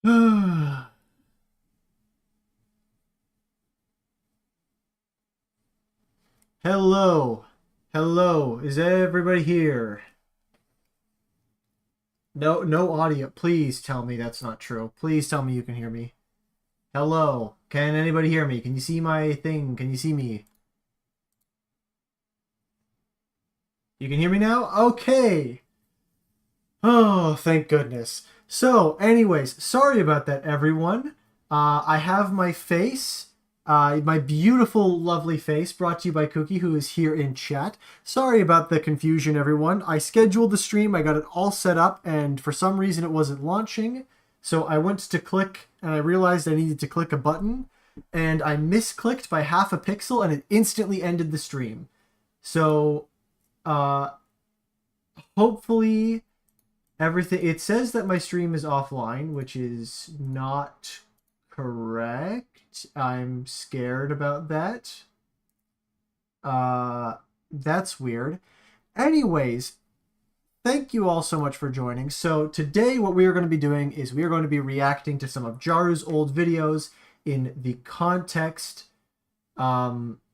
Hello. Hello. Is everybody here? No, no audio. Please tell me that's not true. Please tell me you can hear me. Hello. Can anybody hear me? Can you see my thing? Can you see me? You can hear me now? Okay. Oh, thank goodness. So, anyways, sorry about that, everyone. I have my face, my beautiful, lovely face, brought to you by Cookie, who is here in chat. Sorry about the confusion, everyone. I scheduled the stream, I got it all set up, and for some reason it wasn't launching. So I went to click, and I realized I needed to click a button, and I misclicked by half a pixel, and it instantly ended the stream. So, uh, hopefully everything, it says that my stream is offline, which is not correct. I'm scared about that. That's weird. Anyways, thank you all so much for joining. So today what we are going to be doing is we are going to be reacting to some of Jaru's old videos in the context. Okay,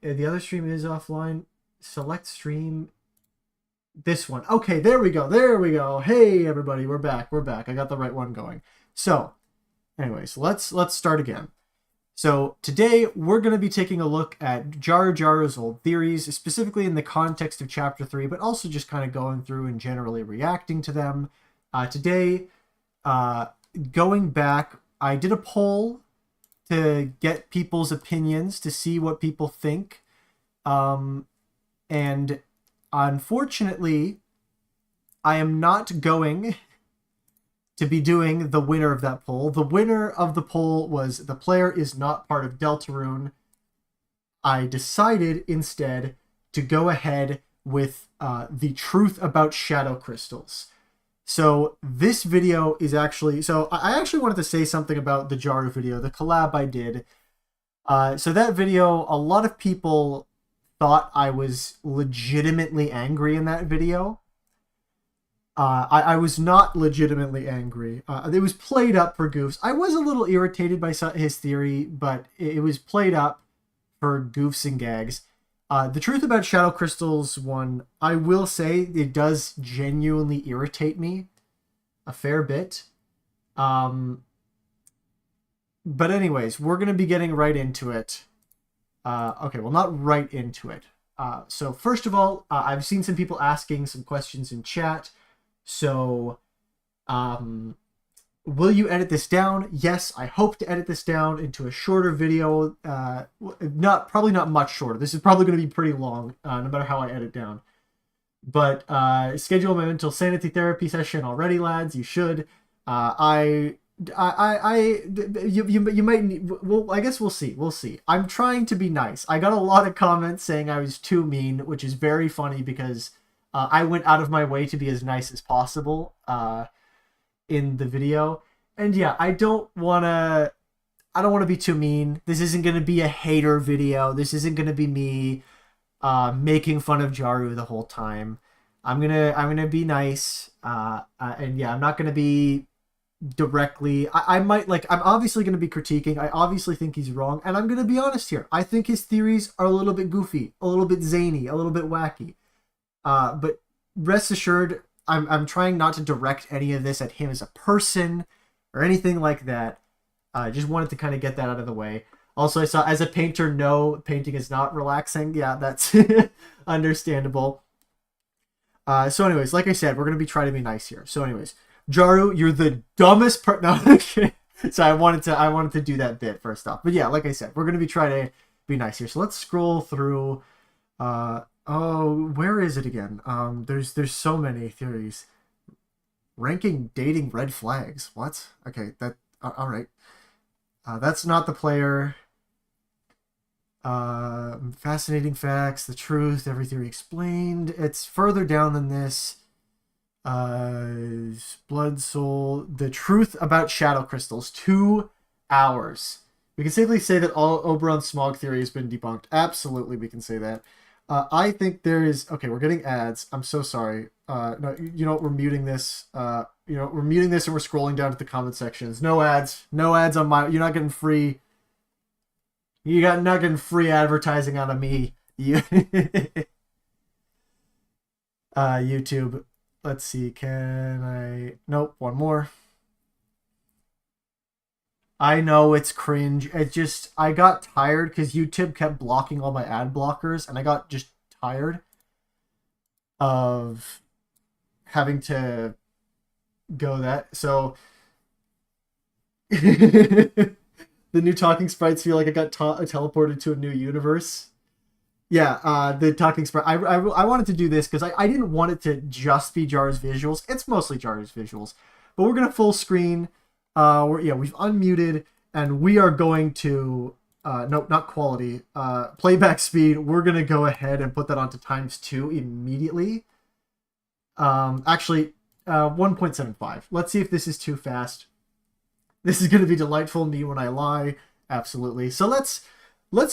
the other stream is offline. Select stream. This one. Okay, there we go. There we go. Hey everybody, we're back. We're back. I got the right one going. So, anyways, let's start again. So today we're going to be taking a look at Jaru's old theories, specifically in the context of Chapter 3, but also just kind of going through and generally reacting to them. Today, going back, I did a poll to get people's opinions, to see what people think. And unfortunately, I am not going to be doing the winner of that poll. The winner of the poll was the player is not part of Deltarune. I decided instead to go ahead with the truth about shadow crystals. So this video is actually... So I actually wanted to say something about the Jaru video, the collab I did. So that video, a lot of people thought I was legitimately angry in that video. I was not legitimately angry. It was played up for goofs. I was a little irritated by his theory, but it was played up for goofs and gags. The truth about shadow crystals one, I will say it does genuinely irritate me a fair bit. But anyways, we're going to be getting right into it. Okay, well, not right into it. So first of all, I've seen some people asking some questions in chat. So, will you edit this down? Yes, I hope to edit this down into a shorter video. Probably not much shorter. This is probably going to be pretty long, no matter how I edit down. But schedule my mental sanity therapy session already, lads. You should. You might need, well, I guess we'll see. We'll see. I'm trying to be nice. I got a lot of comments saying I was too mean, which is very funny because I went out of my way to be as nice as possible in the video. And yeah, I don't want to be too mean. This isn't going to be a hater video. This isn't going to be me making fun of Jaru the whole time. I'm going to be nice. And yeah, I'm not going to be directly... I might, like, I'm obviously going to be critiquing. I obviously think he's wrong. And I'm going to be honest here. I think his theories are a little bit goofy, a little bit zany, a little bit wacky. But rest assured, I'm trying not to direct any of this at him as a person or anything like that. I just wanted to kind of get that out of the way. Also, I saw, as a painter, no, painting is not relaxing. Yeah, that's understandable. So anyways, like I said, we're going to be trying to be nice here. So anyways, Jaru, you're the dumbest part. No, okay. So I wanted to do that bit first off. But yeah, like I said, we're going to be trying to be nice here. So let's scroll through... Oh, where is it again? There's so many theories. Ranking dating red flags. What? Okay, that all right. That's not the player. Fascinating facts, the truth, every theory explained. It's further down than this. Blood soul, the truth about shadow crystals. 2 hours. We can safely say that all Oberon smog theory has been debunked. Absolutely, we can say that. I think there is... Okay, we're getting ads. I'm so sorry. No, you know what? We're muting this. We're muting this, and we're scrolling down to the comment sections. No ads. No ads on my. You're not getting free. Not getting free advertising out of me. You. YouTube. Let's see. Can I? Nope. One more. I know it's cringe. I got tired because YouTube kept blocking all my ad blockers, and I got just tired of having to go that. So the new talking sprites feel like I got teleported to a new universe. Yeah, the talking sprite. I wanted to do this because I didn't want it to just be Jaru's visuals. It's mostly Jaru's visuals, but we're gonna full screen. We've unmuted, and we are going to nope, not quality. Playback speed. We're gonna go ahead and put that onto ×2 immediately. Actually, 1.75. Let's see if this is too fast. This is gonna be delightful. Me when I lie, absolutely. So let's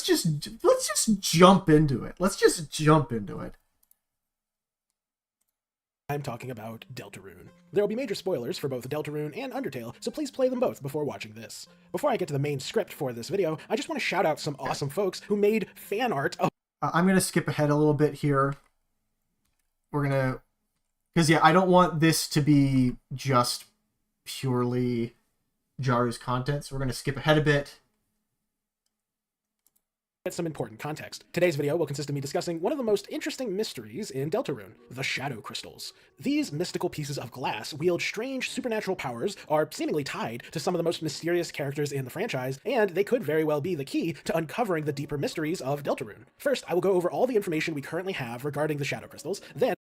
just jump into it. Let's just jump into it. I'm talking about Deltarune. There will be major spoilers for both Deltarune and Undertale, so please play them both before watching this. Before I get to the main script for this video, I just want to shout out some awesome folks who made fan art of... I'm going to skip ahead a little bit here. We're going to... Because, yeah, I don't want this to be just purely Jaru's content, so we're going to skip ahead a bit. Get some important context. Today's video will consist of me discussing one of the most interesting mysteries in Deltarune, the Shadow Crystals. These mystical pieces of glass wield strange supernatural powers, are seemingly tied to some of the most mysterious characters in the franchise, and they could very well be the key to uncovering the deeper mysteries of Deltarune. First, I will go over all the information we currently have regarding the Shadow Crystals, then...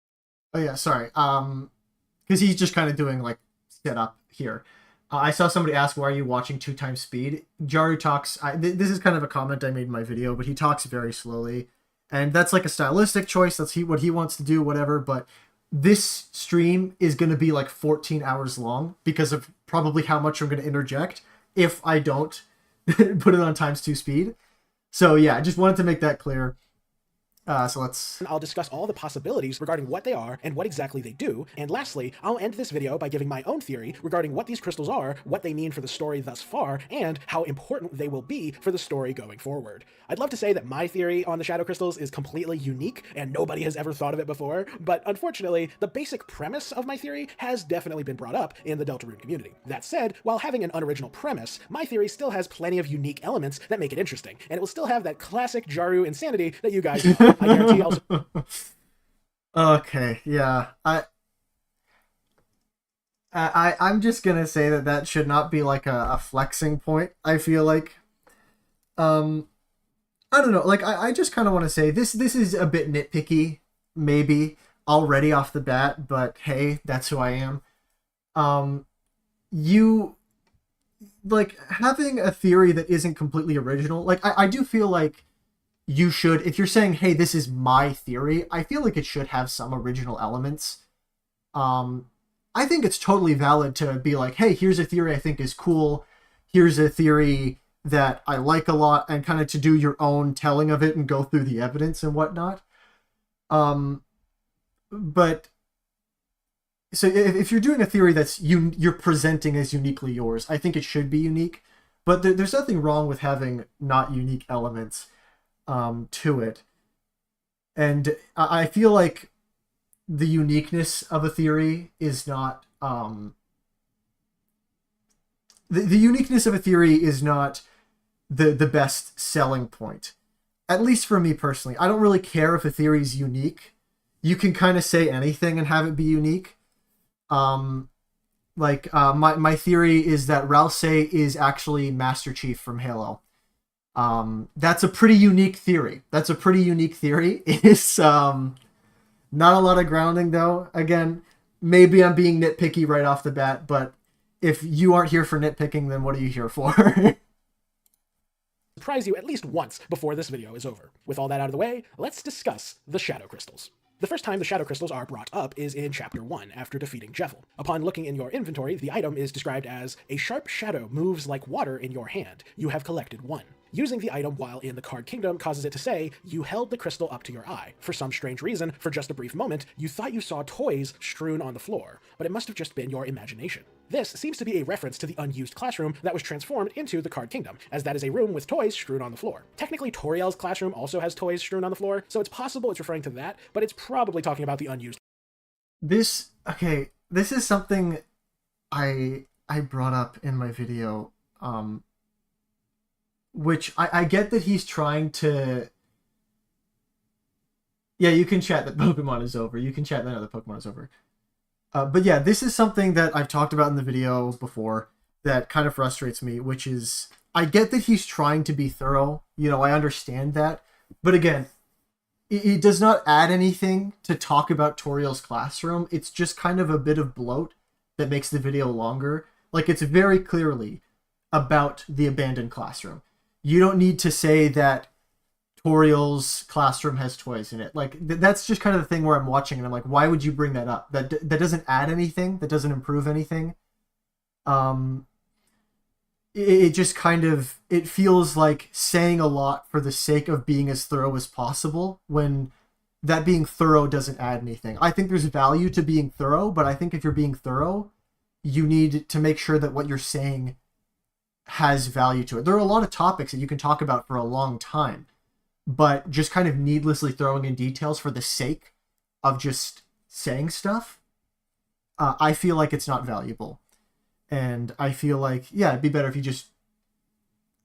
Oh yeah, sorry. Because he's just kind of doing, like, setup here. I saw somebody ask, why are you watching 2x speed? Jaru talks, this is kind of a comment I made in my video, but he talks very slowly. And that's like a stylistic choice. That's what he wants to do, whatever. But this stream is going to be like 14 hours long because of probably how much I'm going to interject if I don't put it on ×2 speed. So yeah, I just wanted to make that clear. So I'll discuss all the possibilities regarding what they are and what exactly they do, and lastly, I'll end this video by giving my own theory regarding what these crystals are, what they mean for the story thus far, and how important they will be for the story going forward. I'd love to say that my theory on the Shadow Crystals is completely unique and nobody has ever thought of it before, but unfortunately, the basic premise of my theory has definitely been brought up in the Deltarune community. That said, while having an unoriginal premise, my theory still has plenty of unique elements that make it interesting, and it will still have that classic Jaru insanity that you guys know. I guarantee also... Okay, yeah. I'm just gonna say that should not be like a flexing point, I feel like. I don't know, like, I just kind of want to say this is a bit nitpicky, maybe, already off the bat, but hey, that's who I am. You... Like, having a theory that isn't completely original, like, I do feel like you should, if you're saying, hey, this is my theory, I feel like it should have some original elements. I think it's totally valid to be like, hey, here's a theory I think is cool. Here's a theory that I like a lot, and kind of to do your own telling of it and go through the evidence and whatnot. But so if you're doing a theory that's you're presenting as uniquely yours, I think it should be unique. But there's nothing wrong with having not unique elements to it. And I feel like the uniqueness of a theory is not the uniqueness of a theory is not the best selling point, at least for me personally. I don't really care if a theory is unique. You can kind of say anything and have it be unique. My theory is that Ralsei is actually Master Chief from Halo. That's a pretty unique theory. It is not a lot of grounding, though. Again, maybe I'm being nitpicky right off the bat, but if you aren't here for nitpicking, then what are you here for? Surprise you at least once before this video is over. With all that out of the way, let's discuss the Shadow Crystals. The first time the Shadow Crystals are brought up is in Chapter 1, after defeating Jeffel. Upon looking in your inventory, the item is described as, a sharp shadow moves like water in your hand. You have collected one. Using the item while in the card kingdom causes it to say, you held the crystal up to your eye. For some strange reason, for just a brief moment, you thought you saw toys strewn on the floor, but it must have just been your imagination. This seems to be a reference to the unused classroom that was transformed into the card kingdom, as that is a room with toys strewn on the floor. Technically, Toriel's classroom also has toys strewn on the floor, so it's possible it's referring to that, but it's probably talking about the unused. This is something I brought up in my video, which I get that he's trying to. Yeah, you can chat that Pokemon is over. You can chat that other Pokemon is over. But yeah, this is something that I've talked about in the video before that kind of frustrates me, which is I get that he's trying to be thorough. You know, I understand that. But again, it does not add anything to talk about Toriel's classroom. It's just kind of a bit of bloat that makes the video longer. Like, it's very clearly about the abandoned classroom. You don't need to say that Toriel's classroom has toys in it. Like, that's just kind of the thing where I'm watching and I'm like, why would you bring that up? That doesn't add anything. That doesn't improve anything. It just kind of, it feels like saying a lot for the sake of being as thorough as possible when that being thorough doesn't add anything. I think there's value to being thorough, but I think if you're being thorough, you need to make sure that what you're saying has value to it. There are a lot of topics that you can talk about for a long time, but just kind of needlessly throwing in details for the sake of just saying stuff, I feel like it's not valuable. And I feel like, yeah, it'd be better if you just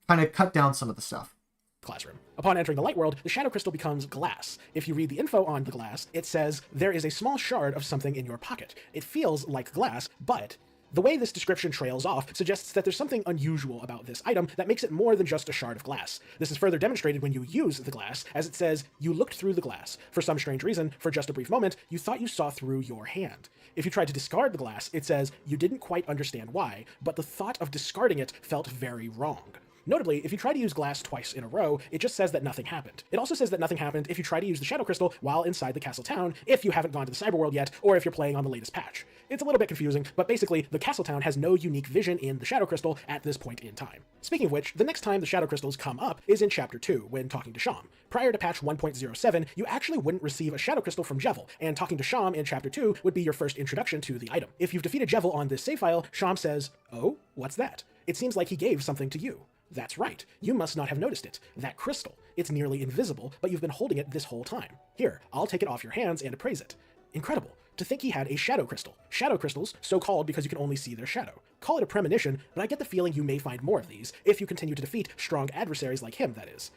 kind of cut down some of the stuff. Classroom. Upon entering the light world, the shadow crystal becomes glass. If you read the info on the glass, it says, there is a small shard of something in your pocket. It feels like glass, but the way this description trails off suggests that there's something unusual about this item that makes it more than just a shard of glass. This is further demonstrated when you use the glass, as it says, you looked through the glass. For some strange reason, for just a brief moment, you thought you saw through your hand. If you tried to discard the glass, it says, you didn't quite understand why, but the thought of discarding it felt very wrong. Notably, if you try to use glass twice in a row, it just says that nothing happened. It also says that nothing happened if you try to use the Shadow Crystal while inside the Castle Town, if you haven't gone to the Cyber World yet, or if you're playing on the latest patch. It's a little bit confusing, but basically, the Castle Town has no unique vision in the Shadow Crystal at this point in time. Speaking of which, the next time the Shadow Crystals come up is in Chapter 2, when talking to Sham. Prior to patch 1.07, you actually wouldn't receive a Shadow Crystal from Jevil, and talking to Sham in Chapter 2 would be your first introduction to the item. If you've defeated Jevil on this save file, Sham says, "Oh, what's that? It seems like he gave something to you." That's right, you must not have noticed it. That crystal. It's nearly invisible, but you've been holding it this whole time. Here, I'll take it off your hands and appraise it. Incredible. To think he had a shadow crystal. Shadow crystals, so called because you can only see their shadow. Call it a premonition, but I get the feeling you may find more of these, if you continue to defeat strong adversaries like him, that is.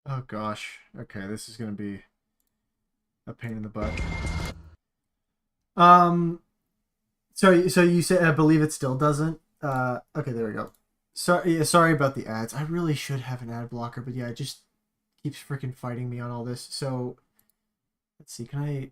Oh gosh. Okay, this is gonna be a pain in the butt. So you said, I believe it still doesn't? Okay, there we go. Sorry about the ads. I really should have an ad blocker, but yeah, it just keeps freaking fighting me on all this. So, let's see, can I...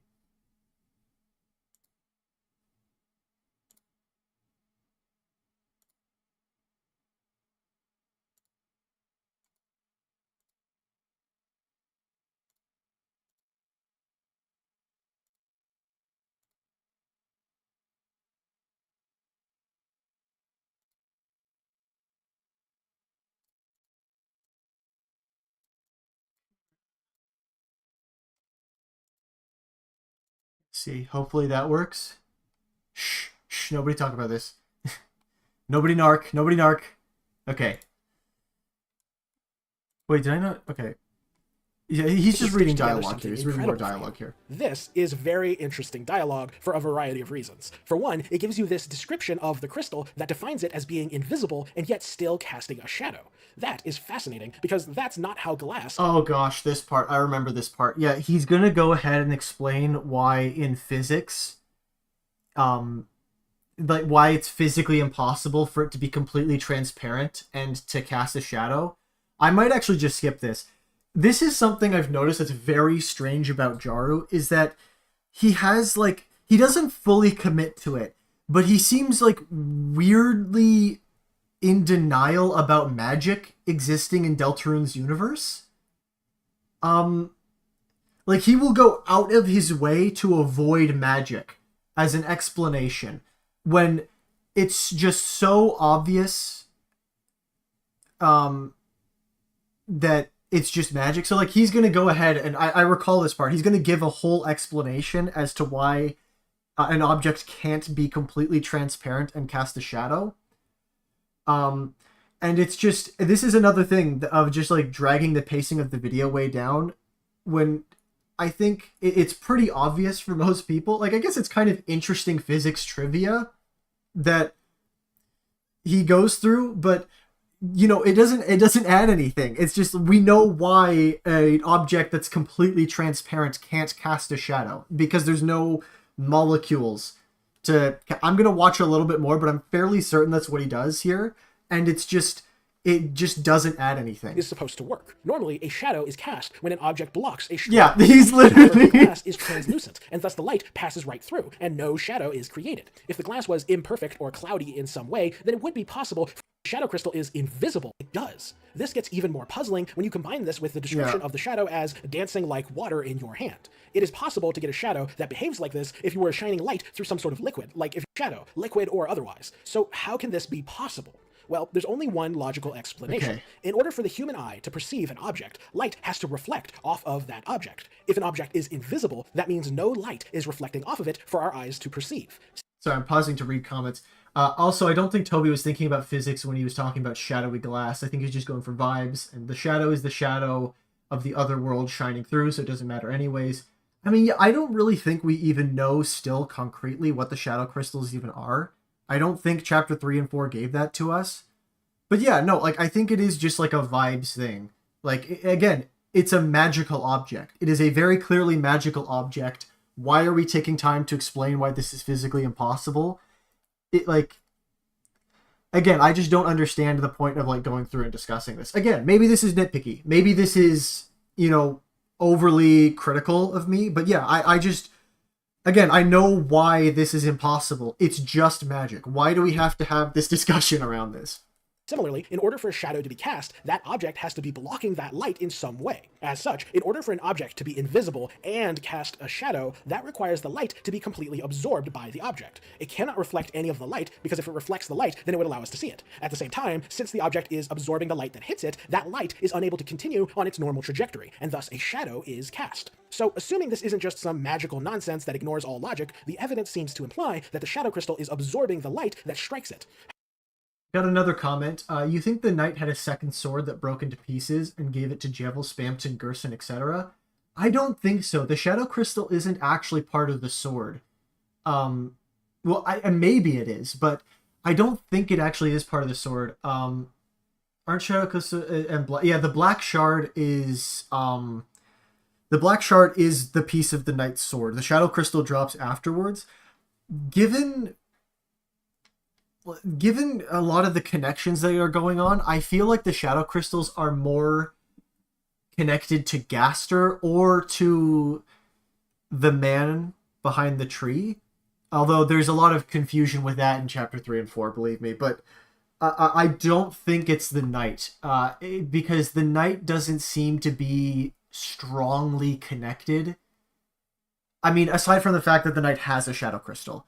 See, hopefully that works. Shh, nobody talk about this. Nobody narc. Okay. Wait, did I not? Okay. Yeah, he's just reading dialogue here. He's reading more dialogue here. This is very interesting dialogue for a variety of reasons. For one, it gives you this description of the crystal that defines it as being invisible and yet still casting a shadow. That is fascinating because that's not how glass... Oh gosh, this part. I remember this part. Yeah, he's gonna go ahead and explain why in physics, like why it's physically impossible for it to be completely transparent and to cast a shadow. I might actually just skip this. This is something I've noticed that's very strange about Jaru, is that he has, like, he doesn't fully commit to it, but he seems, like, weirdly in denial about magic existing in Deltarune's universe. Like, he will go out of his way to avoid magic as an explanation, when it's just so obvious that it's just magic. So like he's gonna go ahead and I recall this part. He's gonna give a whole explanation as to why an object can't be completely transparent and cast a shadow. Um, and it's just this is another thing of just like dragging the pacing of the video way down when I think it's pretty obvious for most people. Like I guess it's kind of interesting physics trivia that he goes through, but you know, it doesn't add anything. It's just we know why an object that's completely transparent can't cast a shadow because there's no molecules to. I'm gonna watch a little bit more, but I'm fairly certain that's what he does here, and it just doesn't add anything. Is supposed to work. Normally, a shadow is cast when an object blocks a Yeah, he's literally the glass is translucent, and thus the light passes right through, and no shadow is created. If the glass was imperfect or cloudy in some way, then it would be possible. Shadow crystal is invisible. It does. This gets even more puzzling when you combine this with the description of the shadow as dancing like water in your hand. It is possible to get a shadow that behaves like this if you were shining light through some sort of liquid, like if shadow, liquid or otherwise. So how can this be possible? Well, there's only one logical explanation. Okay. In order for the human eye to perceive an object, light has to reflect off of that object. If an object is invisible, that means no light is reflecting off of it for our eyes to perceive. Sorry, I'm pausing to read comments. Also, I don't think Toby was thinking about physics when he was talking about shadowy glass. I think he's just going for vibes, and the shadow is the shadow of the other world shining through, so it doesn't matter anyways. I mean, yeah, I don't really think we even know still concretely what the shadow crystals even are. I don't think chapter 3 and 4 gave that to us. But yeah, no, like, I think it is just like a vibes thing. Like, again, it's a magical object. It is a very clearly magical object. Why are we taking time to explain why this is physically impossible? It, like, again, I just don't understand the point of, like, going through and discussing this. Again, maybe this is nitpicky. Maybe this is, you know, overly critical of me. But yeah, I just... Again, I know why this is impossible. It's just magic. Why do we have to have this discussion around this? Similarly, in order for a shadow to be cast, that object has to be blocking that light in some way. As such, in order for an object to be invisible and cast a shadow, that requires the light to be completely absorbed by the object. It cannot reflect any of the light, because if it reflects the light, then it would allow us to see it. At the same time, since the object is absorbing the light that hits it, that light is unable to continue on its normal trajectory, and thus a shadow is cast. So, assuming this isn't just some magical nonsense that ignores all logic, the evidence seems to imply that the shadow crystal is absorbing the light that strikes it. Got another comment. You think the knight had a second sword that broke into pieces and gave it to Jevil, Spamton, Gerson, etc.? I don't think so. The shadow crystal isn't actually part of the sword. Well, maybe it is, but I don't think it actually is part of the sword. Aren't shadow crystal and yeah, the black shard is the black shard is the piece of the knight's sword. The shadow crystal drops afterwards. Given a lot of the connections that are going on, I feel like the shadow crystals are more connected to Gaster or to the man behind the tree. Although there's a lot of confusion with that in chapter 3 and 4, believe me. But I don't think it's the knight. Because the knight doesn't seem to be strongly connected. I mean, aside from the fact that the knight has a shadow crystal.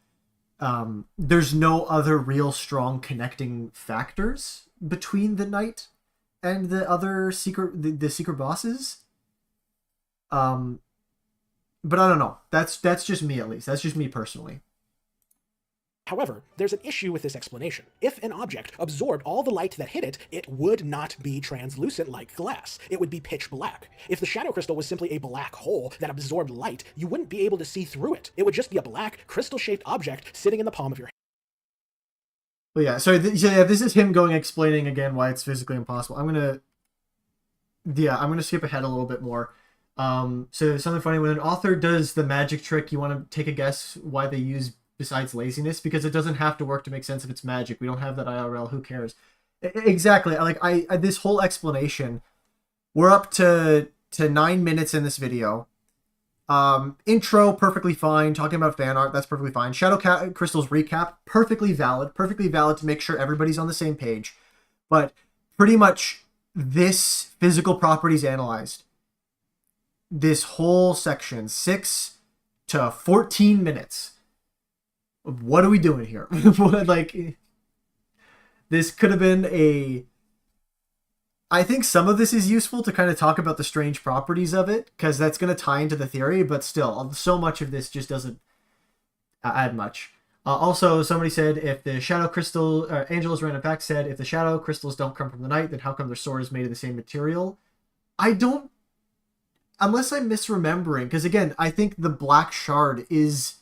There's no other real strong connecting factors between the knight and the other the secret bosses. But I don't know. That's just me, at least. That's just me personally. However, there's an issue with this explanation. If an object absorbed all the light that hit it, it would not be translucent like glass. It would be pitch black. If the shadow crystal was simply a black hole that absorbed light, you wouldn't be able to see through it. It would just be a black, crystal-shaped object sitting in the palm of your hand. But yeah, so yeah, this is him explaining again why it's physically impossible. I'm gonna skip ahead a little bit more. So something funny, when an author does the magic trick, you want to take a guess why they use besides laziness, because it doesn't have to work to make sense if it's magic. We don't have that IRL. Who cares? Exactly. Like I this whole explanation, we're up to 9 minutes in this video. Intro, perfectly fine. Talking about fan art, that's perfectly fine. Shadow Crystal's recap, perfectly valid to make sure everybody's on the same page. But pretty much this physical properties analyzed. This whole section, 6 to 14 minutes. What are we doing here? Like, this could have been a I think some of this is useful to kind of talk about the strange properties of it, because that's going to tie into the theory, but still, so much of this just doesn't add much. Also, somebody said if the shadow crystal, Angelo's random fact said, if the shadow crystals don't come from the night, then how come their sword is made of the same material? I don't, unless I'm misremembering, because again, I think the black shard is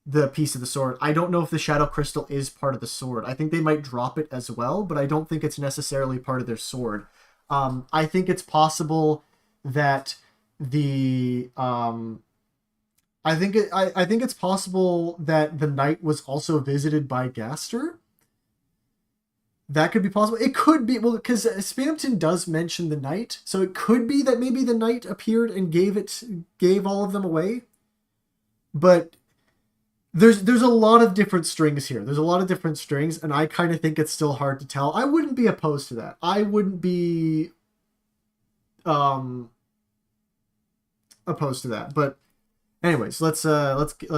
the piece of the sword. I don't know if the shadow crystal is part of the sword. I think they might drop it as well, but I don't think it's necessarily part of their sword. I think it's possible that the I think it's possible that the knight was also visited by Gaster. That could be possible. It could be, well, because Spamton does mention the knight, so it could be that maybe the knight appeared and gave all of them away. But there's a lot of different strings here. There's a lot of different strings, and I kind of think it's still hard to tell. I wouldn't be opposed to that. I wouldn't be opposed to that. But anyways, let's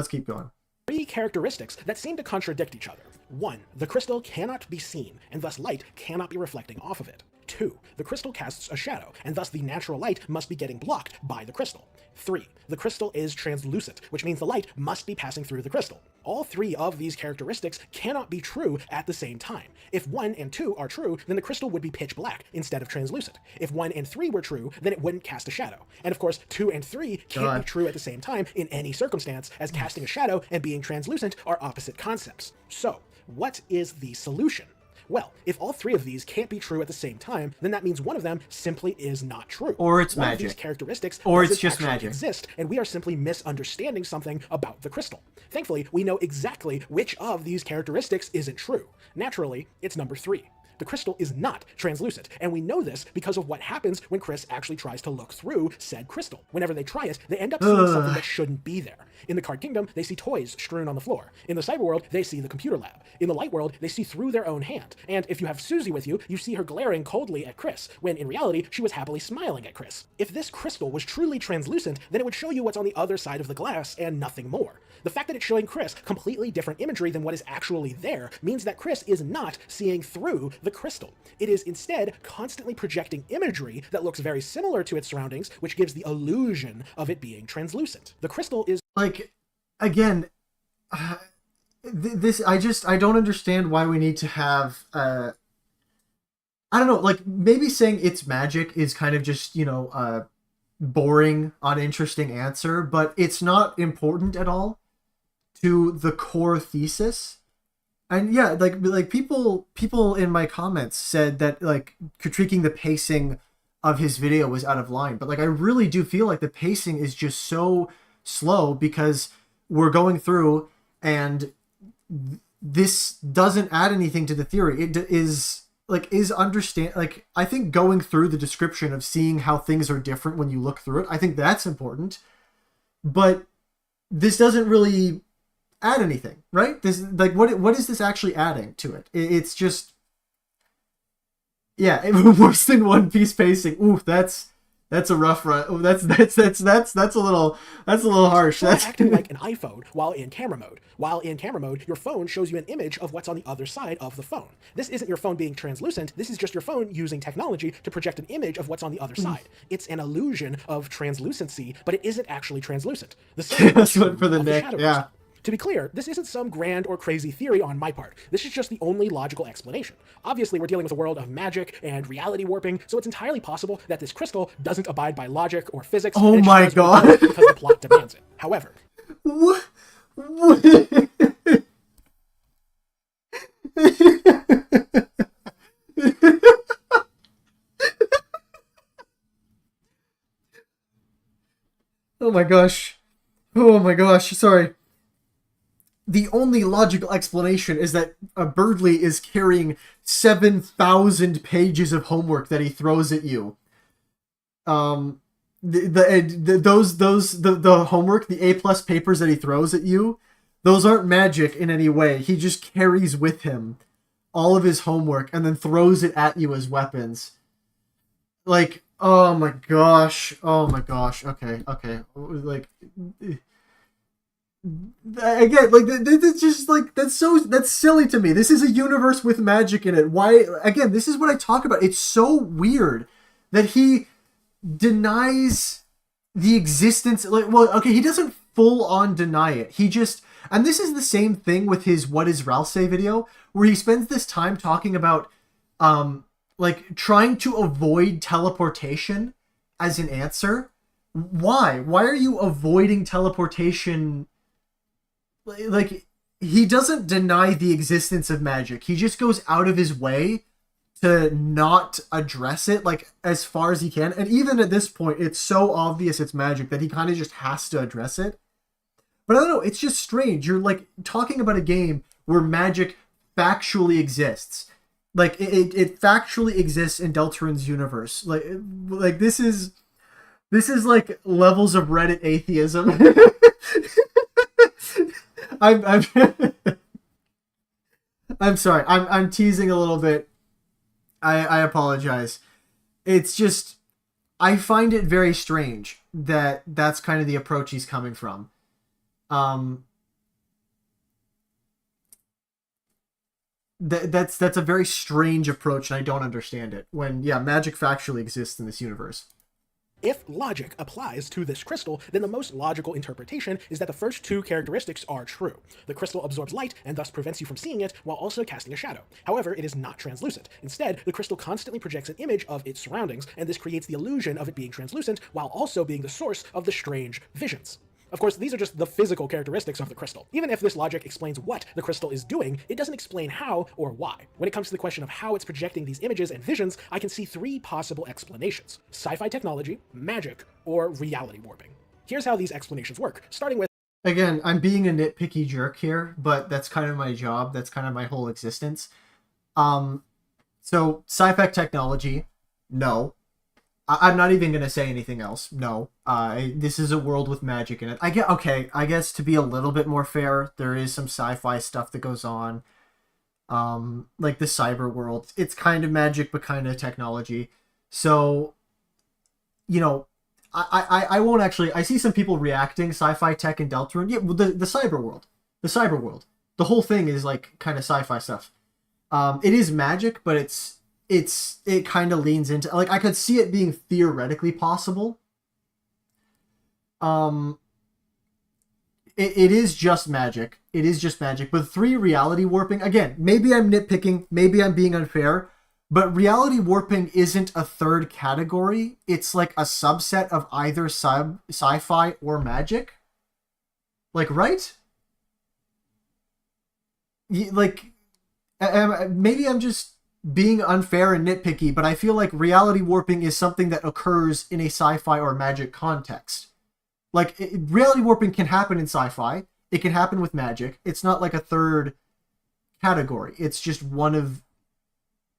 keep going. Three characteristics that seem to contradict each other. 1. The crystal cannot be seen, and thus light cannot be reflecting off of it. 2. The crystal casts a shadow, and thus the natural light must be getting blocked by the crystal. 3. The crystal is translucent, which means the light must be passing through the crystal. All three of these characteristics cannot be true at the same time. If 1 and 2 are true, then the crystal would be pitch black instead of translucent. If 1 and 3 were true, then it wouldn't cast a shadow. And of course, 2 and 3 can't be true at the same time in any circumstance, as casting a shadow and being translucent are opposite concepts. So, what is the solution? Well, if all three of these can't be true at the same time, then that means one of them simply is not true. Or it's one magic. Of these characteristics or it's just magic. Exist, and we are simply misunderstanding something about the crystal. Thankfully, we know exactly which of these characteristics isn't true. Naturally, it's number 3. The crystal is not translucent, and we know this because of what happens when Chris actually tries to look through said crystal. Whenever they try it, they end up seeing something that shouldn't be there. In the Card Kingdom, they see toys strewn on the floor. In the Cyber World, they see the computer lab. In the Light World, they see through their own hand. And if you have Susie with you, you see her glaring coldly at Chris, when in reality, she was happily smiling at Chris. If this crystal was truly translucent, then it would show you what's on the other side of the glass and nothing more. The fact that it's showing Chris completely different imagery than what is actually there means that Chris is not seeing through the crystal. It is instead constantly projecting imagery that looks very similar to its surroundings, which gives the illusion of it being translucent. The crystal is... Like, again, this, I don't understand why we need to have, I don't know, like, maybe saying it's magic is kind of just, you know, boring, uninteresting answer, but it's not important at all to the core thesis. And yeah, like people in my comments said that like critiquing the pacing of his video was out of line, but like I really do feel like the pacing is just so slow because we're going through and this doesn't add anything to the theory. It is understand, like I think going through the description of seeing how things are different when you look through it, I think that's important, but this doesn't really add anything, right? This, like, what is this actually adding to it? It's just, yeah, worse than One Piece pacing. Ooh, that's a rough run. Ooh, that's a little harsh. That's acting like an iPhone while in camera mode. While in camera mode, your phone shows you an image of what's on the other side of the phone. This isn't your phone being translucent. This is just your phone using technology to project an image of what's on the other side. It's an illusion of translucency, but it isn't actually translucent. The same that's one for the neck. Yeah. To be clear, this isn't some grand or crazy theory on my part. This is just the only logical explanation. Obviously, we're dealing with a world of magic and reality warping, so it's entirely possible that this crystal doesn't abide by logic or physics. Oh my god! Because the plot demands it. However, what? Oh my gosh! Oh my gosh! Sorry. The only logical explanation is that Birdley is carrying 7,000 pages of homework that he throws at you. The homework, the A+ papers that he throws at you, those aren't magic in any way. He just carries with him all of his homework and then throws it at you as weapons. Like, oh my gosh. Okay. Like, Again, like it's just like that's silly to me. This is a universe with magic in it. Why? Again, this is what I talk about. It's so weird that he denies the existence. Like, well, okay, he doesn't full on deny it. He just, and this is the same thing with his "What is Ralsei" video, where he spends this time talking about, like trying to avoid teleportation as an answer. Why? Why are you avoiding teleportation? Like, he doesn't deny the existence of magic. He just goes out of his way to not address it, like, as far as he can. And even at this point, it's so obvious it's magic that he kind of just has to address it. But I don't know, it's just strange. You're like talking about a game where magic factually exists. Like, it factually exists in Deltarune's universe. Like this is like levels of Reddit atheism. I'm I'm sorry. I'm teasing a little bit. I apologize. It's just, I find it very strange that that's kind of the approach he's coming from. Um that's a very strange approach, and I don't understand it. When, yeah, magic factually exists in this universe. If logic applies to this crystal, then the most logical interpretation is that the first two characteristics are true. The crystal absorbs light and thus prevents you from seeing it while also casting a shadow. However, it is not translucent. Instead, the crystal constantly projects an image of its surroundings, and this creates the illusion of it being translucent while also being the source of the strange visions. Of course, these are just the physical characteristics of the crystal. Even if this logic explains what the crystal is doing, it doesn't explain how or why. When it comes to the question of how it's projecting these images and visions, I can see three possible explanations: sci-fi technology, magic, or reality warping. Here's how these explanations work, starting with... Again, I'm being a nitpicky jerk here, but that's kind of my job. That's kind of my whole existence. So sci-fi technology, no. I'm not even gonna say anything else. No. This is a world with magic in it. I guess to be a little bit more fair, there is some sci-fi stuff that goes on. Like the cyber world. It's kind of magic, but kind of technology. So, you know, I won't actually. I see some people reacting sci-fi tech and Deltarune. Yeah, well, the cyber world, the cyber world. The whole thing is like kind of sci-fi stuff. It is magic, but it kind of leans into, like, I could see it being theoretically possible. It is just magic. It is just magic. But 3 reality warping, again, maybe I'm nitpicking, maybe I'm being unfair, but reality warping isn't a third category. It's like a subset of either sci-fi or magic. Like, right? Like, maybe I'm just being unfair and nitpicky, but I feel like reality warping is something that occurs in a sci-fi or magic context. Like, reality warping can happen in sci-fi. It can happen with magic. It's not like a third category. It's just one of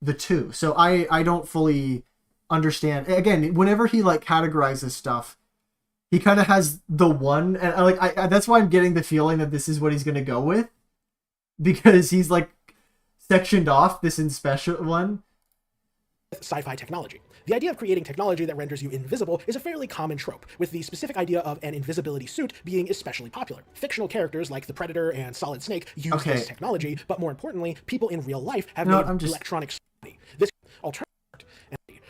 the two. So I don't fully understand. Again, whenever he like categorizes stuff, he kind of has the one, and I that's why I'm getting the feeling that this is what he's gonna go with, because he's like sectioned off this in special one. Sci-fi technology. The idea of creating technology that renders you invisible is a fairly common trope, with the specific idea of an invisibility suit being especially popular. Fictional characters like the Predator and Solid Snake use this technology, but more importantly, people in real life have made electronic society. This alternative,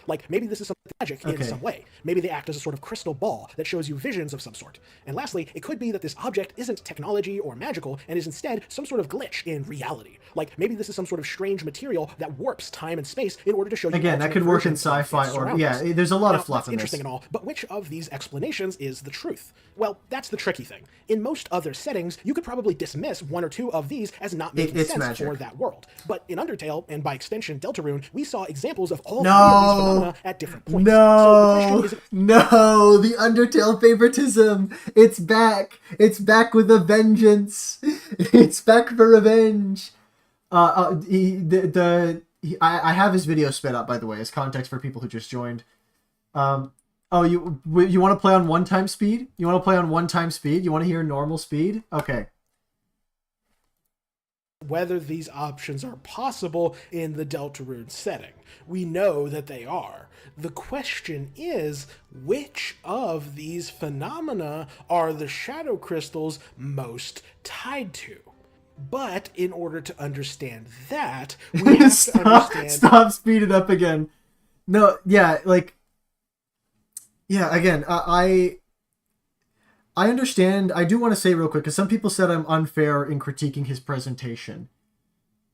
like, maybe this is some magic in some way. Maybe they act as a sort of crystal ball that shows you visions of some sort. And lastly, it could be that this object isn't technology or magical and is instead some sort of glitch in reality. Like, maybe this is some sort of strange material that warps time and space in order to show you... Again, that could work in sci-fi or... Yeah, there's a lot of fluff in this. Interesting and all, but which of these explanations is the truth? Well, that's the tricky thing. In most other settings, you could probably dismiss one or two of these as not making sense for that world. But in Undertale, and by extension Deltarune, we saw examples of all 3 of these phenomena at different points. No, the Undertale favoritism. It's back. It's back with a vengeance. It's back for revenge. I have his video sped up, by the way, as context for people who just joined. Oh, you want to play on 1x speed? You want to play on 1x speed? You want to hear normal speed? Okay. whether these options are possible in the Deltarune setting. We know that they are. The question is, which of these phenomena are the shadow crystals most tied to? But in order to understand that, we have to understand... Stop, speed it up again. No, yeah, like... Yeah, again, I understand. I do want to say real quick, because some people said I'm unfair in critiquing his presentation.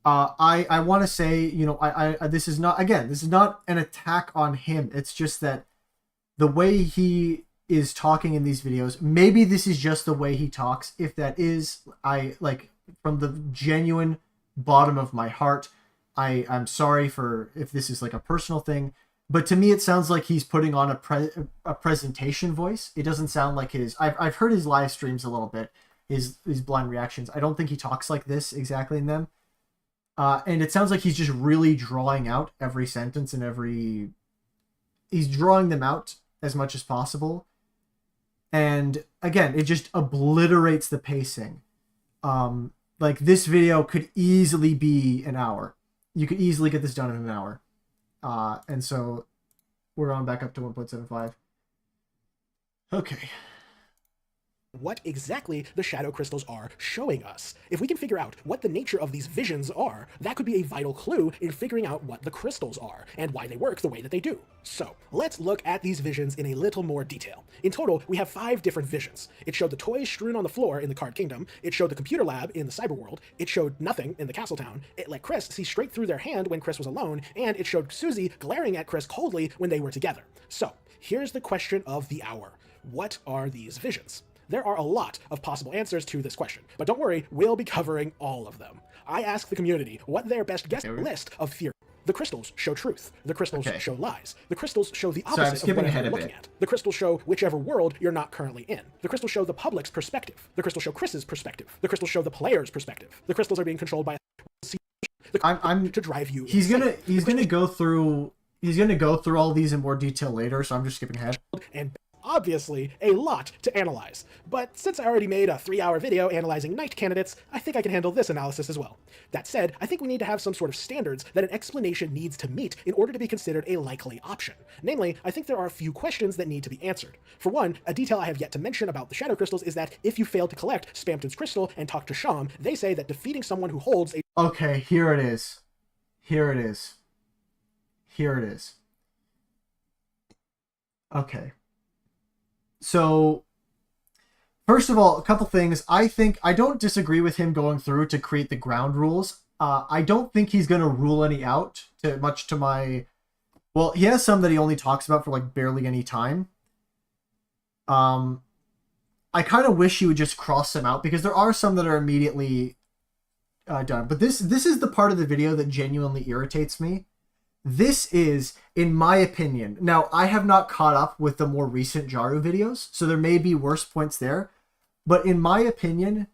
I want to say, you know, this is not, again, this is not an attack on him. It's just that the way he is talking in these videos, maybe this is just the way he talks. If that is, I, like, from the genuine bottom of my heart, I'm sorry for if this is like a personal thing. But to me, it sounds like he's putting on a presentation voice. It doesn't sound like his... I've heard his live streams a little bit, his blind reactions. I don't think he talks like this exactly in them. And it sounds like he's just really drawing out every sentence and every... He's drawing them out as much as possible. And again, it just obliterates the pacing. Like, this video could easily be an hour. You could easily get this done in an hour. And so we're on back up to 1.75. Okay. What exactly the shadow crystals are showing us. If we can figure out what the nature of these visions are, that could be a vital clue in figuring out what the crystals are and why they work the way that they do. So let's look at these visions in a little more detail. In total, we have 5 different visions. It showed the toys strewn on the floor in the Card Kingdom. It showed the computer lab in the cyber world. It showed nothing in the castle town. It let Chris see straight through their hand when Chris was alone, and it showed Susie glaring at Chris coldly when they were together. So here's the question of the hour. What are these visions? There are a lot of possible answers to this question, but don't worry, we'll be covering all of them. I asked the community what their best guess list of theories. The crystals show truth. The crystals show lies. The crystals show the opposite of what you're looking at. The crystals show whichever world you're not currently in. The crystals show the public's perspective. The crystals show Chris's perspective. The crystals show the player's perspective. The crystals are being controlled by I'm to drive you. He's gonna go through all these in more detail later, so I'm just skipping ahead. And obviously a lot to analyze. But since I already made a 3-hour video analyzing knight candidates, I think I can handle this analysis as well. That said, I think we need to have some sort of standards that an explanation needs to meet in order to be considered a likely option. Namely, I think there are a few questions that need to be answered. For one, a detail I have yet to mention about the shadow crystals is that if you fail to collect Spamton's crystal and talk to Sham, they say that defeating someone who holds a... Okay, here it is. Here it is. Here it is. Okay. So, first of all, a couple things. I don't disagree with him going through to create the ground rules. I don't think he's going to rule any out, much to my... Well, he has some that he only talks about for, like, barely any time. I kind of wish he would just cross them out, because there are some that are immediately done. But this is the part of the video that genuinely irritates me. This is, in my opinion... Now, I have not caught up with the more recent Jaru videos, so there may be worse points there. But in my opinion,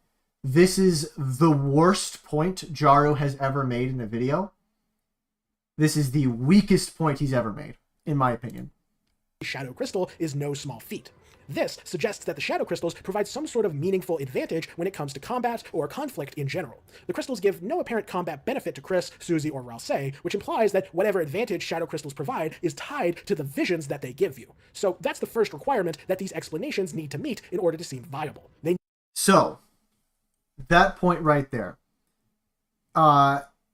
this is the worst point Jaru has ever made in a video. This is the weakest point he's ever made, in my opinion. Shadow crystal is no small feat. This suggests that the shadow crystals provide some sort of meaningful advantage when it comes to combat or conflict in general. The crystals give no apparent combat benefit to Chris, Susie, or Ralsei, which implies that whatever advantage shadow crystals provide is tied to the visions that they give you. So that's the first requirement that these explanations need to meet in order to seem viable. So, that point right there.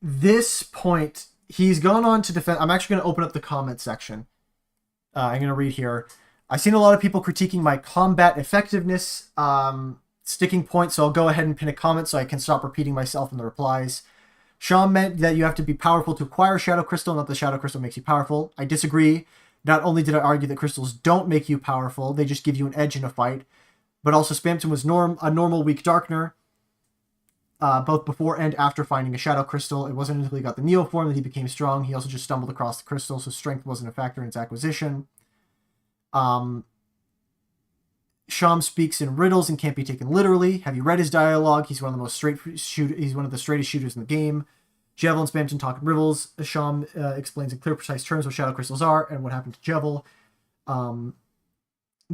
This point, he's gone on to defend... I'm actually going to open up the comment section. I'm going to read here. I've seen a lot of people critiquing my combat effectiveness sticking point, so I'll go ahead and pin a comment so I can stop repeating myself in the replies. Sean meant that you have to be powerful to acquire Shadow Crystal, not the Shadow Crystal makes you powerful. I disagree. Not only did I argue that crystals don't make you powerful, they just give you an edge in a fight, but also Spamton was a normal weak Darkner, both before and after finding a Shadow Crystal. It wasn't until he got the Neo form that he became strong. He also just stumbled across the crystal, so strength wasn't a factor in its acquisition. Sham speaks in riddles and can't be taken literally. Have you read his dialogue? He's one of the he's one of the straightest shooters in the game. Jevil and Spamton talk in riddles. Sham explains in clear, precise terms what shadow crystals are and what happened to Jevil.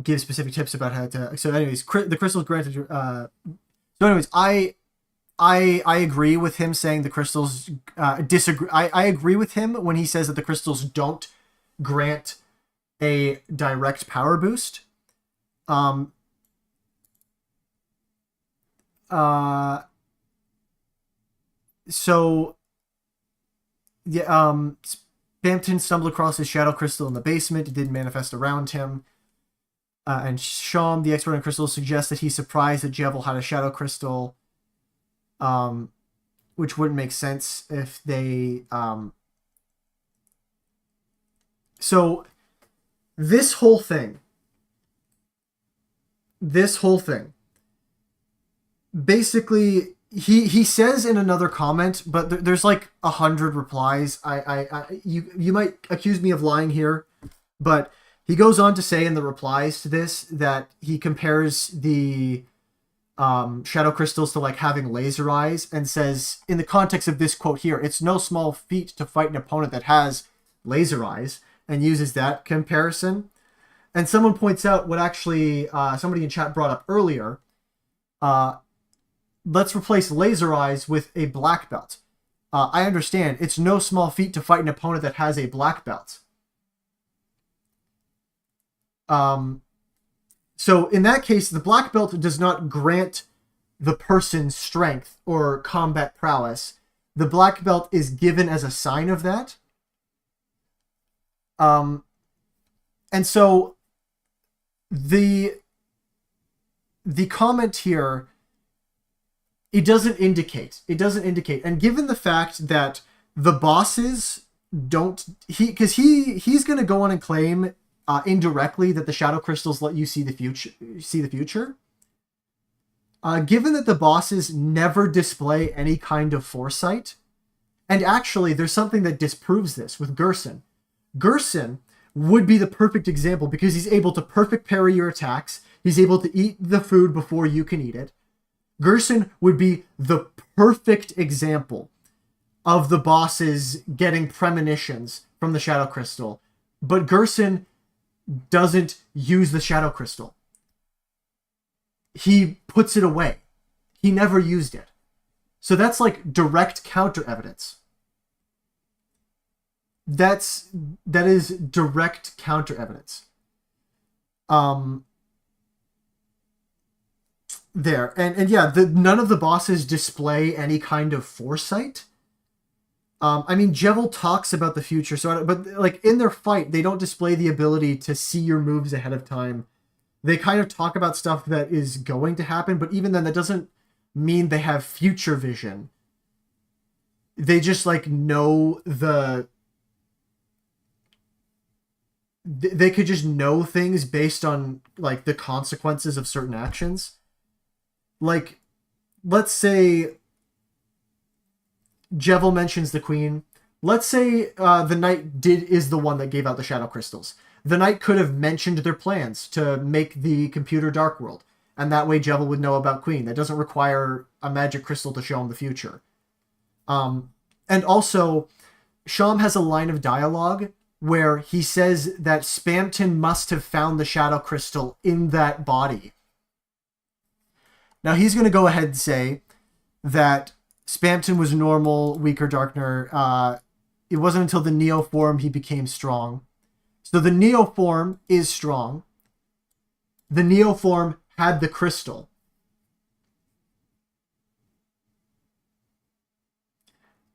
Gives specific tips about how to... So anyways, the crystals granted... So anyways, I I agree with him saying the crystals disagree. I agree with him when he says that the crystals don't grant a direct power boost. Um, uh, so yeah, Bampton stumbled across his shadow crystal in the basement. It didn't manifest around him. And Sham, the expert on crystals, suggests that he's surprised that Jevil had a shadow crystal, which wouldn't make sense if they. So this whole thing, basically, he says in another comment, but there's like 100 replies. You might accuse me of lying here, but he goes on to say in the replies to this that he compares the shadow crystals to like having laser eyes, and says in the context of this quote here, it's no small feat to fight an opponent that has laser eyes, and uses that comparison. And someone points out what actually somebody in chat brought up earlier. Let's replace laser eyes with a black belt. I understand it's no small feat to fight an opponent that has a black belt. So in that case, the black belt does not grant the person strength or combat prowess. The black belt is given as a sign of that. And so the comment here, it doesn't indicate. And given the fact that the bosses don't, because he's going to go on and claim indirectly that the shadow crystals let you see the future. Given that the bosses never display any kind of foresight, and actually there's something that disproves this with Gerson. Gerson would be the perfect example because he's able to perfect parry your attacks. He's able to eat the food before you can eat it. Gerson would be the perfect example of the bosses getting premonitions from the shadow crystal. But Gerson doesn't use the shadow crystal. He puts it away. He never used it. So that's like direct counter evidence. That is direct counter evidence. There. And yeah, none of the bosses display any kind of foresight. I mean, Jevil talks about the future, but like in their fight, they don't display the ability to see your moves ahead of time. They kind of talk about stuff that is going to happen, but even then, that doesn't mean they have future vision. They just like know they could just know things based on like the consequences of certain actions. Like, let's say Jevil mentions the queen. Let's say the knight is the one that gave out the shadow crystals. The knight could have mentioned their plans to make the computer Dark World, and that way Jevil would know about queen. That doesn't require a magic crystal to show him the future. And also, Sham has a line of dialogue where he says that Spamton must have found the shadow crystal in that body. Now he's going to go ahead and say that Spamton was normal, weaker Darkner. It wasn't until the Neo form he became strong. So the Neo form is strong. The Neo form had the crystal.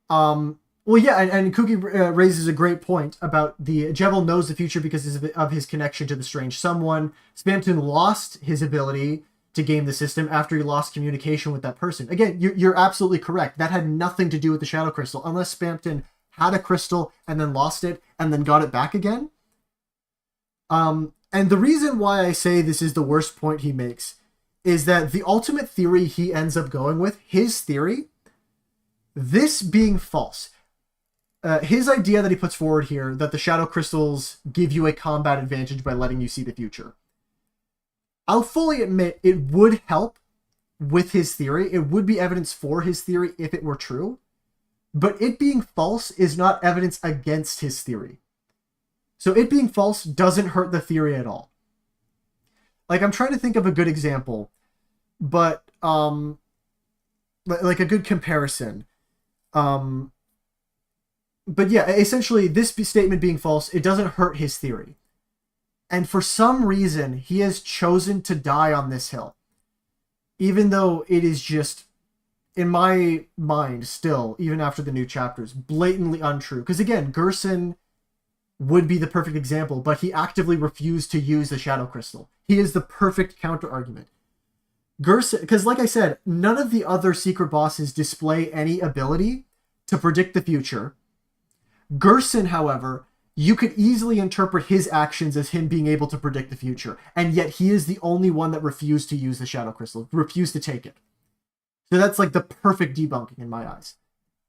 Well, yeah, and Kuki raises a great point about the Jevil knows the future because of his connection to the strange someone. Spamton lost his ability to game the system after he lost communication with that person. Again, you're absolutely correct. That had nothing to do with the shadow crystal, unless Spamton had a crystal and then lost it and then got it back again. And the reason why I say this is the worst point he makes is that the ultimate theory he ends up going with, his theory, this being false. His idea that he puts forward here, that the shadow crystals give you a combat advantage by letting you see the future. I'll fully admit it would help with his theory. It would be evidence for his theory if it were true. But it being false is not evidence against his theory. So it being false doesn't hurt the theory at all. Like, I'm trying to think of a good example. But, like a good comparison. Um, but yeah, essentially, this statement being false, it doesn't hurt his theory. And for some reason, he has chosen to die on this hill, even though it is just, in my mind, still, even after the new chapters, blatantly untrue. Because again, Gerson would be the perfect example, but he actively refused to use the Shadow Crystal. He is the perfect counter argument. Gerson, because like I said, none of the other secret bosses display any ability to predict the future. Gerson, however, you could easily interpret his actions as him being able to predict the future, and yet he is the only one that refused to use the Shadow Crystal, refused to take it. So that's like the perfect debunking in my eyes.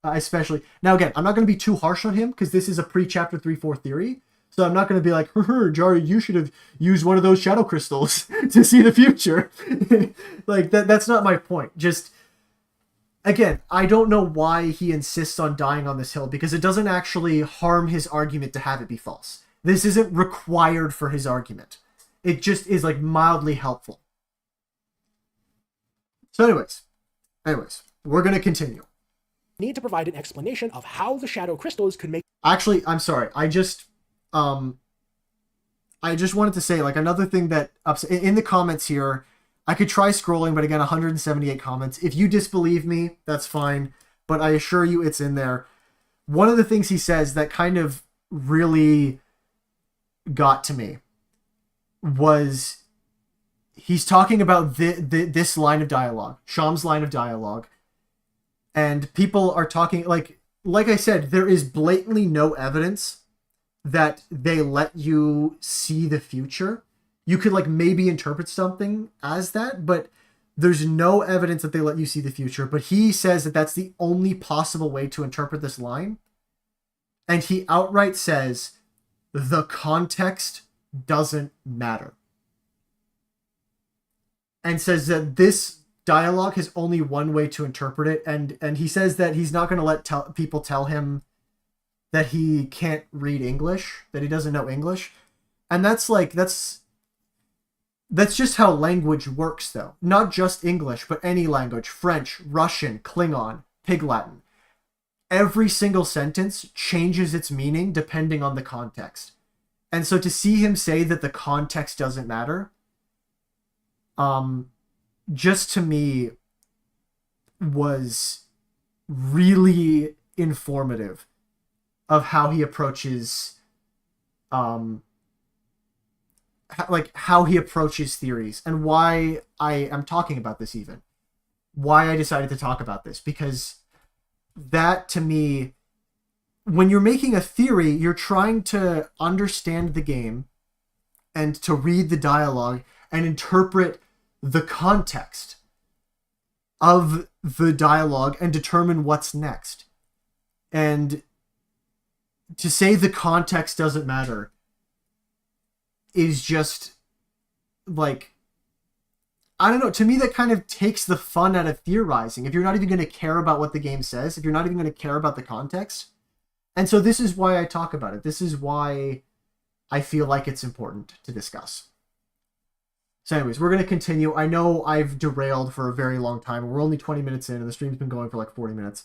Especially now, again, I'm not going to be too harsh on him because this is a pre-chapter 3-4 theory. So I'm not going to be like, Jaru, you should have used one of those shadow crystals to see the future. Like that's not my point. Just again, I don't know why he insists on dying on this hill because it doesn't actually harm his argument to have it be false. This isn't required for his argument. It just is like mildly helpful. So anyways, we're going to continue. Need to provide an explanation of how the shadow crystals could make... Actually, I'm sorry. I just wanted to say, like, another thing that in the comments here, I could try scrolling, but again, 178 comments. If you disbelieve me, that's fine, but I assure you it's in there. One of the things he says that kind of really got to me was he's talking about this line of dialogue, Sham's line of dialogue, and people are talking, like I said, there is blatantly no evidence that they let you see the future. You could like maybe interpret something as that, but there's no evidence that they let you see the future. But he says that that's the only possible way to interpret this line. And he outright says the context doesn't matter. And says that this dialogue has only one way to interpret it. And he says that he's not going to let people tell him that he can't read English, that he doesn't know English. And that's like, that's just how language works, though. Not just English, but any language. French, Russian, Klingon, Pig Latin. Every single sentence changes its meaning depending on the context. And so to see him say that the context doesn't matter, just to me was really informative of how he approaches how he approaches theories, and why I am talking about this, even why I decided to talk about this, because that to me, when you're making a theory, you're trying to understand the game and to read the dialogue and interpret the context of the dialogue and determine what's next. And to say the context doesn't matter is just like, I don't know, to me that kind of takes the fun out of theorizing. If you're not even going to care about what the game says, if you're not even going to care about the context. And so this is why I talk about it. This is why I feel like it's important to discuss. So anyways, we're going to continue. I know I've derailed for a very long time. We're only 20 minutes in, and the stream's been going for like 40 minutes.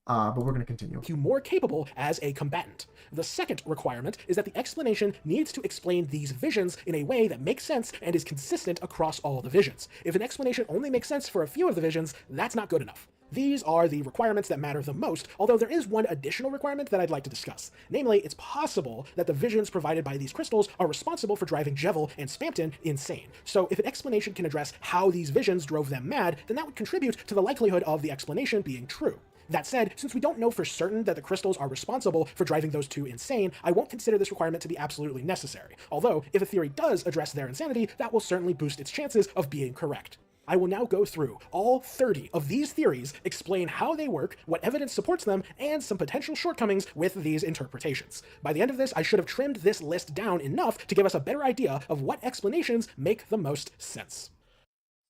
But we're going to continue. You more capable as a combatant. The second requirement is that the explanation needs to explain these visions in a way that makes sense and is consistent across all the visions. If an explanation only makes sense for a few of the visions, that's not good enough. These are the requirements that matter the most, although there is one additional requirement that I'd like to discuss. Namely, it's possible that the visions provided by these crystals are responsible for driving Jevil and Spamton insane. So if an explanation can address how these visions drove them mad, then that would contribute to the likelihood of the explanation being true. That said, since we don't know for certain that the crystals are responsible for driving those two insane, I won't consider this requirement to be absolutely necessary. Although, if a theory does address their insanity, that will certainly boost its chances of being correct. I will now go through all 30 of these theories, explain how they work, what evidence supports them, and some potential shortcomings with these interpretations. By the end of this, I should have trimmed this list down enough to give us a better idea of what explanations make the most sense.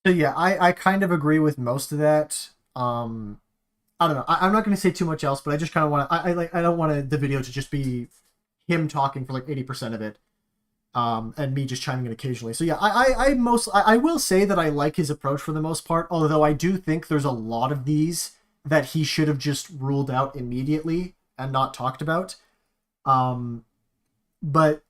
So yeah, I kind of agree with most of that. I don't know. I'm not going to say too much else, but I just kind of want to. I don't want the video to just be him talking for like 80% of it. and me just chiming in occasionally. So yeah, I will say that I like his approach for the most part, although I do think there's a lot of these that he should have just ruled out immediately and not talked about. But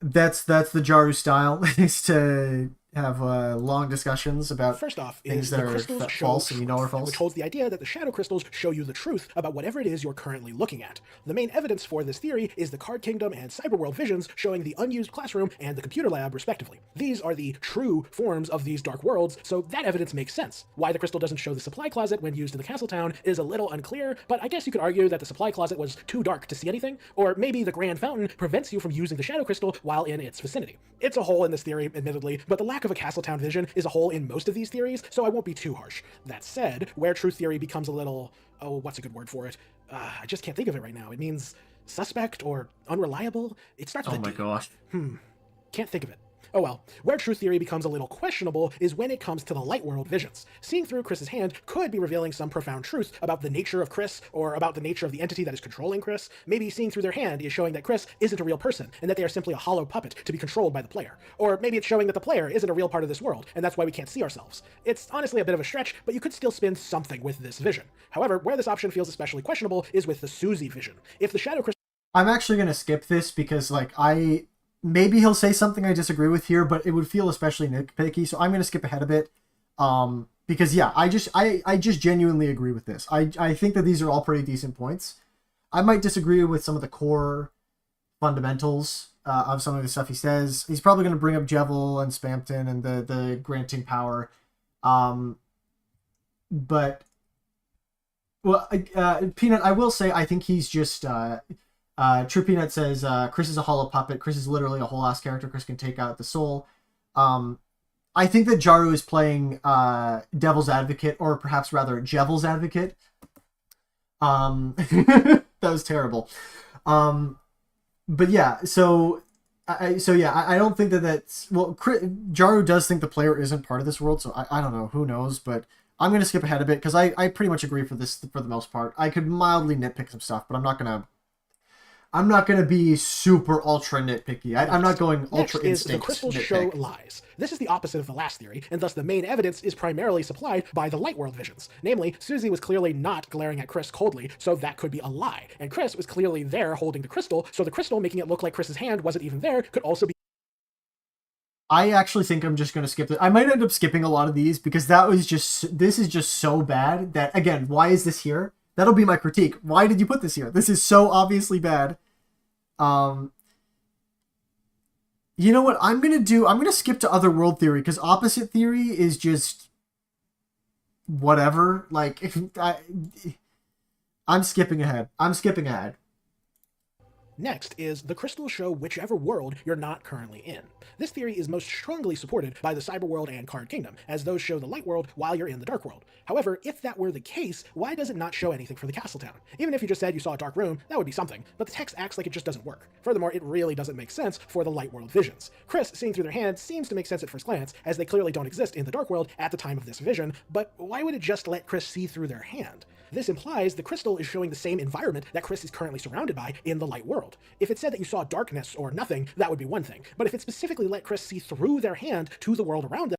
that's the Jaru style, is to have long discussions about First off things is that the are crystals show false and you know are truth, false. which holds the idea that the shadow crystals show you the truth about whatever it is you're currently looking at. The main evidence for this theory is the Card Kingdom and Cyberworld visions showing the unused classroom and the computer lab, respectively. These are the true forms of these dark worlds, so that evidence makes sense. Why the crystal doesn't show the supply closet when used in the castle town is a little unclear, but I guess you could argue that the supply closet was too dark to see anything, or maybe the Grand Fountain prevents you from using the shadow crystal while in its vicinity. It's a hole in this theory, admittedly, but the lack of a castle town vision is a hole in most of these theories, so I won't be too harsh. That said, where truth theory becomes a little, oh, what's a good word for it? I just can't think of it right now. It means suspect or unreliable. It starts with Oh a my D. gosh. Can't think of it. Oh well, where truth theory becomes a little questionable is when it comes to the light world visions. Seeing through Chris's hand could be revealing some profound truth about the nature of Chris, or about the nature of the entity that is controlling Chris. Maybe seeing through their hand is showing that Chris isn't a real person, and that they are simply a hollow puppet to be controlled by the player. Or maybe it's showing that the player isn't a real part of this world, and that's why we can't see ourselves. It's honestly a bit of a stretch, but you could still spin something with this vision. However, where this option feels especially questionable is with the Susie vision. If the Shadow Crystal I'm actually gonna skip this because maybe he'll say something I disagree with here, but it would feel especially nitpicky, so I'm gonna skip ahead a bit. Because yeah, I just genuinely agree with this. I think that these are all pretty decent points. I might disagree with some of the core fundamentals of some of the stuff he says. He's probably gonna bring up Jevil and Spampton and the granting power. But well, Peanut, I will say I think he's just True Peanut says Chris is a hollow puppet. Chris is literally a whole ass character. Chris can take out the soul. I think that Jaru is playing devil's advocate, or perhaps rather Jevil's advocate. That was terrible. But yeah, I don't think that's Jaru does think the player isn't part of this world, so I don't know, who knows, but I'm gonna skip ahead a bit because I pretty much agree for the most part. I could mildly nitpick some stuff, but I'm not gonna be super ultra nitpicky. I'm not going ultra Next is the instinct crystals nitpick. show lies. This is the opposite of the last theory, and thus the main evidence is primarily supplied by the light world visions. Namely, Susie was clearly not glaring at Chris coldly, so that could be a lie. And Chris was clearly there holding the crystal, so the crystal making it look like Chris's hand wasn't even there could also be. I actually think I'm just going to skip it. I might end up skipping a lot of these because this is just so bad that, again, why is this here? That'll be my critique. Why did you put this here? This is so obviously bad. You know what I'm going to do? I'm going to skip to other world theory because opposite theory is just whatever. Like, I'm skipping ahead. Next is the crystals show whichever world you're not currently in. This theory is most strongly supported by the Cyberworld and Card Kingdom, as those show the light world while you're in the dark world. However, if that were the case, why does it not show anything for the castle town? Even if you just said you saw a dark room, that would be something, but the text acts like it just doesn't work. Furthermore, it really doesn't make sense for the light world visions. Chris seeing through their hand seems to make sense at first glance, as they clearly don't exist in the dark world at the time of this vision, but why would it just let Chris see through their hand? This implies the crystal is showing the same environment that Chris is currently surrounded by in the light world. If it said that you saw darkness or nothing, that would be one thing. But if it specifically let Chris see through their hand to the world around them.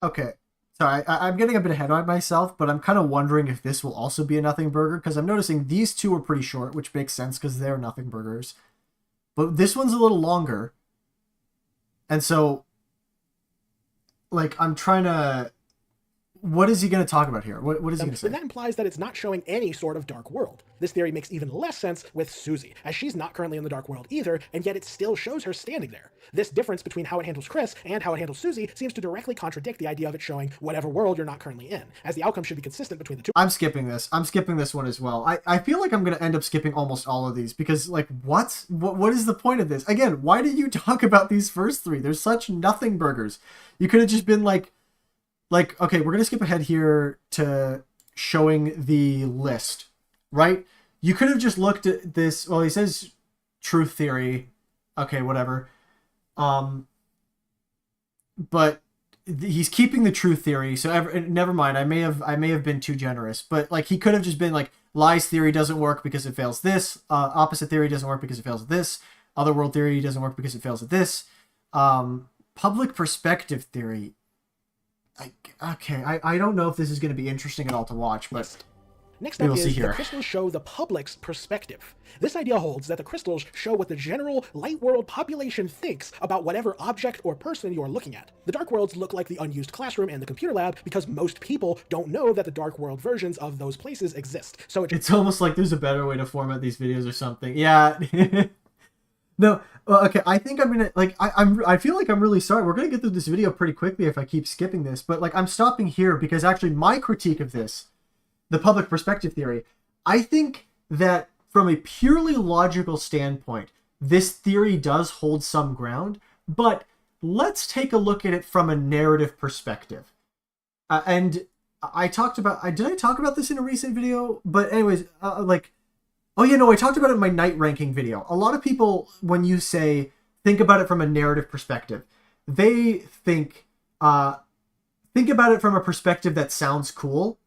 Okay. Sorry, I'm getting a bit ahead of myself, but I'm kind of wondering if this will also be a nothing burger, because I'm noticing these two are pretty short, which makes sense because they're nothing burgers. But this one's a little longer. And so, like, I'm trying to... What is he going to talk about here? What is he going to say? And that implies that it's not showing any sort of dark world. This theory makes even less sense with Susie, as she's not currently in the dark world either, and yet it still shows her standing there. This difference between how it handles Chris and how it handles Susie seems to directly contradict the idea of it showing whatever world you're not currently in, as the outcome should be consistent between the two. I'm skipping this. I'm skipping this one as well. I feel like I'm going to end up skipping almost all of these because, like, what is the point of this? Again, why did you talk about these first three? They're such nothing burgers. You could have just been like, okay, we're going to skip ahead here to showing the list, right? You could have just looked at this. Well, he says truth theory. Okay, whatever. But he's keeping the truth theory. So never mind. I may have been too generous, but like he could have just been like lies theory doesn't work because it fails this. Opposite theory doesn't work because it fails this. Otherworld theory doesn't work because it fails at this. Public perspective theory. I don't know if this is going to be interesting at all to watch, but Next we up will see is the here. crystals show the public's perspective. This idea holds that the crystals show what the general light world population thinks about whatever object or person you are looking at. The dark worlds look like the unused classroom and the computer lab because most people don't know that the dark world versions of those places exist. So it's almost like there's a better way to format these videos or something. Yeah. No, okay. I think I'm gonna like. I feel like I'm really sorry. We're gonna get through this video pretty quickly if I keep skipping this. But like, I'm stopping here because actually, my critique of this, the public perspective theory, I think that from a purely logical standpoint, this theory does hold some ground. But let's take a look at it from a narrative perspective. And I talked about. Did I talk about this in a recent video? But anyways, like. Oh, yeah, no, I talked about it in my night ranking video. A lot of people, when you say, think about it from a narrative perspective, they think about it from a perspective that sounds cool.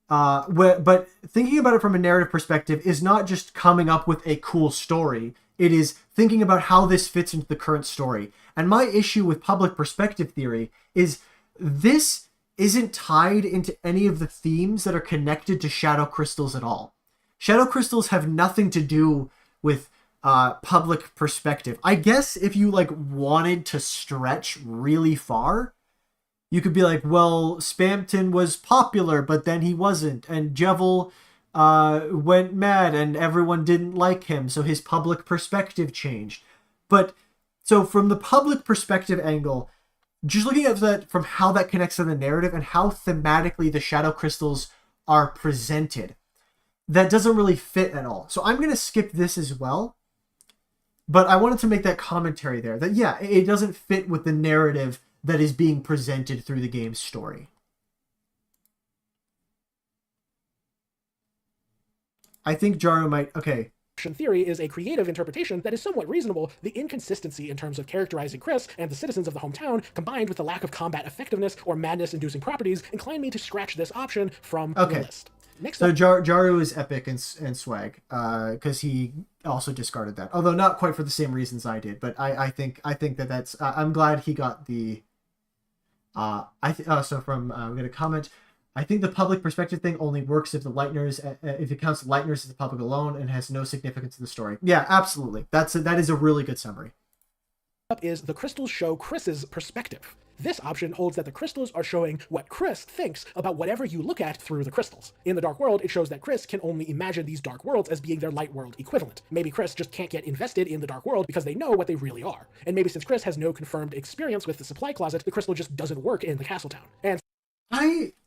But thinking about it from a narrative perspective is not just coming up with a cool story. It is thinking about how this fits into the current story. And my issue with public perspective theory is this isn't tied into any of the themes that are connected to shadow crystals at all. Shadow crystals have nothing to do with public perspective. I guess if you like wanted to stretch really far, you could be like, well, Spamton was popular, but then he wasn't, and Jevil went mad, and everyone didn't like him, so his public perspective changed. But so from the public perspective angle, just looking at that from how that connects to the narrative and how thematically the shadow crystals are presented, that doesn't really fit at all. So I'm going to skip this as well. But I wanted to make that commentary there. That, yeah, it doesn't fit with the narrative that is being presented through the game's story. I think Jaru might... Okay. Theory is a creative interpretation that is somewhat reasonable. The inconsistency in terms of characterizing Chris and the citizens of the hometown, combined with the lack of combat effectiveness or madness-inducing properties, incline me to scratch this option from the list. Next so up, Jaru is epic and swag, because he also discarded that. Although not quite for the same reasons I did, but I think that that's. I'm glad he got the. So from I'm gonna comment. I think the public perspective thing only works if the Lightners, if it counts Lightners as the public alone and has no significance to the story. Yeah, absolutely. That is a really good summary. Up is the crystals show Chris's perspective. This option holds that the crystals are showing what Chris thinks about whatever you look at through the crystals. In the Dark World, it shows that Chris can only imagine these Dark Worlds as being their Light World equivalent. Maybe Chris just can't get invested in the Dark World because they know what they really are. And maybe since Chris has no confirmed experience with the supply closet, the crystal just doesn't work in the castle town. And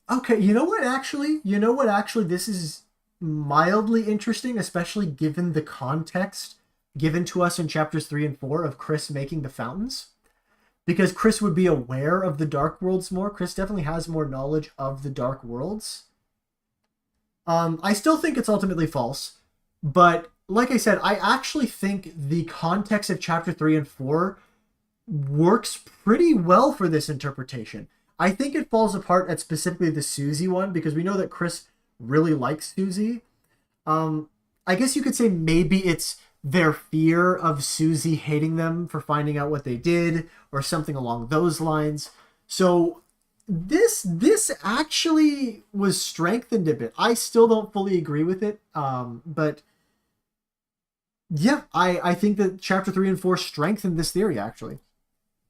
okay, you know what actually this is mildly interesting, especially given the context given to us in chapters 3 and 4 of Chris making the fountains. Because Chris would be aware of the Dark Worlds more. Chris definitely has more knowledge of the Dark Worlds. I still think it's ultimately false. But like I said, I actually think the context of chapter 3 and 4 works pretty well for this interpretation. I think it falls apart at specifically the Susie one, because we know that Chris really likes Susie. I guess you could say maybe it's their fear of Susie hating them for finding out what they did, or something along those lines. So this actually was strengthened a bit. I still don't fully agree with it, but yeah, I think that chapter 3 and 4 strengthened this theory, actually.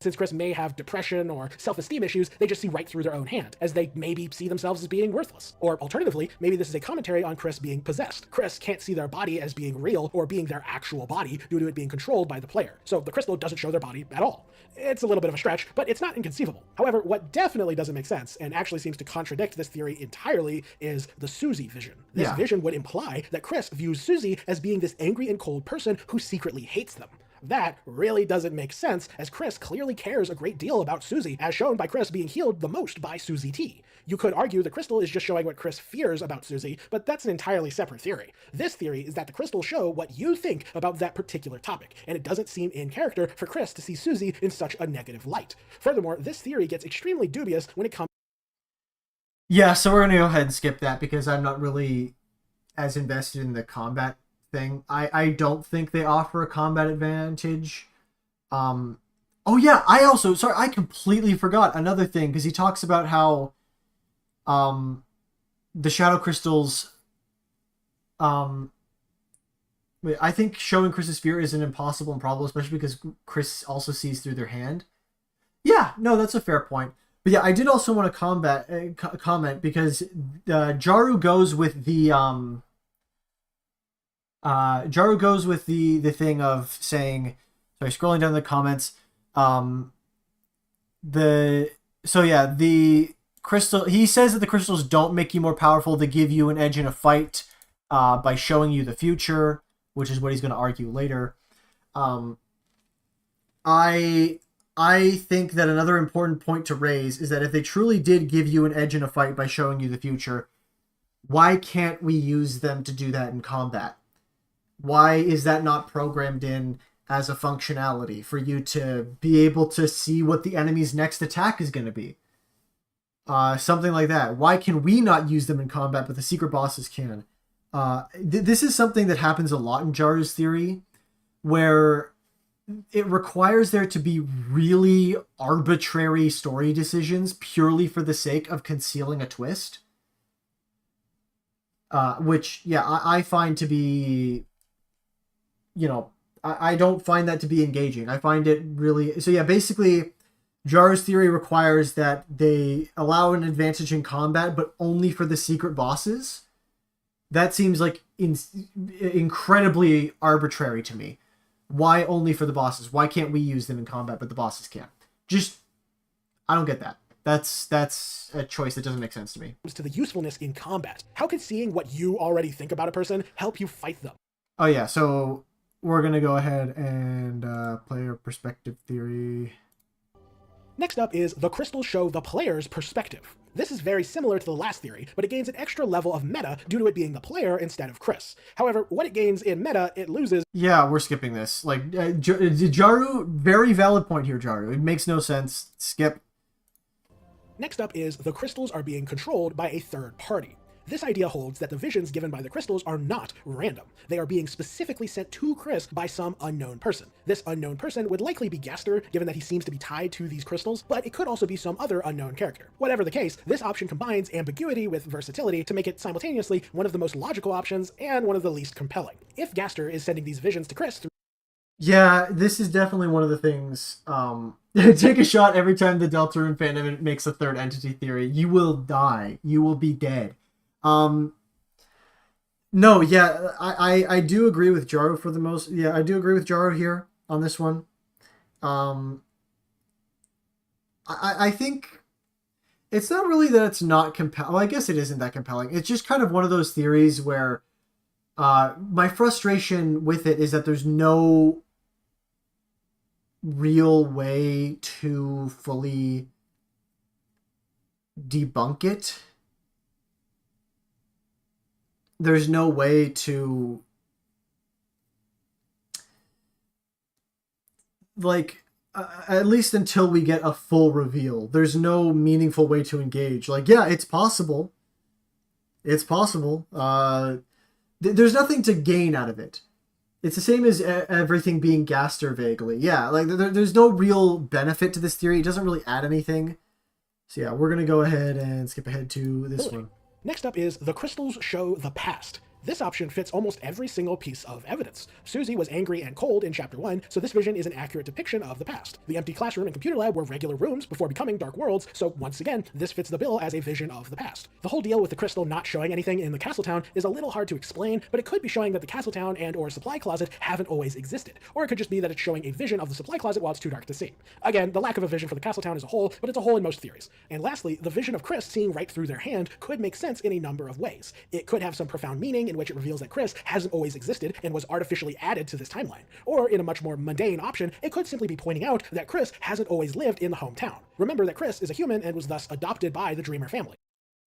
Since Chris may have depression or self-esteem issues, they just see right through their own hand, as they maybe see themselves as being worthless. Or alternatively, maybe this is a commentary on Chris being possessed. Chris can't see their body as being real or being their actual body due to it being controlled by the player. So the crystal doesn't show their body at all. It's a little bit of a stretch, but it's not inconceivable. However, what definitely doesn't make sense, and actually seems to contradict this theory entirely, is the Susie vision. This vision would imply that Chris views Susie as being this angry and cold person who secretly hates them. That really doesn't make sense, as Chris clearly cares a great deal about Susie, as shown by Chris being healed the most by Susie T. You could argue the crystal is just showing what Chris fears about Susie, but that's an entirely separate theory. This theory is that the crystals show what you think about that particular topic, and it doesn't seem in character for Chris to see Susie in such a negative light. Furthermore, this theory gets extremely dubious when it comes... Yeah, so we're going to go ahead and skip that, because I'm not really as invested in the combat thing. I don't think they offer a combat advantage. Oh yeah, I also sorry, I completely forgot another thing because he talks about how um the shadow crystals um wait, I think showing Chris's fear isn't impossible and probable, especially because Chris also sees through their hand. Yeah, no, that's a fair point. But yeah, I did also want to comment because Jaru goes with the thing of saying, sorry, scrolling down the comments, um the so yeah, the crystal, he says that the crystals don't make you more powerful, they give you an edge in a fight by showing you the future, which is what he's going to argue later. um I I think that another important point to raise is that if they truly did give you an edge in a fight by showing you the future, why can't we use them to do that in combat? Why is that not programmed in as a functionality for you to be able to see what the enemy's next attack is going to be? Something like that. Why can we not use them in combat, but the secret bosses can? This is something that happens a lot in Jaru's theory, where it requires there to be really arbitrary story decisions purely for the sake of concealing a twist. Which, yeah, I find to be, I don't find that to be engaging. I find it really. So, yeah, basically, Jar's theory requires that they allow an advantage in combat, but only for the secret bosses. That seems like incredibly arbitrary to me. Why only for the bosses? Why can't we use them in combat, but the bosses can't? Just, I don't get that. That's a choice that doesn't make sense to me. To the usefulness in combat. How could seeing what you already think about a person help you fight them? Oh yeah, so we're gonna go ahead and player perspective theory. Next up is the crystals show the player's perspective. This is very similar to the last theory, but it gains an extra level of meta due to it being the player instead of Chris. However, what it gains in meta, it loses. Yeah, we're skipping this. Like, Jaru, very valid point here, Jaru. It makes no sense. Skip. Next up is the crystals are being controlled by a third party. This idea holds that the visions given by the crystals are not random. They are being specifically sent to Chris by some unknown person. This unknown person would likely be Gaster, given that he seems to be tied to these crystals, but it could also be some other unknown character. Whatever the case, this option combines ambiguity with versatility to make it simultaneously one of the most logical options and one of the least compelling. If Gaster is sending these visions to Chris through. Yeah, this is definitely one of the things. Take a shot every time the Deltarune fandom makes a third entity theory. You will die. You will be dead. No, yeah, I do agree with Jaru for the most. Yeah, I do agree with Jaru here on this one. I think it's not really that it's not compelling. Well, I guess it isn't that compelling. It's just kind of one of those theories where my frustration with it is that there's no real way to fully debunk it. There's no way to, like, at least until we get a full reveal, there's no meaningful way to engage. Like, yeah, it's possible. It's possible. There's nothing to gain out of it. It's the same as everything being Gaster vaguely. Yeah, like there's no real benefit to this theory. It doesn't really add anything. So yeah, we're going to go ahead and skip ahead to this one. Next up is the crystals show the past. This option fits almost every single piece of evidence. Susie was angry and cold in Chapter 1, so this vision is an accurate depiction of the past. The empty classroom and computer lab were regular rooms before becoming dark worlds, so once again, this fits the bill as a vision of the past. The whole deal with the crystal not showing anything in the Castletown is a little hard to explain, but it could be showing that the Castletown and or supply closet haven't always existed. Or it could just be that it's showing a vision of the supply closet while it's too dark to see. Again, the lack of a vision for the Castletown is a hole, but it's a hole in most theories. And lastly, the vision of Chris seeing right through their hand could make sense in a number of ways. It could have some profound meaning in which it reveals that Chris hasn't always existed and was artificially added to this timeline. Or in a much more mundane option, it could simply be pointing out that Chris hasn't always lived in the hometown. Remember that Chris is a human and was thus adopted by the Dreamer family.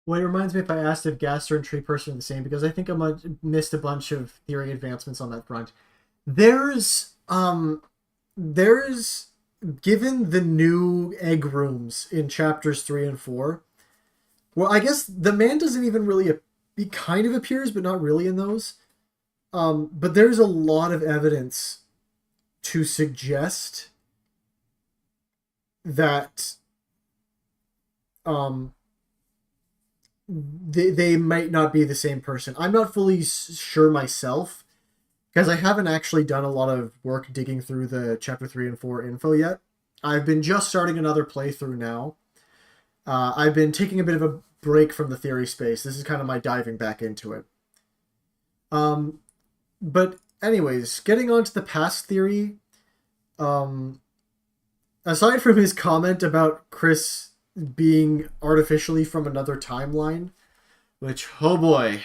Well, it reminds me if I asked if Gaster and Tree Person are the same, because I think I missed a bunch of theory advancements on that front. There's given the new egg rooms in chapters 3 and 4. Well, I guess the man doesn't even really, he kind of appears, but not really in those. But there's a lot of evidence to suggest that um, they might not be the same person. I'm not fully sure myself because I haven't actually done a lot of work digging through the chapter 3 and 4 info yet. I've been just starting another playthrough now. I've been taking a bit of a break from the theory space. This is kind of my diving back into it. But anyways, getting on to the past theory, um, aside from his comment about Chris being artificially from another timeline, which, oh boy,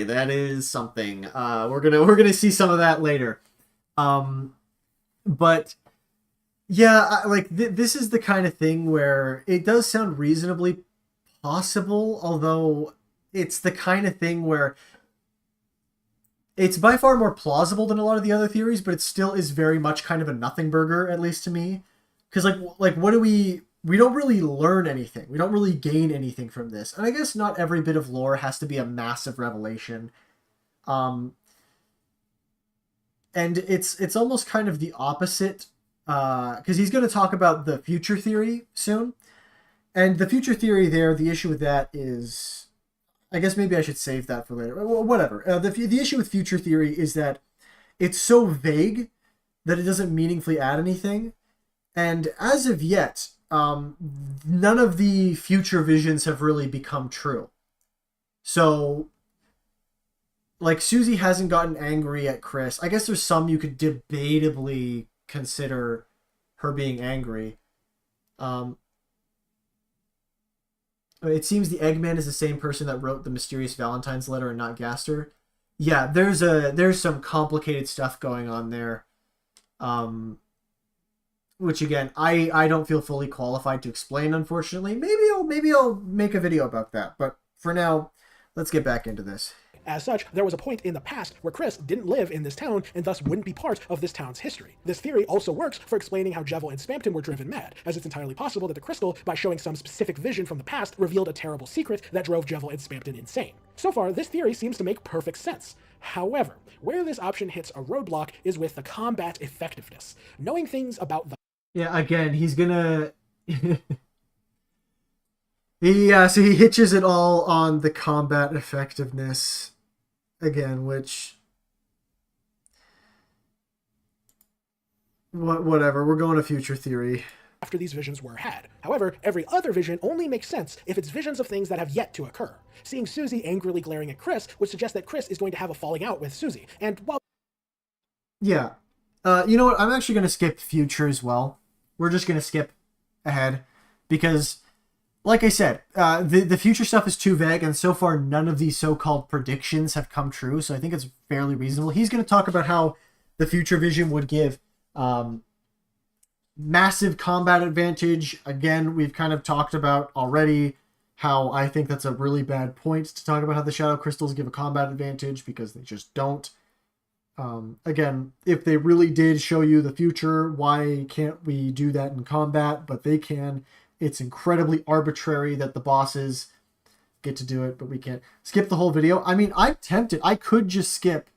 that is something. We're gonna see some of that later. Um, but yeah, this is the kind of thing where it does sound reasonably possible, although it's the kind of thing where it's by far more plausible than a lot of the other theories, but it still is very much kind of a nothing burger, at least to me. Because like what do we don't really learn anything. We don't really gain anything from this. And I guess not every bit of lore has to be a massive revelation. Um, and it's almost kind of the opposite. Because he's going to talk about the future theory soon. And the future theory there, the issue with that is, I guess maybe I should save that for later. Whatever. The issue with future theory is that it's so vague that it doesn't meaningfully add anything. And as of yet, none of the future visions have really become true. So, like, Susie hasn't gotten angry at Chris. I guess there's some you could debatably consider her being angry. Um, it seems the Eggman is the same person that wrote the mysterious Valentine's letter and not Gaster. Yeah, there's some complicated stuff going on there. Which again, I don't feel fully qualified to explain, unfortunately. Maybe I'll make a video about that. But for now, let's get back into this. As such, there was a point in the past where Chris didn't live in this town and thus wouldn't be part of this town's history. This theory also works for explaining how Jevil and Spampton were driven mad, as it's entirely possible that the crystal, by showing some specific vision from the past, revealed a terrible secret that drove Jevil and Spampton insane. So far, this theory seems to make perfect sense. However, where this option hits a roadblock is with the combat effectiveness. Knowing things about the Yeah, again, he's gonna so he hitches it all on the combat effectiveness again, which whatever. We're going to future theory. after these visions were had. However, every other vision only makes sense if it's visions of things that have yet to occur. Seeing Susie angrily glaring at Chris would suggest that Chris is going to have a falling out with Susie, and while Yeah. You know what? I'm actually going to skip future as well. We're just going to skip ahead because, like I said, the future stuff is too vague, and so far none of these so-called predictions have come true, so I think it's fairly reasonable. He's going to talk about how the future vision would give massive combat advantage. Again, we've kind of talked about already how I think that's a really bad point to talk about how the shadow crystals give a combat advantage, because they just don't. Again, if they really did show you the future, why can't we do that in combat? But they can. It's incredibly arbitrary that the bosses get to do it, but we can't. Skip the whole video. I mean, I'm tempted. I could just skip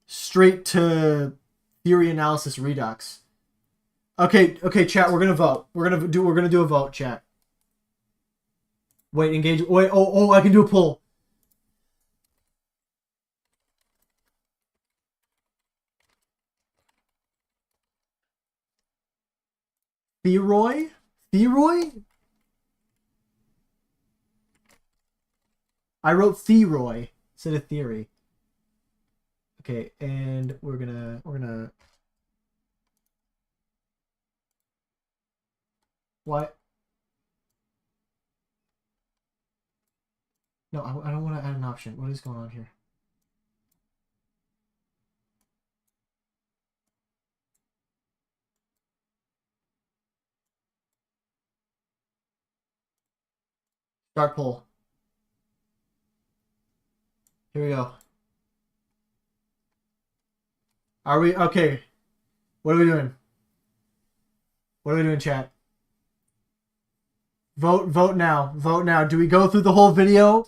straight to theory analysis redux. Okay, chat, we're gonna vote. We're gonna do a vote, chat. Wait, engage. Wait, I can do a poll. Theroy? I wrote Theroy instead of theory. Okay, and we're gonna what? No, I don't want to add an option. What is going on here? Start poll. Here we go. Are we okay? What are we doing? What are we doing, chat? Vote now. Do we go through the whole video?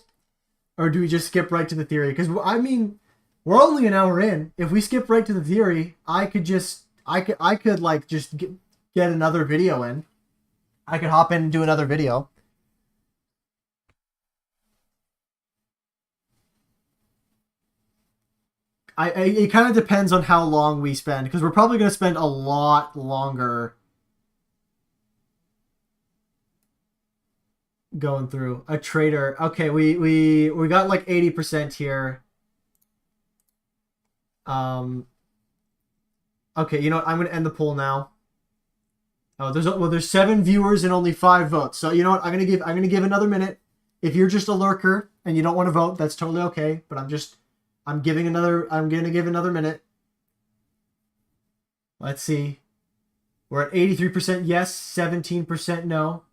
Or do we just skip right to the theory? Because I mean, we're only an hour in. If we skip right to the theory, I could like just get another video in. I could hop in and do another video. It kind of depends on how long we spend, because we're probably going to spend a lot longer going through a trader. Okay, we got like 80% here. Okay, you know what? I'm going to end the poll now. Oh, there's 7 viewers and only 5 votes. So you know what? I'm gonna give another minute. If you're just a lurker and you don't want to vote, that's totally okay. But I'm gonna give another minute. Let's see. We're at 83% yes, 17% no.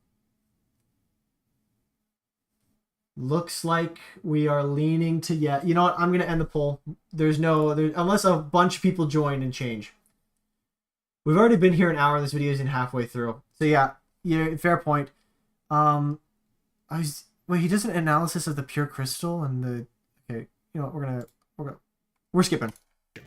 Looks like we are leaning to yeah. You know what? I'm gonna end the poll. Unless a bunch of people join and change. We've already been here an hour, and this video isn't halfway through. So yeah, fair point. Wait, he does an analysis of the pure crystal and the. Okay, you know what? We're skipping.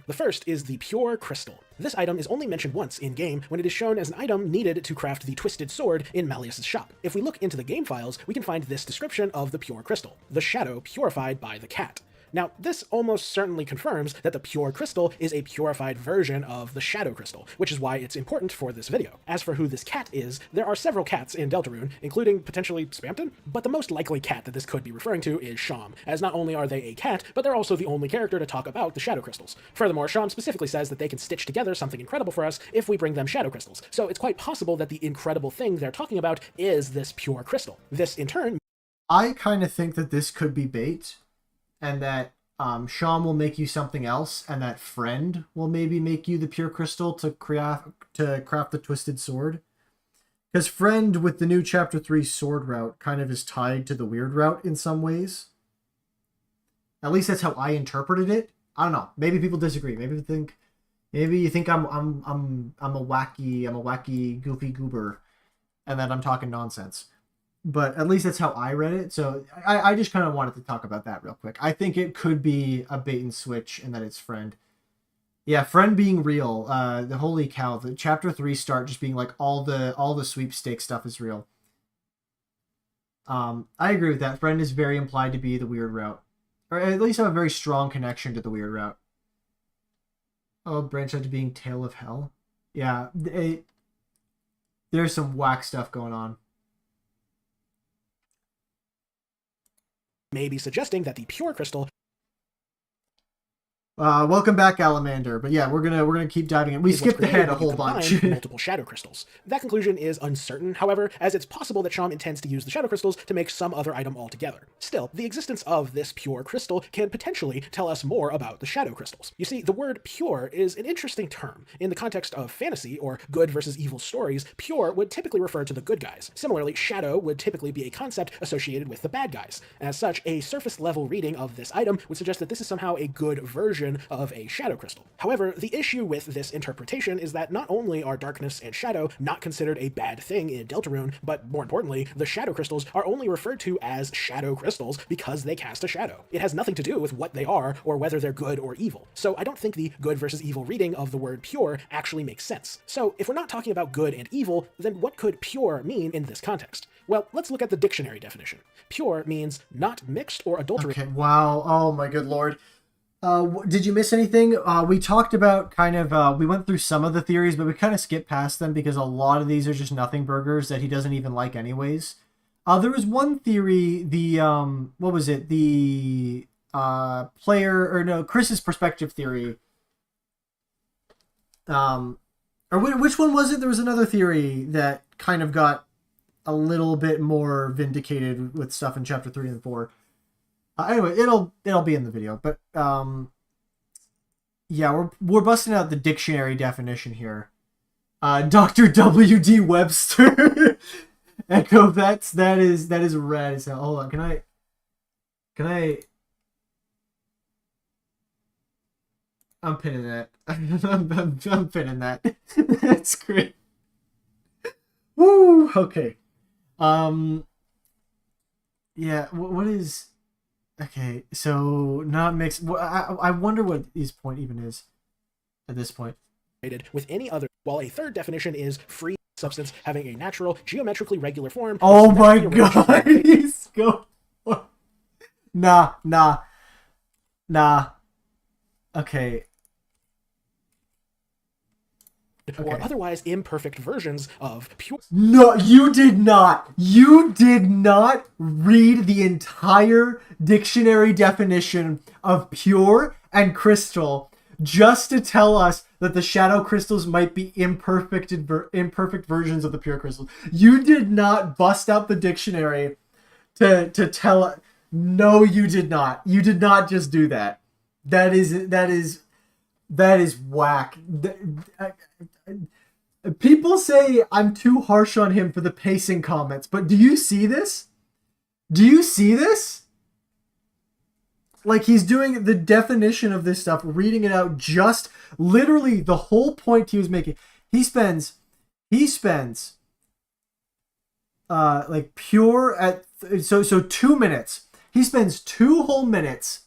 The first is the pure crystal. This item is only mentioned once in-game when it is shown as an item needed to craft the twisted sword in Malleus's shop. If we look into the game files, we can find this description of the pure crystal: the shadow purified by the cat. Now, this almost certainly confirms that the pure crystal is a purified version of the shadow crystal, which is why it's important for this video. As for who this cat is, there are several cats in Deltarune, including potentially Spamton, but the most likely cat that this could be referring to is Sham, as not only are they a cat, but they're also the only character to talk about the shadow crystals. Furthermore, Sham specifically says that they can stitch together something incredible for us if we bring them shadow crystals, so it's quite possible that the incredible thing they're talking about is this pure crystal. This, in turn... I kind of think that this could be bait, and that Sham will make you something else, and that Friend will maybe make you the pure crystal to craft the twisted sword. Because Friend, with the new Chapter 3 sword route, kind of is tied to the weird route in some ways. At least that's how I interpreted it. I don't know. Maybe people disagree. Maybe you think I'm a wacky goofy goober, and that I'm talking nonsense. But at least that's how I read it. So I just kind of wanted to talk about that real quick. I think it could be a bait and switch, and that it's Friend. Yeah, Friend being real. The holy cow, the Chapter 3 start just being like all the sweepstakes stuff is real. I agree with that. Friend is very implied to be the weird route, or at least have a very strong connection to the weird route. Oh, branch out to being Tale of Hell. Yeah, there's some whack stuff going on. May be suggesting that the pure crystal... Welcome back, Alamander. But yeah, we're gonna keep diving in. We skipped ahead a whole bunch. Multiple shadow crystals. That conclusion is uncertain, however, as it's possible that Sham intends to use the shadow crystals to make some other item altogether. Still, the existence of this pure crystal can potentially tell us more about the shadow crystals. You see, the word pure is an interesting term. In the context of fantasy or good versus evil stories, pure would typically refer to the good guys. Similarly, shadow would typically be a concept associated with the bad guys. As such, a surface level reading of this item would suggest that this is somehow a good version of a shadow crystal. However, the issue with this interpretation is that not only are darkness and shadow not considered a bad thing in Deltarune, but more importantly, the shadow crystals are only referred to as shadow crystals because they cast a shadow. It has nothing to do with what they are or whether they're good or evil. So I don't think the good versus evil reading of the word pure actually makes sense. So if we're not talking about good and evil, then what could pure mean in this context? Well, let's look at the dictionary definition. Pure means not mixed or adulterated. Okay, wow. Oh my good lord. Did you miss anything? We talked about we went through some of the theories, but we kind of skipped past them because a lot of these are just nothing burgers that he doesn't even like anyways. There was one theory, what was it? The Chris's perspective theory. Or which one was it? There was another theory that kind of got a little bit more vindicated with stuff in Chapter 3 and 4. Anyway, it'll be in the video, but yeah, we're busting out the dictionary definition here. Dr. W.D. Webster. Echo, that is rad as hell. Hold on, can I I'm pinning that. I'm pinning that. That's great. Woo, okay. Yeah, what is Okay, so not mixed. I wonder what his point even is at this point. With any other, while a third definition is free substance having a natural, geometrically regular form. Oh my god, he's go. Nah, nah, nah. Okay. Or otherwise imperfect versions of pure. No, you did not. You did not read the entire dictionary definition of pure and crystal just to tell us that the shadow crystals might be imperfect versions of the pure crystals. You did not bust out the dictionary to tell. No, you did not. You did not just do that. That is whack. People say I'm too harsh on him for the pacing comments, but do you see this? Do you see this? Like, he's doing the definition of this stuff, reading it out, just literally the whole point he was making. He spends like pure at so 2 minutes. He spends 2 whole minutes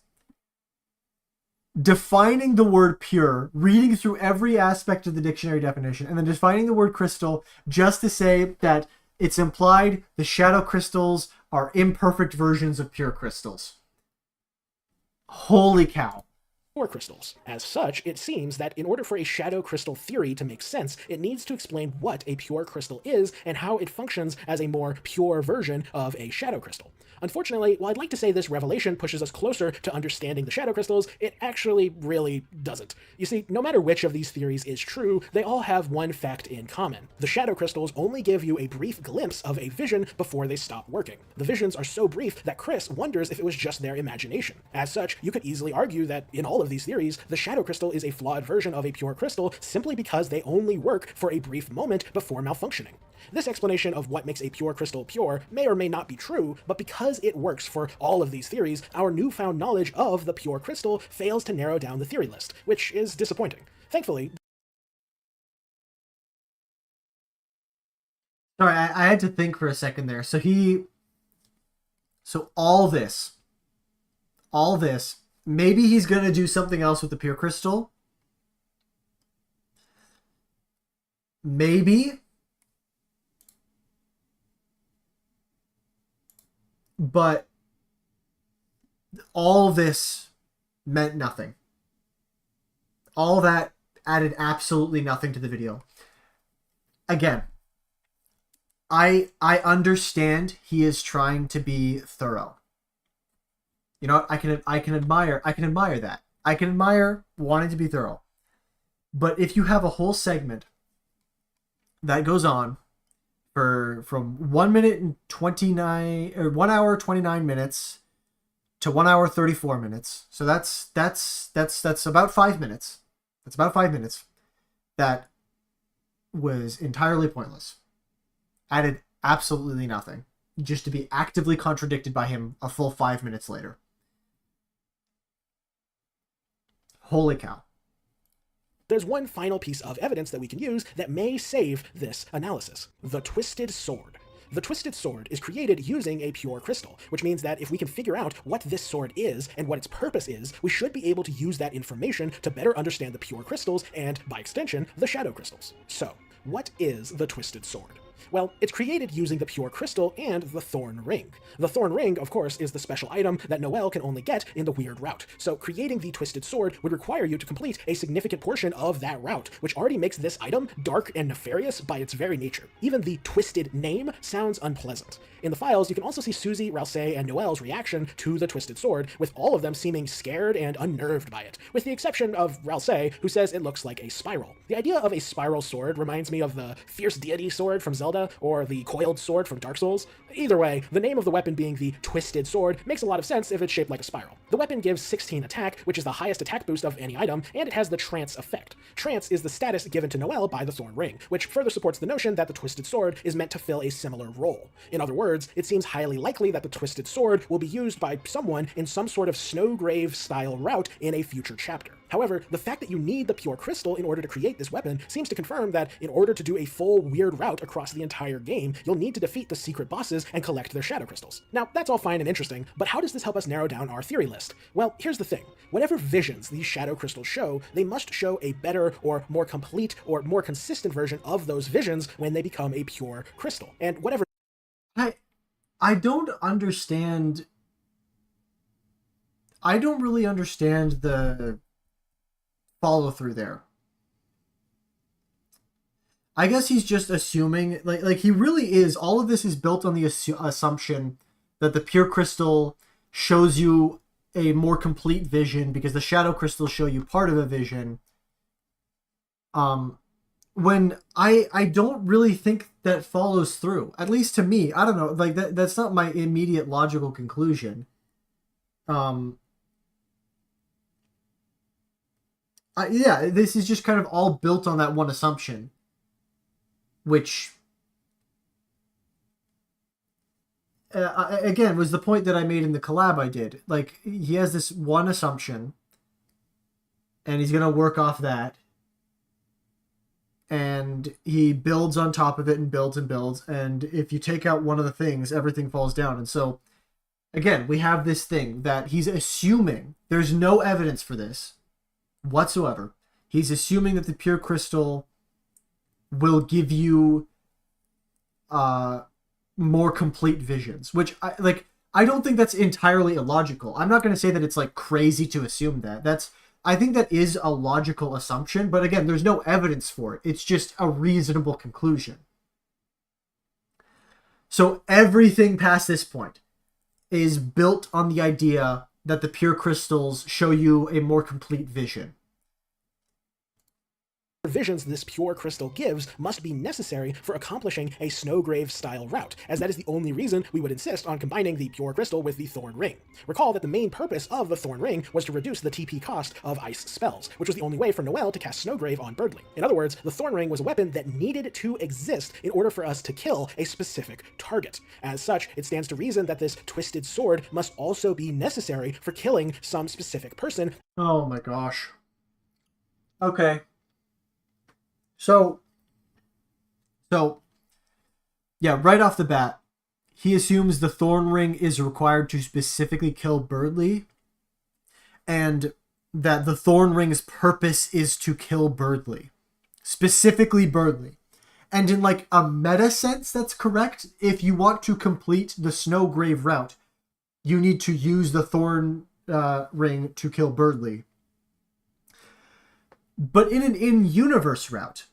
defining the word pure, reading through every aspect of the dictionary definition, and then defining the word crystal just to say that it's implied the shadow crystals are imperfect versions of pure crystals. Holy cow. Pure crystals. As such, it seems that in order for a shadow crystal theory to make sense, it needs to explain what a pure crystal is and how it functions as a more pure version of a shadow crystal. Unfortunately, while I'd like to say this revelation pushes us closer to understanding the shadow crystals, it actually really doesn't. You see, no matter which of these theories is true, they all have one fact in common. The shadow crystals only give you a brief glimpse of a vision before they stop working. The visions are so brief that Chris wonders if it was just their imagination. As such, you could easily argue that in all of these theories, the shadow crystal is a flawed version of a pure crystal simply because they only work for a brief moment before malfunctioning. This explanation of what makes a pure crystal pure may or may not be true, but because it works for all of these theories, our newfound knowledge of the pure crystal fails to narrow down the theory list, which is disappointing. Thankfully... Sorry, I had to think for a second there. So all this, maybe he's going to do something else with the pure crystal. Maybe. But all this meant nothing. All that added absolutely nothing to the video. Again, I understand he is trying to be thorough. You know, I can admire that. I can admire wanting to be thorough. But if you have a whole segment that goes on from 1 minute and 29 or 1 hour 29 minutes to 1 hour 34 minutes, so that's about 5 minutes. That's about 5 minutes. That was entirely pointless. Added absolutely nothing. Just to be actively contradicted by him a full 5 minutes later. Holy cow. There's one final piece of evidence that we can use that may save this analysis. The Twisted Sword. The Twisted Sword is created using a pure crystal, which means that if we can figure out what this sword is and what its purpose is, we should be able to use that information to better understand the pure crystals and, by extension, the shadow crystals. So, what is the Twisted Sword? Well, it's created using the pure crystal and the thorn ring. The thorn ring, of course, is the special item that Noelle can only get in the weird route, so creating the Twisted Sword would require you to complete a significant portion of that route, which already makes this item dark and nefarious by its very nature. Even the Twisted name sounds unpleasant. In the files, you can also see Susie, Ralsei, and Noelle's reaction to the Twisted Sword, with all of them seeming scared and unnerved by it, with the exception of Ralsei, who says it looks like a spiral. The idea of a spiral sword reminds me of the Fierce Deity sword from Zelda, or the Coiled Sword from Dark Souls. Either way, the name of the weapon being the Twisted Sword makes a lot of sense if it's shaped like a spiral. The weapon gives 16 attack, which is the highest attack boost of any item, and it has the Trance effect. Trance is the status given to Noelle by the Thorn Ring, which further supports the notion that the Twisted Sword is meant to fill a similar role. In other words, it seems highly likely that the Twisted Sword will be used by someone in some sort of Snowgrave-style route in a future chapter. However, the fact that you need the pure crystal in order to create this weapon seems to confirm that in order to do a full weird route across the entire game, you'll need to defeat the secret bosses and collect their shadow crystals. Now, that's all fine and interesting, but how does this help us narrow down our theory list? Well, here's the thing. Whatever visions these shadow crystals show, they must show a better or more complete or more consistent version of those visions when they become a pure crystal. And whatever I don't understand. I don't really understand the follow through there. I guess he's just assuming, like he really is. All of this is built on the assumption that the pure crystal shows you a more complete vision because the shadow crystals show you part of a vision. When I don't really think that follows through, at least to me. I don't know, like that's not my immediate logical conclusion. Yeah, this is just kind of all built on that one assumption, which again was the point that I made in the collab I did. Like, he has this one assumption and he's gonna work off that, and he builds on top of it and builds, and if you take out one of the things, everything falls down. And so again, we have this thing that he's assuming, there's no evidence for this whatsoever. He's assuming that the pure crystal will give you more complete visions, which I don't think that's entirely illogical. I'm not going to say that it's like crazy to assume that. I think that is a logical assumption, but again, there's no evidence for it. It's just a reasonable conclusion. So everything past this point is built on the idea that the pure crystals show you a more complete vision. visions this pure crystal gives must be necessary for accomplishing a Snowgrave style route, as that is the only reason we would insist on combining the pure crystal with the Thorn Ring. Recall that the main purpose of the Thorn Ring was to reduce the TP cost of ice spells, which was the only way for Noelle to cast Snowgrave on Birdling. In other words, the Thorn Ring was a weapon that needed to exist in order for us to kill a specific target. As such, it stands to reason that this twisted sword must also be necessary for killing some specific person. Oh my gosh. Okay. So, yeah, right off the bat, he assumes the Thorn Ring is required to specifically kill Birdly, and that the Thorn Ring's purpose is to kill Birdly. Specifically Birdly. And in like a meta sense, that's correct. If you want to complete the Snowgrave route, you need to use the Thorn Ring to kill Birdly. But in an in-universe route,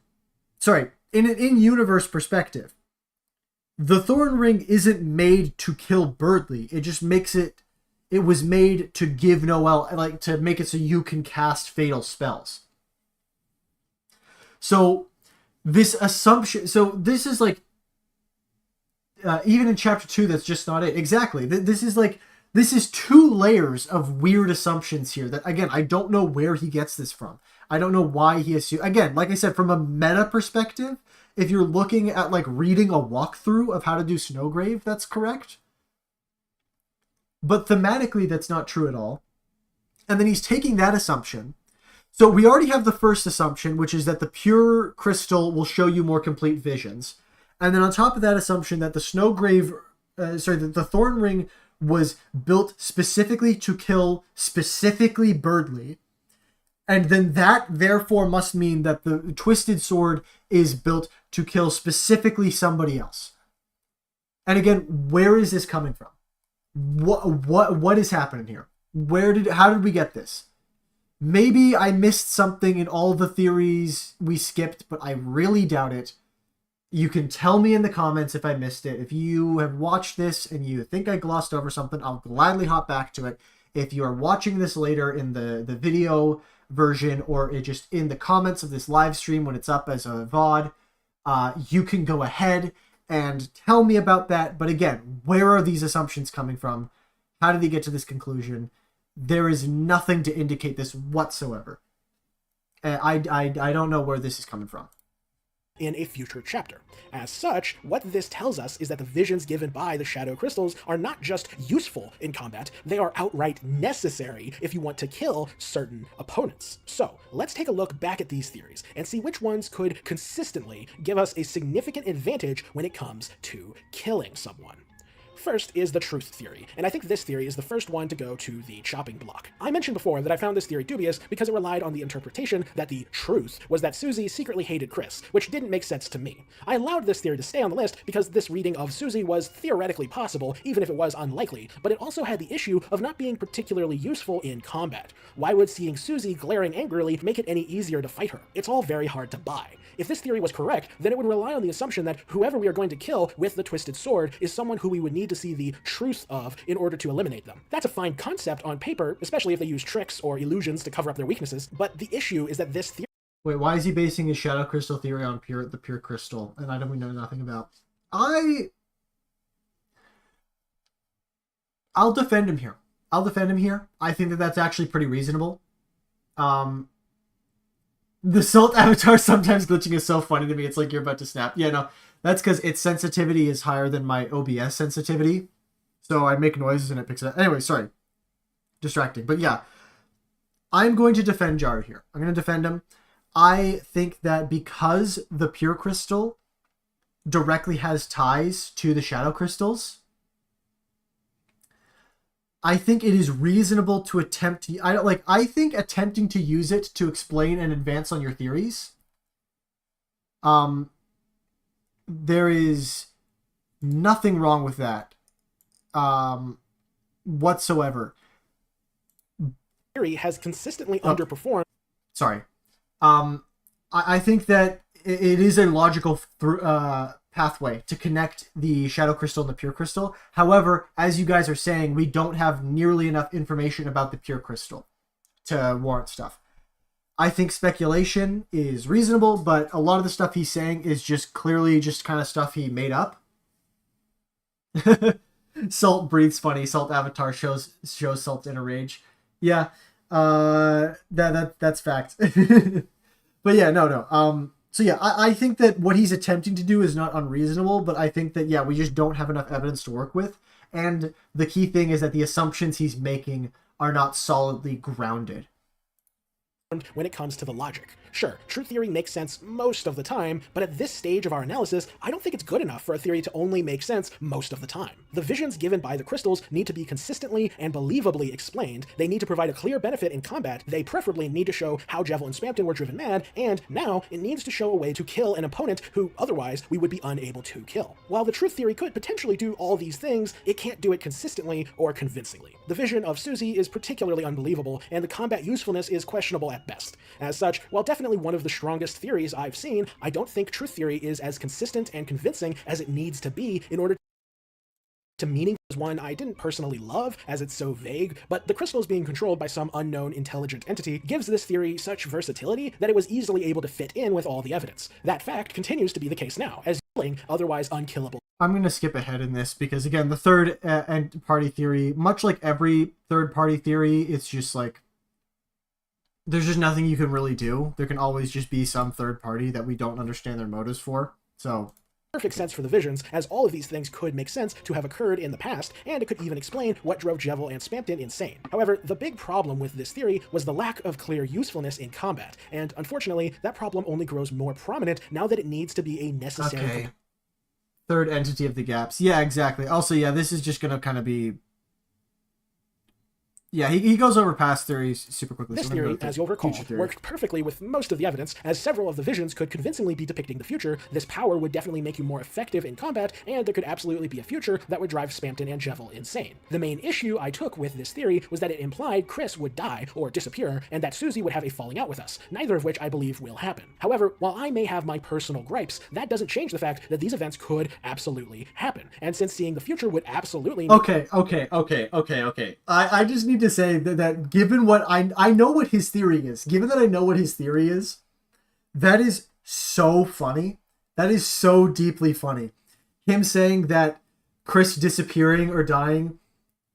in an in-universe perspective, the Thorn Ring isn't made to kill Birdly. It just makes it was made to give Noelle, like, to make it so you can cast fatal spells. So this assumption, so this is like, even in chapter 2, that's just not it. Exactly. This is two layers of weird assumptions here that, again, I don't know where he gets this from. I don't know why he assumes. Again, like I said, from a meta perspective, if you're looking at like reading a walkthrough of how to do Snowgrave, that's correct. But thematically, that's not true at all. And then he's taking that assumption. So we already have the first assumption, which is that the pure crystal will show you more complete visions. And then on top of that assumption that the Snowgrave, the Thorn Ring was built specifically to kill specifically Birdly. And then that therefore must mean that the Twisted Sword is built to kill specifically somebody else. And again, where is this coming from? What is happening here? How did we get this? Maybe I missed something in all the theories we skipped, but I really doubt it. You can tell me in the comments if I missed it. If you have watched this and you think I glossed over something, I'll gladly hop back to it. If you are watching this later in the video version, or just in the comments of this live stream when it's up as a VOD, you can go ahead and tell me about that. But again, where are these assumptions coming from? How did he get to this conclusion? There is nothing to indicate this whatsoever. I don't know where this is coming from. in a future chapter. As such, what this tells us is that the visions given by the shadow crystals are not just useful in combat, they are outright necessary if you want to kill certain opponents. So, let's take a look back at these theories and see which ones could consistently give us a significant advantage when it comes to killing someone. First is the truth theory, and I think this theory is the first one to go to the chopping block. I mentioned before that I found this theory dubious because it relied on the interpretation that the truth was that Susie secretly hated Chris, which didn't make sense to me. I allowed this theory to stay on the list because this reading of Susie was theoretically possible, even if it was unlikely, but it also had the issue of not being particularly useful in combat. Why would seeing Susie glaring angrily make it any easier to fight her? It's all very hard to buy. If this theory was correct, then it would rely on the assumption that whoever we are going to kill with the twisted sword is someone who we would need to see the truth of in order to eliminate them. That's a fine concept on paper, especially if they use tricks or illusions to cover up their weaknesses, but the issue is that this theory... Wait, why is he basing his shadow crystal theory on the pure crystal? And we know nothing about. I'll defend him here. I think that that's actually pretty reasonable. The Salt avatar sometimes glitching is so funny to me. It's like you're about to snap. Yeah, no, that's because its sensitivity is higher than my OBS sensitivity. So I make noises and it picks it up. Anyway, sorry. Distracting. But yeah, I'm going to defend Jaru here. I'm going to defend him. I think that because the pure crystal directly has ties to the shadow crystals, I think it is reasonable to attempt to... I think attempting to use it to explain and advance on your theories, there is nothing wrong with that whatsoever. Theory has consistently underperformed. Sorry. I think that it is a logical pathway to connect the shadow crystal and the pure crystal. However, as you guys are saying, we don't have nearly enough information about the pure crystal to warrant stuff. I think speculation is reasonable, but a lot of the stuff he's saying is just clearly just kind of stuff he made up. Salt breathes funny. Salt avatar shows Salt in a rage. Yeah, that's fact. But yeah, no. So yeah, I think that what he's attempting to do is not unreasonable, but I think that, yeah, we just don't have enough evidence to work with. And the key thing is that the assumptions he's making are not solidly grounded when it comes to the logic. Sure, truth theory makes sense most of the time, but at this stage of our analysis, I don't think it's good enough for a theory to only make sense most of the time. The visions given by the crystals need to be consistently and believably explained. They need to provide a clear benefit in combat. They preferably need to show how Jaru and Spamton were driven mad, and now it needs to show a way to kill an opponent who otherwise we would be unable to kill. While the truth theory could potentially do all these things, it can't do it consistently or convincingly. The vision of Susie is particularly unbelievable, and the combat usefulness is questionable at best. As such, while definitely one of the strongest theories I've seen, I don't think truth theory is as consistent and convincing as it needs to be in order to meaning. One I didn't personally love, as it's so vague, but the crystals being controlled by some unknown intelligent entity gives this theory such versatility that it was easily able to fit in with all the evidence. That fact continues to be the case now, as killing otherwise unkillable. I'm going to skip ahead in this because, again, the third party theory, much like every third party theory, it's just like, there's just nothing you can really do. There can always just be some third party that we don't understand their motives for. So perfect sense for the visions, as all of these things could make sense to have occurred in the past, and it could even explain what drove Jaru and Spamton insane. However, the big problem with this theory was the lack of clear usefulness in combat, and unfortunately, that problem only grows more prominent now that it needs to be a necessary... Okay. Third entity of the gaps. Yeah, exactly. Also, yeah, this is just going to kind of be... Yeah, he goes over past theories super quickly. This theory, as you'll recall, worked perfectly with most of the evidence, as several of the visions could convincingly be depicting the future. This power would definitely make you more effective in combat, and there could absolutely be a future that would drive Spamton and Jaru insane. The main issue I took with this theory was that it implied Chris would die or disappear, and that Susie would have a falling out with us, neither of which I believe will happen. However, while I may have my personal gripes, that doesn't change the fact that these events could absolutely happen. And since seeing the future would absolutely... Okay. I just need to say that given what I know what his theory is, given that I know what his theory is, that is so funny. That is so deeply funny. Him saying that Chris disappearing or dying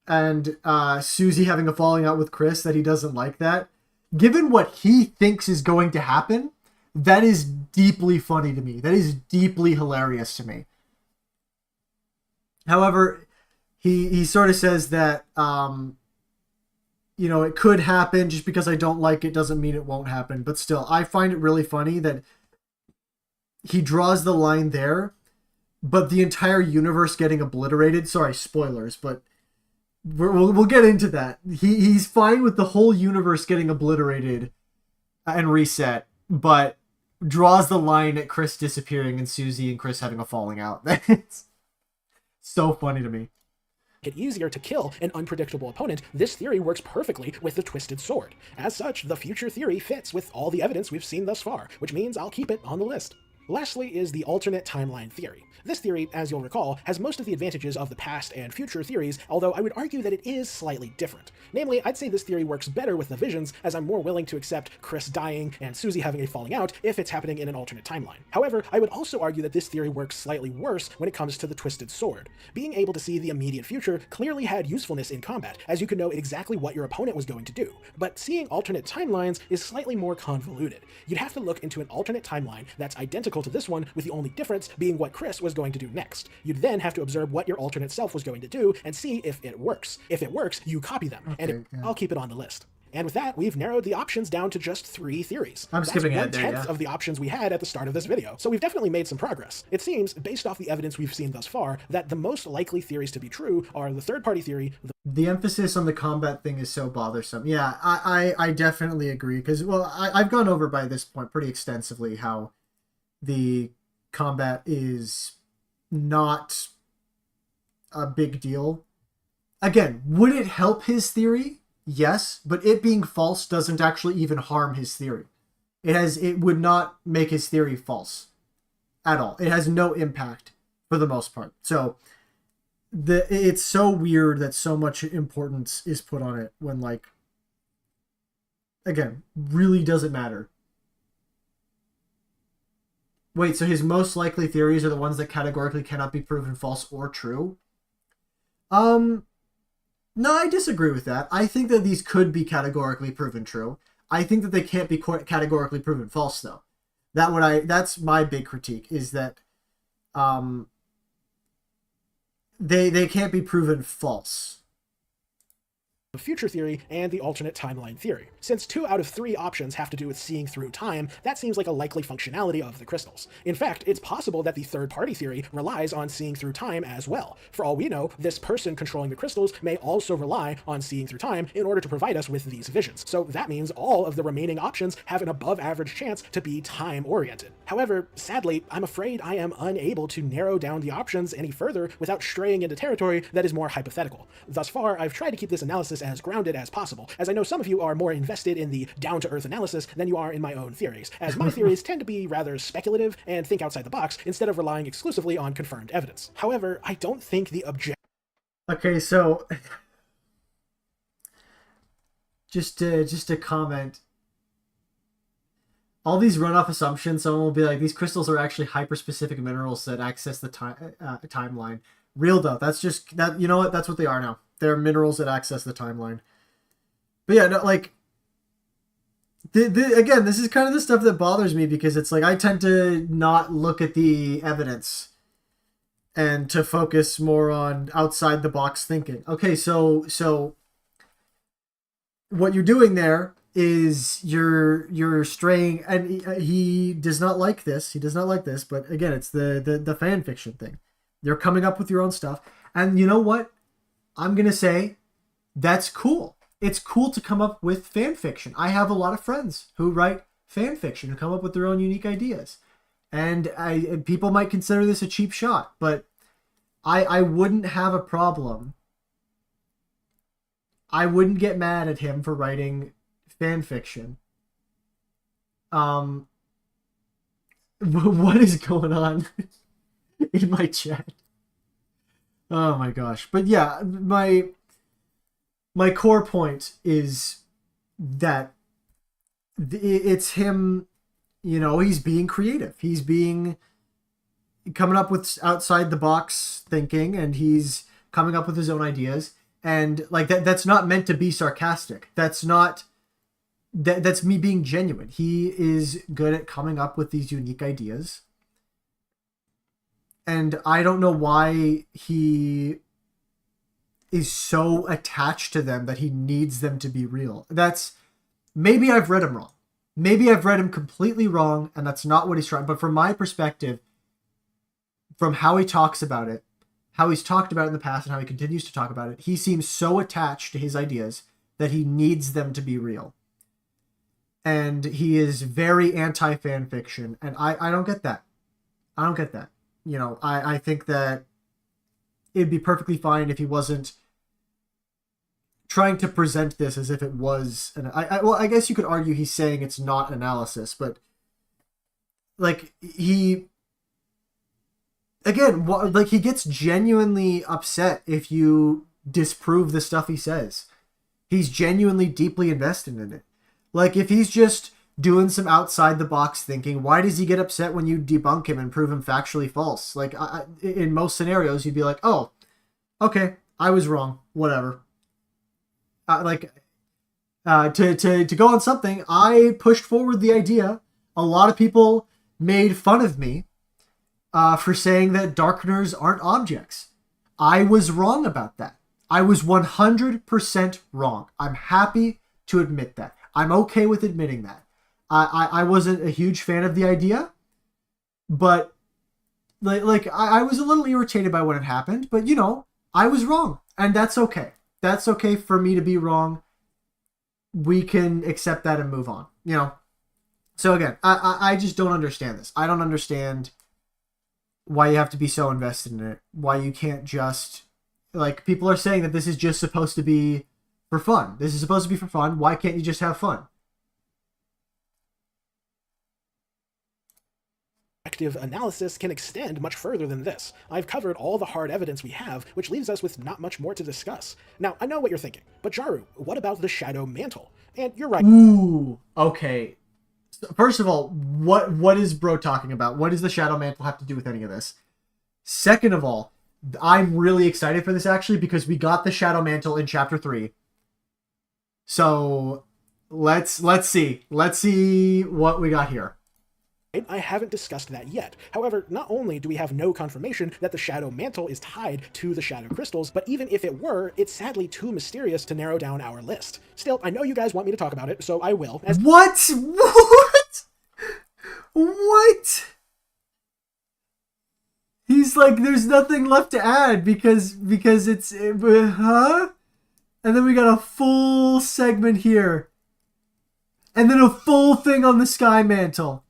and Susie having a falling out with Chris, that he doesn't like that. Given what he thinks is going to happen, That is deeply funny to me. That is deeply hilarious to me. However, he sort of says that it could happen. Just because I don't like it doesn't mean it won't happen. But still, I find it really funny that he draws the line there, but the entire universe getting obliterated. Sorry, spoilers, but we'll get into that. He's fine with the whole universe getting obliterated and reset, but draws the line at Chris disappearing and Susie and Chris having a falling out. That's so funny to me. It easier to kill an unpredictable opponent, this theory works perfectly with the Twisted Sword. As such, the future theory fits with all the evidence we've seen thus far, which means I'll keep it on the list. Lastly is the alternate timeline theory. This theory, as you'll recall, has most of the advantages of the past and future theories, although I would argue that it is slightly different. Namely, I'd say this theory works better with the visions, as I'm more willing to accept Chris dying and Susie having a falling out if it's happening in an alternate timeline. However, I would also argue that this theory works slightly worse when it comes to the Twisted Sword. Being able to see the immediate future clearly had usefulness in combat, as you could know exactly what your opponent was going to do, but seeing alternate timelines is slightly more convoluted. You'd have to look into an alternate timeline that's identical to this one, with the only difference being what Chris was going to do next. You'd then have to observe what your alternate self was going to do and see if it works. If it works, you copy them, I'll keep it on the list. And with that, we've narrowed the options down to just 3 theories. I'm skipping ahead there, 1/10 of the options we had at the start of this video, so we've definitely made some progress. It seems, based off the evidence we've seen thus far, that the most likely theories to be true are the third-party theory. The emphasis on the combat thing is so bothersome. Yeah, I definitely agree, because, well, I've gone over by this point pretty extensively how the combat is not a big deal. Again, would it help his theory? Yes, but it being false doesn't actually even harm his theory. It would not make his theory false at all. It has no impact for the most part. So it's so weird that so much importance is put on it when, like, again, really doesn't matter. Wait, so his most likely theories are the ones that categorically cannot be proven false or true? No, I disagree with that. I think that these could be categorically proven true. I think that they can't be categorically proven false, though. That's my big critique, is that they can't be proven false. The future theory and the alternate timeline theory. Since 2 out of 3 options have to do with seeing through time, that seems like a likely functionality of the crystals. In fact, it's possible that the third-party theory relies on seeing through time as well. For all we know, this person controlling the crystals may also rely on seeing through time in order to provide us with these visions. So that means all of the remaining options have an above-average chance to be time-oriented. However, sadly, I'm afraid I am unable to narrow down the options any further without straying into territory that is more hypothetical. Thus far, I've tried to keep this analysis as grounded as possible, as I know some of you are more invested in the down-to-earth analysis than you are in my own theories, as my theories tend to be rather speculative and think outside the box instead of relying exclusively on confirmed evidence. However, I don't think the Okay, so just to comment, all these run-off assumptions, someone will be like, these crystals are actually hyper-specific minerals that access the timeline. Real though, that's just that. You know what? That's what they are now. They're minerals that access the timeline. But yeah, no, like, again, this is kind of the stuff that bothers me, because it's like I tend to not look at the evidence and to focus more on outside the box thinking. Okay, so what you're doing there is you're straying, and he does not like this. He does not like this, but again, it's the fan fiction thing. You're coming up with your own stuff, and you know what? I'm gonna say that's cool. It's cool to come up with fan fiction. I have a lot of friends who write fan fiction, who come up with their own unique ideas. And people might consider this a cheap shot, but I wouldn't have a problem. I wouldn't get mad at him for writing fan fiction. What is going on in my chat? Oh my gosh. But yeah, my core point is that it's him, he's being creative. He's coming up with outside the box thinking, and he's coming up with his own ideas. And like that's not meant to be sarcastic. That's not that's me being genuine. He is good at coming up with these unique ideas. And I don't know why he is so attached to them that he needs them to be real. That's maybe I've read him wrong. Maybe I've read him completely wrong, and that's not what he's trying. But from my perspective, from how he talks about it, how he's talked about it in the past, and how he continues to talk about it, he seems so attached to his ideas that he needs them to be real. And he is very anti-fan fiction, and I don't get that. I don't get that. You know, I think that it'd be perfectly fine if he wasn't trying to present this as if it was well, I guess you could argue he's saying it's not analysis, but like he again, like he gets genuinely upset if you disprove the stuff he says. He's genuinely deeply invested in it. Like if he's just doing some outside the box thinking, why does he get upset when you debunk him and prove him factually false? Like in most scenarios, you'd be like, oh, okay, I was wrong, whatever. To go on something, I pushed forward the idea. A lot of people made fun of me for saying that darkeners aren't objects. I was wrong about that. I was 100% wrong. I'm happy to admit that. I'm okay with admitting that. I wasn't a huge fan of the idea, but I was a little irritated by when it happened, but you know, I was wrong, and that's okay. That's okay for me to be wrong. We can accept that and move on, you know? So again, I just don't understand this. I don't understand why you have to be so invested in it. Why you can't just, like, people are saying that this is just supposed to be for fun. This is supposed to be for fun. Why can't you just have fun? Analysis can extend much further than this. I've covered all the hard evidence we have, which leaves us with not much more to discuss. Now, I know what you're thinking, but Jaru, what about the Shadow Mantle? And you're right. Ooh, okay. First of all, what is bro talking about? What does the Shadow Mantle have to do with any of this? Second of all, I'm really excited for this actually because we got the Shadow Mantle in Chapter 3. So let's see. Let's see what we got here. I haven't discussed that yet. However, not only do we have no confirmation that the Shadow Mantle is tied to the Shadow Crystals, but even if it were, it's sadly too mysterious to narrow down our list. Still, I know you guys want me to talk about it, so I will. What? What? What? He's like, there's nothing left to add because it's, huh? And then we got a full segment here. And then a full thing on the Sky Mantle.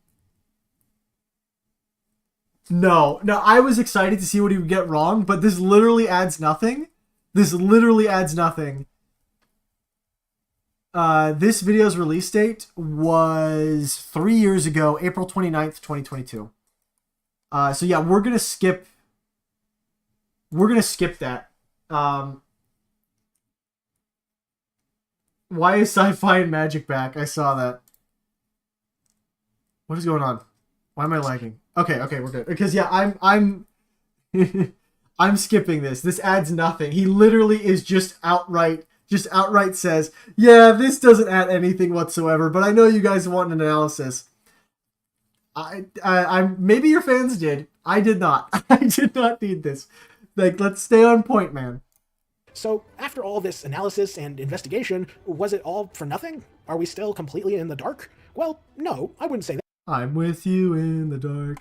No, I was excited to see what he would get wrong, but this literally adds nothing. This literally adds nothing. This video's release date was 3 years ago, April 29th, 2022. So yeah, we're gonna skip that. Why is sci-fi and magic back? I saw that. What is going on? Why am I lagging? Okay, we're good. Because yeah, I'm I'm skipping this. This adds nothing. He literally is just outright says, yeah, this doesn't add anything whatsoever, but I know you guys want an analysis. I maybe your fans did. I did not. I did not need this. Like, let's stay on point, man. So, after all this analysis and investigation, was it all for nothing? Are we still completely in the dark? Well, no, I wouldn't say that. I'm with you in the dark.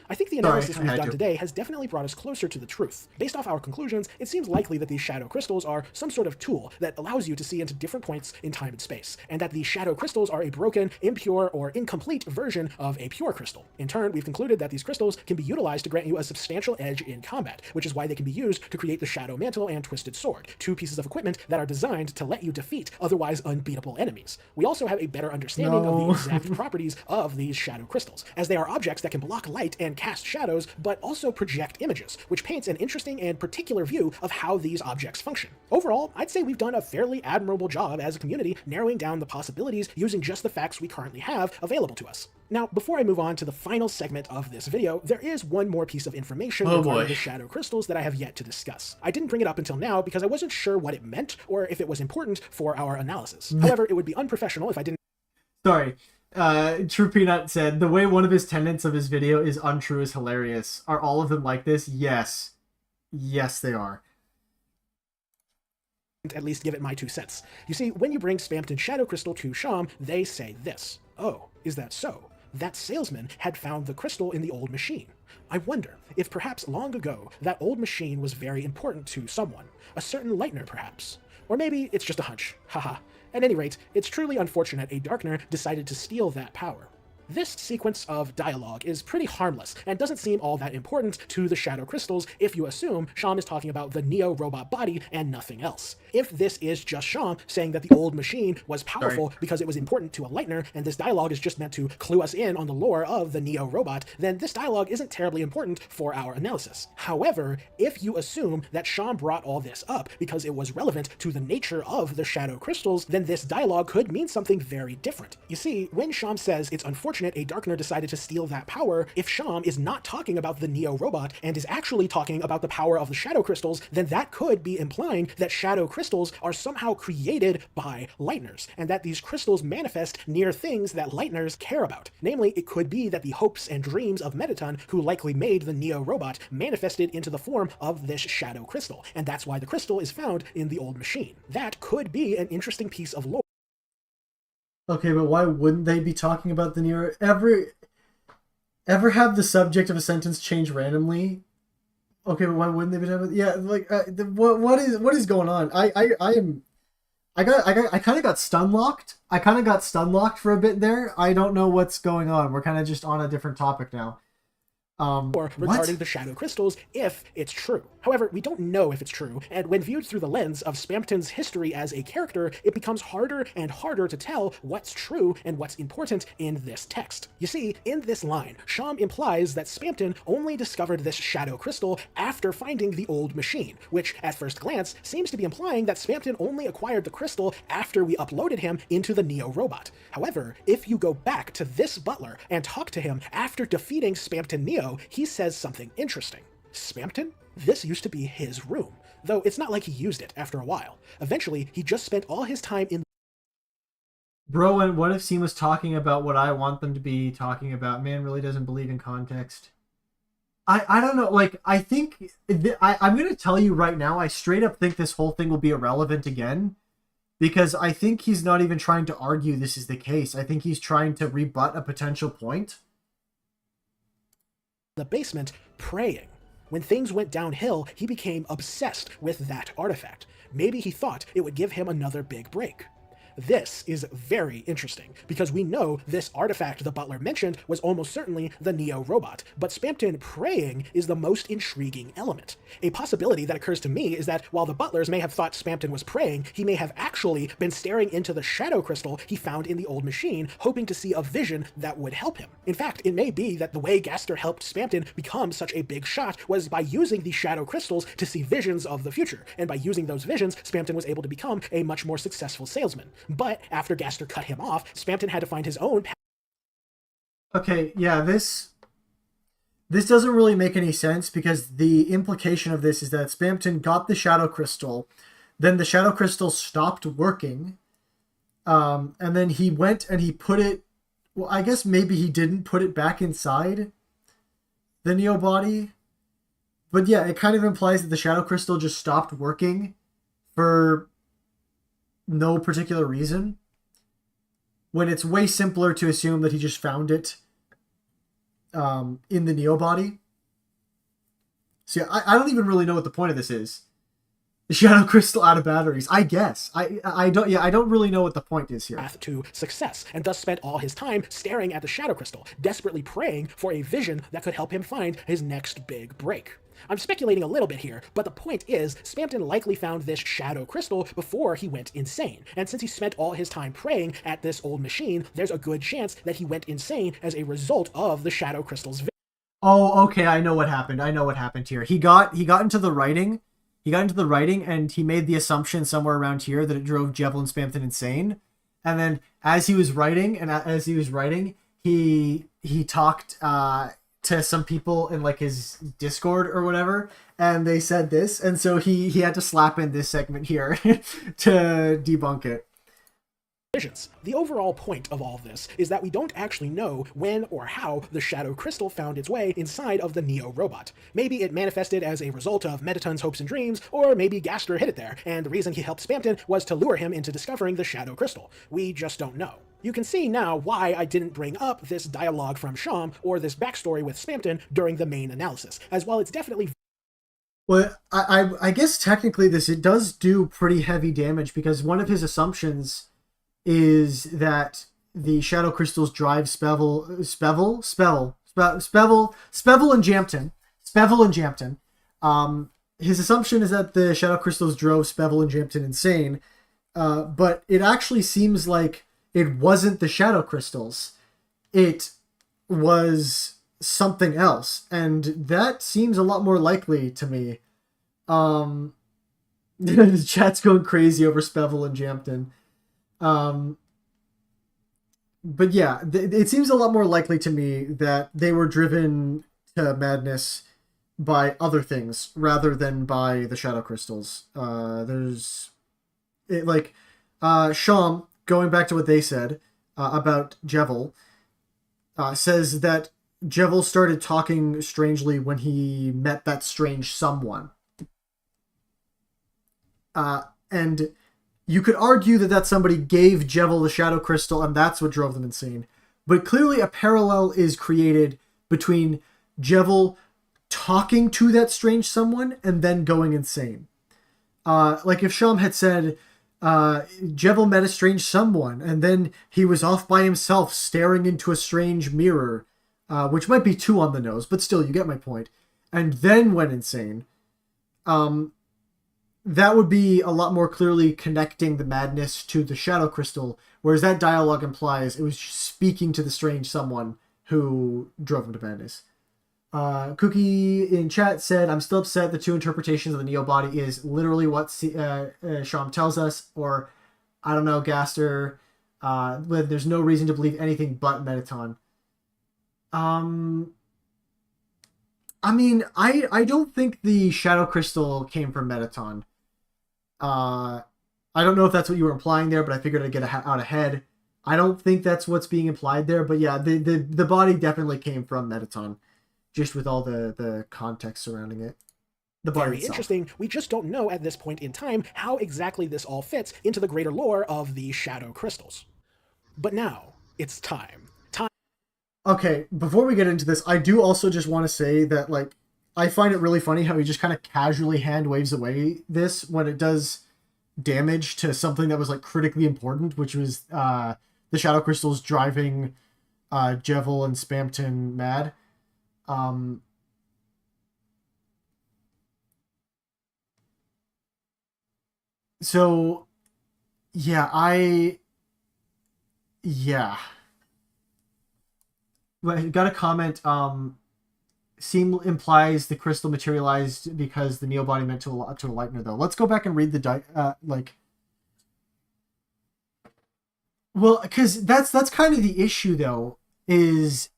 I think the analysis we've done today has definitely brought us closer to the truth. Based off our conclusions, it seems likely that these shadow crystals are some sort of tool that allows you to see into different points in time and space, and that these shadow crystals are a broken, impure, or incomplete version of a pure crystal. In turn, we've concluded that these crystals can be utilized to grant you a substantial edge in combat, which is why they can be used to create the Shadow Mantle and Twisted Sword, two pieces of equipment that are designed to let you defeat otherwise unbeatable enemies. We also have a better understanding of the exact properties of these shadow crystals, as they are objects that can block light and cast shadows, but also project images, which paints an interesting and particular view of how these objects function. Overall, I'd say we've done a fairly admirable job as a community narrowing down the possibilities using just the facts we currently have available to us. Now, before I move on to the final segment of this video, there is one more piece of information regarding the shadow crystals that I have yet to discuss. I didn't bring it up until now because I wasn't sure what it meant or if it was important for our analysis. However, it would be unprofessional if I didn't Sorry. True Peanut said the way one of his tenets of his video is untrue is hilarious. Are all of them like this? Yes. Yes, they are. At least give it my 2 cents. You see, when you bring Spamton Shadow Crystal to Sham, they say this. Oh, is that so? That salesman had found the crystal in the old machine. I wonder if perhaps long ago that old machine was very important to someone, a certain Lightner perhaps. Or maybe it's just a hunch, haha. At any rate, it's truly unfortunate a Darkner decided to steal that power. This sequence of dialogue is pretty harmless and doesn't seem all that important to the Shadow Crystals if you assume Sham is talking about the Neo robot body and nothing else. If this is just Sham saying that the old machine was powerful because it was important to a Lightner, and this dialogue is just meant to clue us in on the lore of the Neo robot, then this dialogue isn't terribly important for our analysis. However, if you assume that Sham brought all this up because it was relevant to the nature of the Shadow Crystals, then this dialogue could mean something very different. You see, when Sham says it's unfortunate a Darkner decided to steal that power, if Sham is not talking about the Neo robot and is actually talking about the power of the Shadow Crystals, then that could be implying that Shadow Crystals are somehow created by Lightners, and that these crystals manifest near things that Lightners care about. Namely, it could be that the hopes and dreams of Mettaton, who likely made the Neo robot, manifested into the form of this Shadow Crystal, and that's why the crystal is found in the old machine. That could be an interesting piece of lore. Okay, but why wouldn't they be talking about the Neo? Ever have the subject of a sentence change randomly? Okay, but why wouldn't they be talking about? Yeah, like what is going on? I kind of got stun locked. I kind of got stun locked for a bit there. I don't know what's going on. We're kind of just on a different topic now. Or regarding the Shadow Crystals, if it's true. However, we don't know if it's true, and when viewed through the lens of Spamton's history as a character, it becomes harder and harder to tell what's true and what's important in this text. You see, in this line, Sham implies that Spamton only discovered this Shadow Crystal after finding the old machine, which at first glance seems to be implying that Spamton only acquired the crystal after we uploaded him into the Neo robot. However, if you go back to this butler and talk to him after defeating Spamton Neo, he says something interesting. Spamton? This used to be his room, though it's not like he used it after a while. Eventually, he just spent all his time in... Bro, and what if Seam was talking about what I want them to be talking about? Man really doesn't believe in context. I don't know, like, I think... I'm going to tell you right now, I straight up think this whole thing will be irrelevant again, because I think he's not even trying to argue this is the case. I think he's trying to rebut a potential point. The basement, praying. When things went downhill, he became obsessed with that artifact. Maybe he thought it would give him another big break. This is very interesting, because we know this artifact the butler mentioned was almost certainly the Neo robot, but Spamton praying is the most intriguing element. A possibility that occurs to me is that while the butlers may have thought Spamton was praying, he may have actually been staring into the Shadow Crystal he found in the old machine, hoping to see a vision that would help him. In fact, it may be that the way Gaster helped Spamton become such a big shot was by using the Shadow Crystals to see visions of the future, and by using those visions, Spamton was able to become a much more successful salesman. But after Gaster cut him off, Spamton had to find his own path. Okay, yeah, this doesn't really make any sense, because the implication of this is that Spamton got the Shadow Crystal, then the Shadow Crystal stopped working, and then he went and he put it... Well, I guess maybe he didn't put it back inside the Neo body. But yeah, it kind of implies that the Shadow Crystal just stopped working for no particular reason, when it's way simpler to assume that he just found it in the Neo body. So yeah, I don't even really know what the point of this is. The Shadow Crystal out of batteries, I guess. I don't really know what the point is here. Path to success, and thus spent all his time staring at the Shadow Crystal, desperately praying for a vision that could help him find his next big break. I'm speculating a little bit here, but the point is, Spamton likely found this Shadow Crystal before he went insane, and since he spent all his time praying at this old machine, there's a good chance that he went insane as a result of the Shadow Crystal's vision. Oh, okay, I know what happened. I know what happened here. He got into the writing. He got into the writing, and he made the assumption somewhere around here that it drove Jevil and Spamton insane. And then as he was writing, he talked to some people in like his Discord or whatever, and they said this, and so he had to slap in this segment here to debunk it. visions. The overall point of all this is that we don't actually know when or how the Shadow Crystal found its way inside of the Neo robot. Maybe it manifested as a result of Mettaton's hopes and dreams, or maybe Gaster hid it there, and the reason he helped Spamton was to lure him into discovering the Shadow Crystal. We just don't know. You can see now why I didn't bring up this dialogue from Sham or this backstory with Spamton during the main analysis, as while it's definitely... Well, I guess technically it does do pretty heavy damage, because one of his assumptions is that the Shadow Crystals drive Spevel and Jampton. His assumption is that the Shadow Crystals drove Spevel and Jampton insane, but it actually seems like it wasn't the Shadow Crystals. It was something else, and that seems a lot more likely to me. The chat's going crazy over Spevel and Jampton. But yeah, it seems a lot more likely to me that they were driven to madness by other things rather than by the Shadow Crystals. Sham, going back to what they said about Jevil, says that Jevil started talking strangely when he met that strange someone. And you could argue that somebody gave Jevil the Shadow Crystal and that's what drove them insane. But clearly a parallel is created between Jevil talking to that strange someone and then going insane. Like if Sham had said, Jevil met a strange someone and then he was off by himself staring into a strange mirror, which might be too on the nose, but still, you get my point, and then went insane. That would be a lot more clearly connecting the madness to the Shadow Crystal, whereas that dialogue implies it was speaking to the strange someone who drove him to madness. Cookie in chat said, I'm still upset the two interpretations of the Neo body is literally what Sham tells us, or, I don't know, Gaster, there's no reason to believe anything but Mettaton. I mean, I don't think the Shadow Crystal came from Mettaton. I don't know if that's what you were implying there, but I figured I'd get out ahead. I don't think that's what's being implied there, but yeah, the body definitely came from Mettaton, just with all the context surrounding it. The body Very itself. interesting. We just don't know at this point in time how exactly this all fits into the greater lore of the Shadow Crystals. But now, it's time. Okay, before we get into this, I do also just want to say that, like, I find it really funny how he just kind of casually hand waves away this when it does damage to something that was, like, critically important, which was the Shadow Crystals driving Jevil and Spamton mad. So, yeah, yeah. Well, got a comment. Seem implies the crystal materialized because the Neo body meant to a Lightner, though. Let's go back and read the Well, because that's kind of the issue, though, is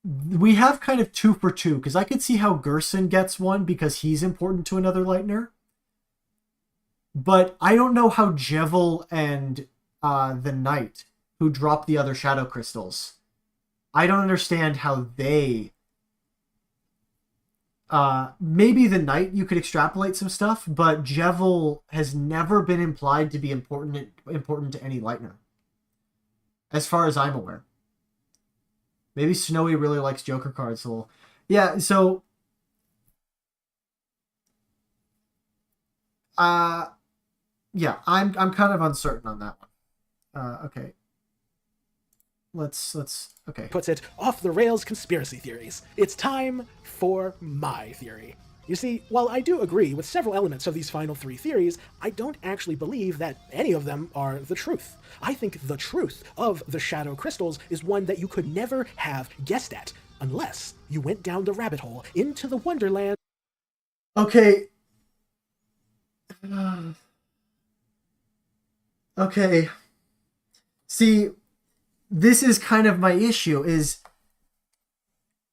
we have kind of 2 for 2. Because I could see how Gerson gets one because he's important to another Lightner, but I don't know how Jevil and the Knight, who dropped the other Shadow Crystals, I don't understand how they... maybe the Knight, you could extrapolate some stuff, but Jevil has never been implied to be important to any Lightner, as far as I'm aware. Maybe Snowy really likes Joker cards, so... Yeah, so... yeah, I'm kind of uncertain on that one. Okay. Let's okay. Puts it off the rails conspiracy theories. It's time for my theory. You see, while I do agree with several elements of these final 3 theories, I don't actually believe that any of them are the truth. I think the truth of the Shadow Crystals is one that you could never have guessed at, unless you went down the rabbit hole into the Wonderland. Okay. Okay. See, this is kind of my issue, is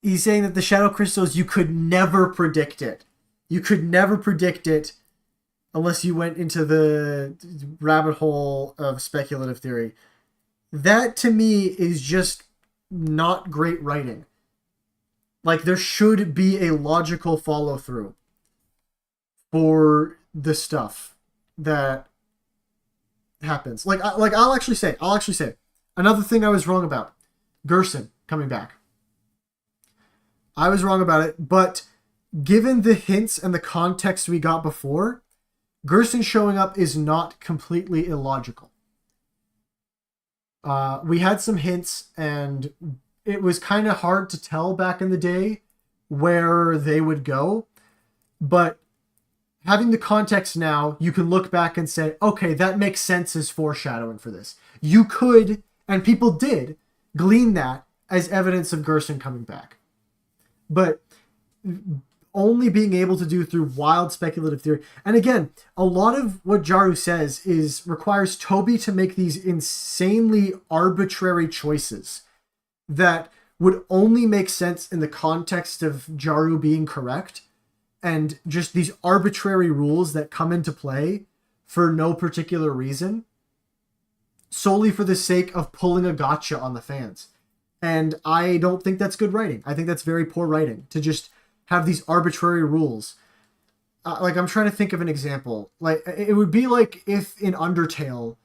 he's saying that the Shadow Crystals, you could never predict it. You could never predict it. unless you went into the rabbit hole of speculative theory. That to me is just not great writing. Like, there should be a logical follow through for the stuff that happens. Like I'll actually say another thing I was wrong about. Gerson coming back. I was wrong about it, but given the hints and the context we got before, Gerson showing up is not completely illogical. We had some hints, and it was kind of hard to tell back in the day where they would go. But having the context now, you can look back and say, okay, that makes sense as foreshadowing for this. You could, and people did, glean that as evidence of Gerson coming back. But only being able to do through wild speculative theory. And again, a lot of what Jaru says requires Toby to make these insanely arbitrary choices that would only make sense in the context of Jaru being correct, and just these arbitrary rules that come into play for no particular reason, solely for the sake of pulling a gotcha on the fans. And I don't think that's good writing. I think that's very poor writing, to just have these arbitrary rules. Like, I'm trying to think of an example. Like, it would be like if in Undertale,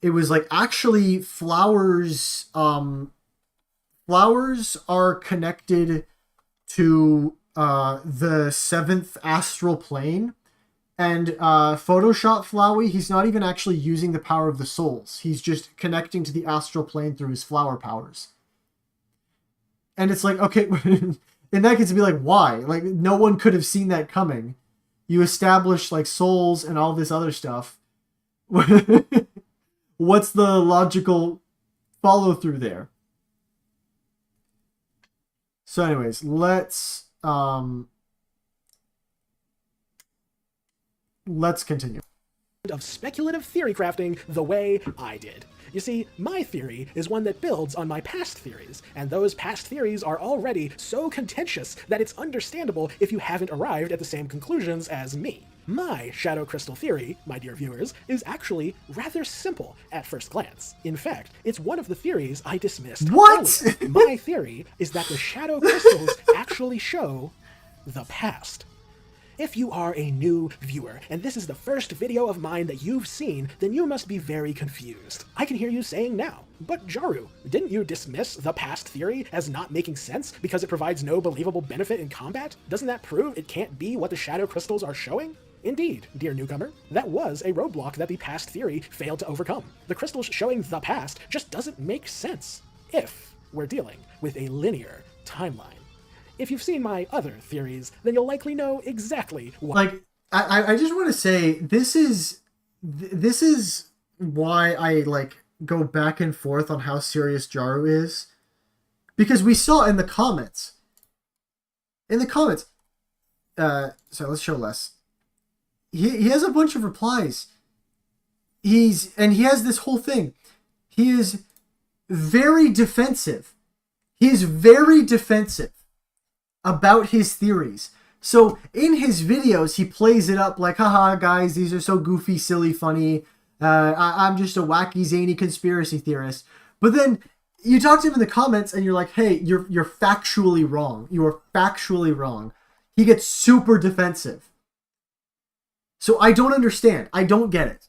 it was like, actually flowers are connected to the 7th astral plane, and Photoshop Flowey, he's not even actually using the power of the souls. He's just connecting to the astral plane through his flower powers. And it's like, okay, in that case, it'd be like, why? Like, no one could have seen that coming. You establish like souls and all this other stuff. What's the logical follow through there? So anyways, let's continue. Of speculative theory crafting the way I did. You see, my theory is one that builds on my past theories, and those past theories are already so contentious that it's understandable if you haven't arrived at the same conclusions as me. My shadow crystal theory, my dear viewers, is actually rather simple at first glance. In fact, it's one of the theories I dismissed. What? Earlier. My theory is that the shadow crystals actually show the past. If you are a new viewer, and this is the first video of mine that you've seen, then you must be very confused. I can hear you saying now, but Jaru, didn't you dismiss the past theory as not making sense because it provides no believable benefit in combat? Doesn't that prove it can't be what the shadow crystals are showing? Indeed, dear newcomer, that was a roadblock that the past theory failed to overcome. The crystals showing the past just doesn't make sense if we're dealing with a linear timeline. If you've seen my other theories, then you'll likely know exactly what. Like, I just want to say, this is why I like go back and forth on how serious Jaru is, because we saw in the comments. So let's show less. He has a bunch of replies. He has this whole thing. He is very defensive. He is very defensive about his theories. So in his videos, he plays it up like, haha, guys, these are so goofy, silly, funny. I'm just a wacky, zany conspiracy theorist. But then you talk to him in the comments and you're like, hey, you're factually wrong. You are factually wrong. He gets super defensive. So I don't understand. I don't get it.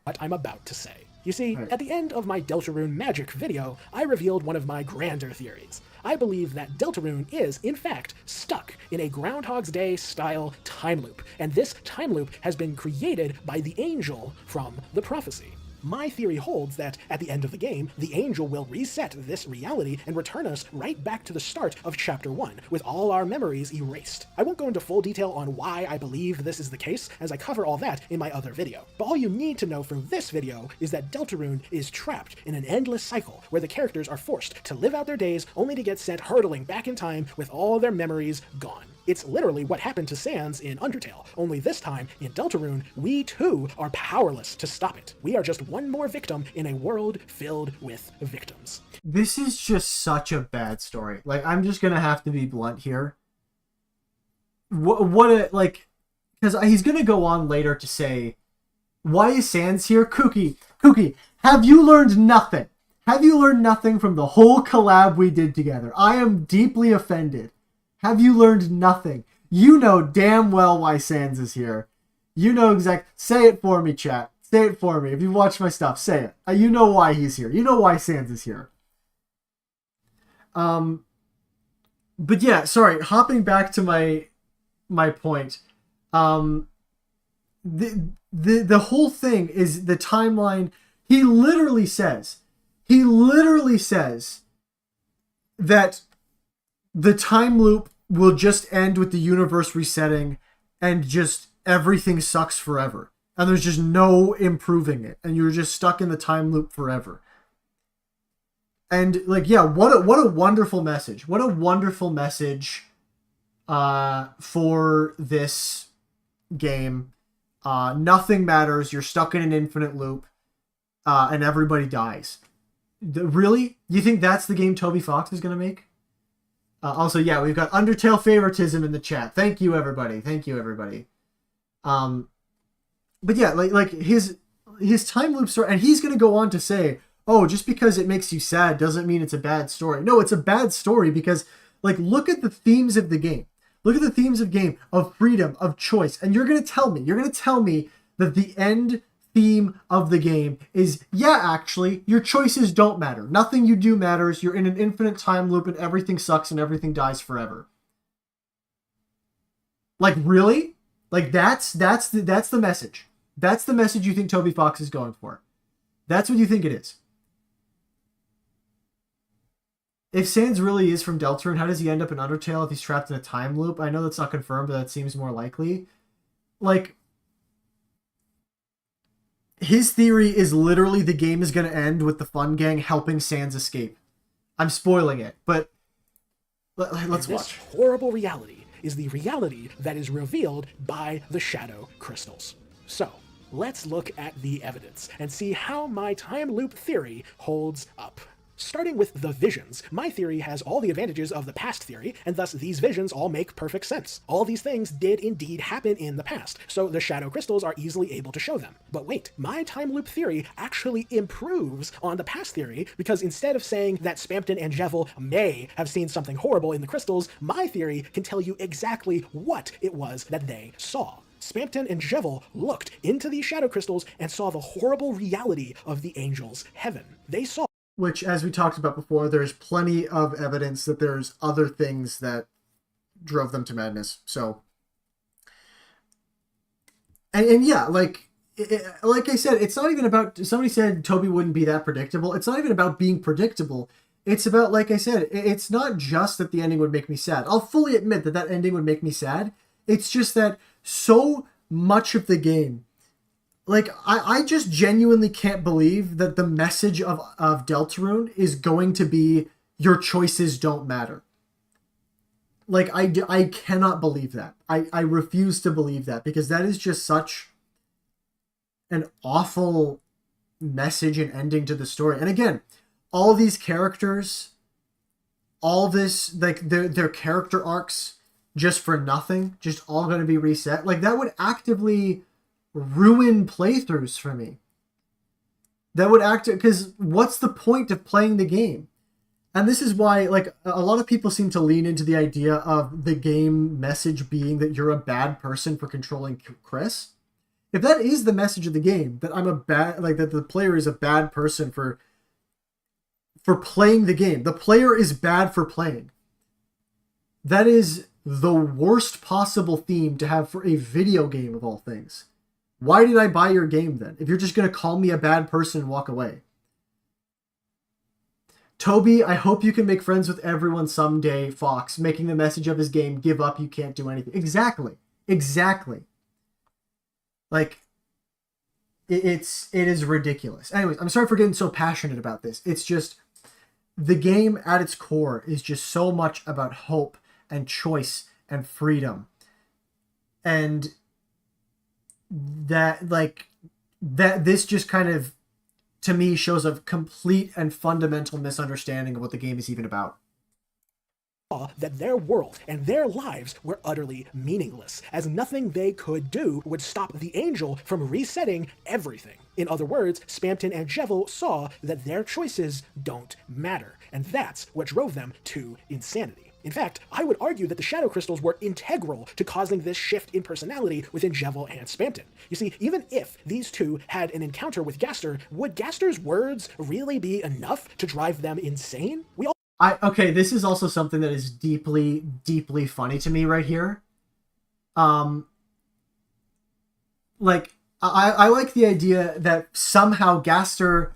What I'm about to say. You see, at the end of my Deltarune magic video, I revealed one of my grander theories. I believe that Deltarune is, in fact, stuck in a Groundhog's Day style time loop, and this time loop has been created by the angel from the prophecy. My theory holds that, at the end of the game, the angel will reset this reality and return us right back to the start of Chapter 1, with all our memories erased. I won't go into full detail on why I believe this is the case, as I cover all that in my other video. But all you need to know from this video is that Deltarune is trapped in an endless cycle, where the characters are forced to live out their days only to get sent hurtling back in time with all their memories gone. It's literally what happened to Sans in Undertale, only this time, in Deltarune, we too are powerless to stop it. We are just one more victim in a world filled with victims. This is just such a bad story. Like, I'm just gonna have to be blunt here. Like, because he's gonna go on later to say, why is Sans here? Kooky, have you learned nothing? Have you learned nothing from the whole collab we did together? I am deeply offended. Have you learned nothing? You know damn well why Sans is here. You know say it for me, chat. Say it for me. If you watch my stuff, say it. You know why he's here. You know why Sans is here. But yeah, sorry, hopping back to my point. The whole thing is the timeline. He literally says that the time loop will just end with the universe resetting and just everything sucks forever. And there's just no improving it. And you're just stuck in the time loop forever. And like, yeah, what a wonderful message. What a wonderful message for this game. Nothing matters. You're stuck in an infinite loop. And everybody dies. Really? You think that's the game Toby Fox is going to make? Also, yeah, we've got Undertale favoritism in the chat. Thank you, everybody. Thank you, everybody. But yeah, like his time loop story, and he's going to go on to say, oh, just because it makes you sad doesn't mean it's a bad story. No, it's a bad story because, like, look at the themes of the game. Look at the themes of game, of freedom, of choice. And you're going to tell me that the end theme of the game is, yeah, actually, your choices don't matter. Nothing you do matters. You're in an infinite time loop and everything sucks and everything dies forever. Like, really? Like, that's the message. That's the message you think Toby Fox is going for. That's what you think it is. If Sans really is from Deltarune, how does he end up in Undertale if he's trapped in a time loop? I know that's not confirmed, but that seems more likely. Like, his theory is literally the game is going to end with the Fun Gang helping Sans escape. I'm spoiling it, but let's watch. This horrible reality is the reality that is revealed by the Shadow Crystals. So, let's look at the evidence and see how my time loop theory holds up. Starting with the visions, my theory has all the advantages of the past theory, and thus these visions all make perfect sense. All these things did indeed happen in the past, so the Shadow Crystals are easily able to show them. But wait, my time loop theory actually improves on the past theory, because instead of saying that Spamton and Jevil may have seen something horrible in the crystals, my theory can tell you exactly what it was that they saw. Spamton and Jevil looked into these Shadow Crystals and saw the horrible reality of the angels' heaven. They saw, which, as we talked about before, there's plenty of evidence that there's other things that drove them to madness. So, and yeah, like I said, it's not even about, somebody said Toby wouldn't be that predictable. It's not even about being predictable. It's about, like I said, it's not just that the ending would make me sad. I'll fully admit that ending would make me sad. It's just that so much of the game, like, I just genuinely can't believe that the message of Deltarune is going to be your choices don't matter. Like, I cannot believe that. I refuse to believe that, because that is just such an awful message and ending to the story. And again, all these characters, all this, like, their character arcs just for nothing, just all going to be reset. Like, that would actively ruin playthroughs for me. That would because what's the point of playing the game? And this is why, like, a lot of people seem to lean into the idea of the game message being that you're a bad person for controlling Chris. If that is the message of the game, that I'm a bad, like, that the player is a bad person for playing the game, the player is bad for playing, that is the worst possible theme to have for a video game of all things. Why did I buy your game then, if you're just going to call me a bad person and walk away? Toby, I hope you can make friends with everyone someday, Fox, making the message of his game, give up, you can't do anything. Exactly. Like, it is ridiculous. Anyways, I'm sorry for getting so passionate about this. It's just, the game at its core is just so much about hope and choice and freedom. And this just kind of, to me, shows a complete and fundamental misunderstanding of what the game is even about. that their world and their lives were utterly meaningless, as nothing they could do would stop the angel from resetting everything. In other words, Spamton and Jevil saw that their choices don't matter, and that's what drove them to insanity. In fact, I would argue that the shadow crystals were integral to causing this shift in personality within Jevil and Spamton. You see, even if these two had an encounter with Gaster, would Gaster's words really be enough to drive them insane? Okay, this is also something that is deeply, deeply funny to me right here. Like, I like the idea that somehow Gaster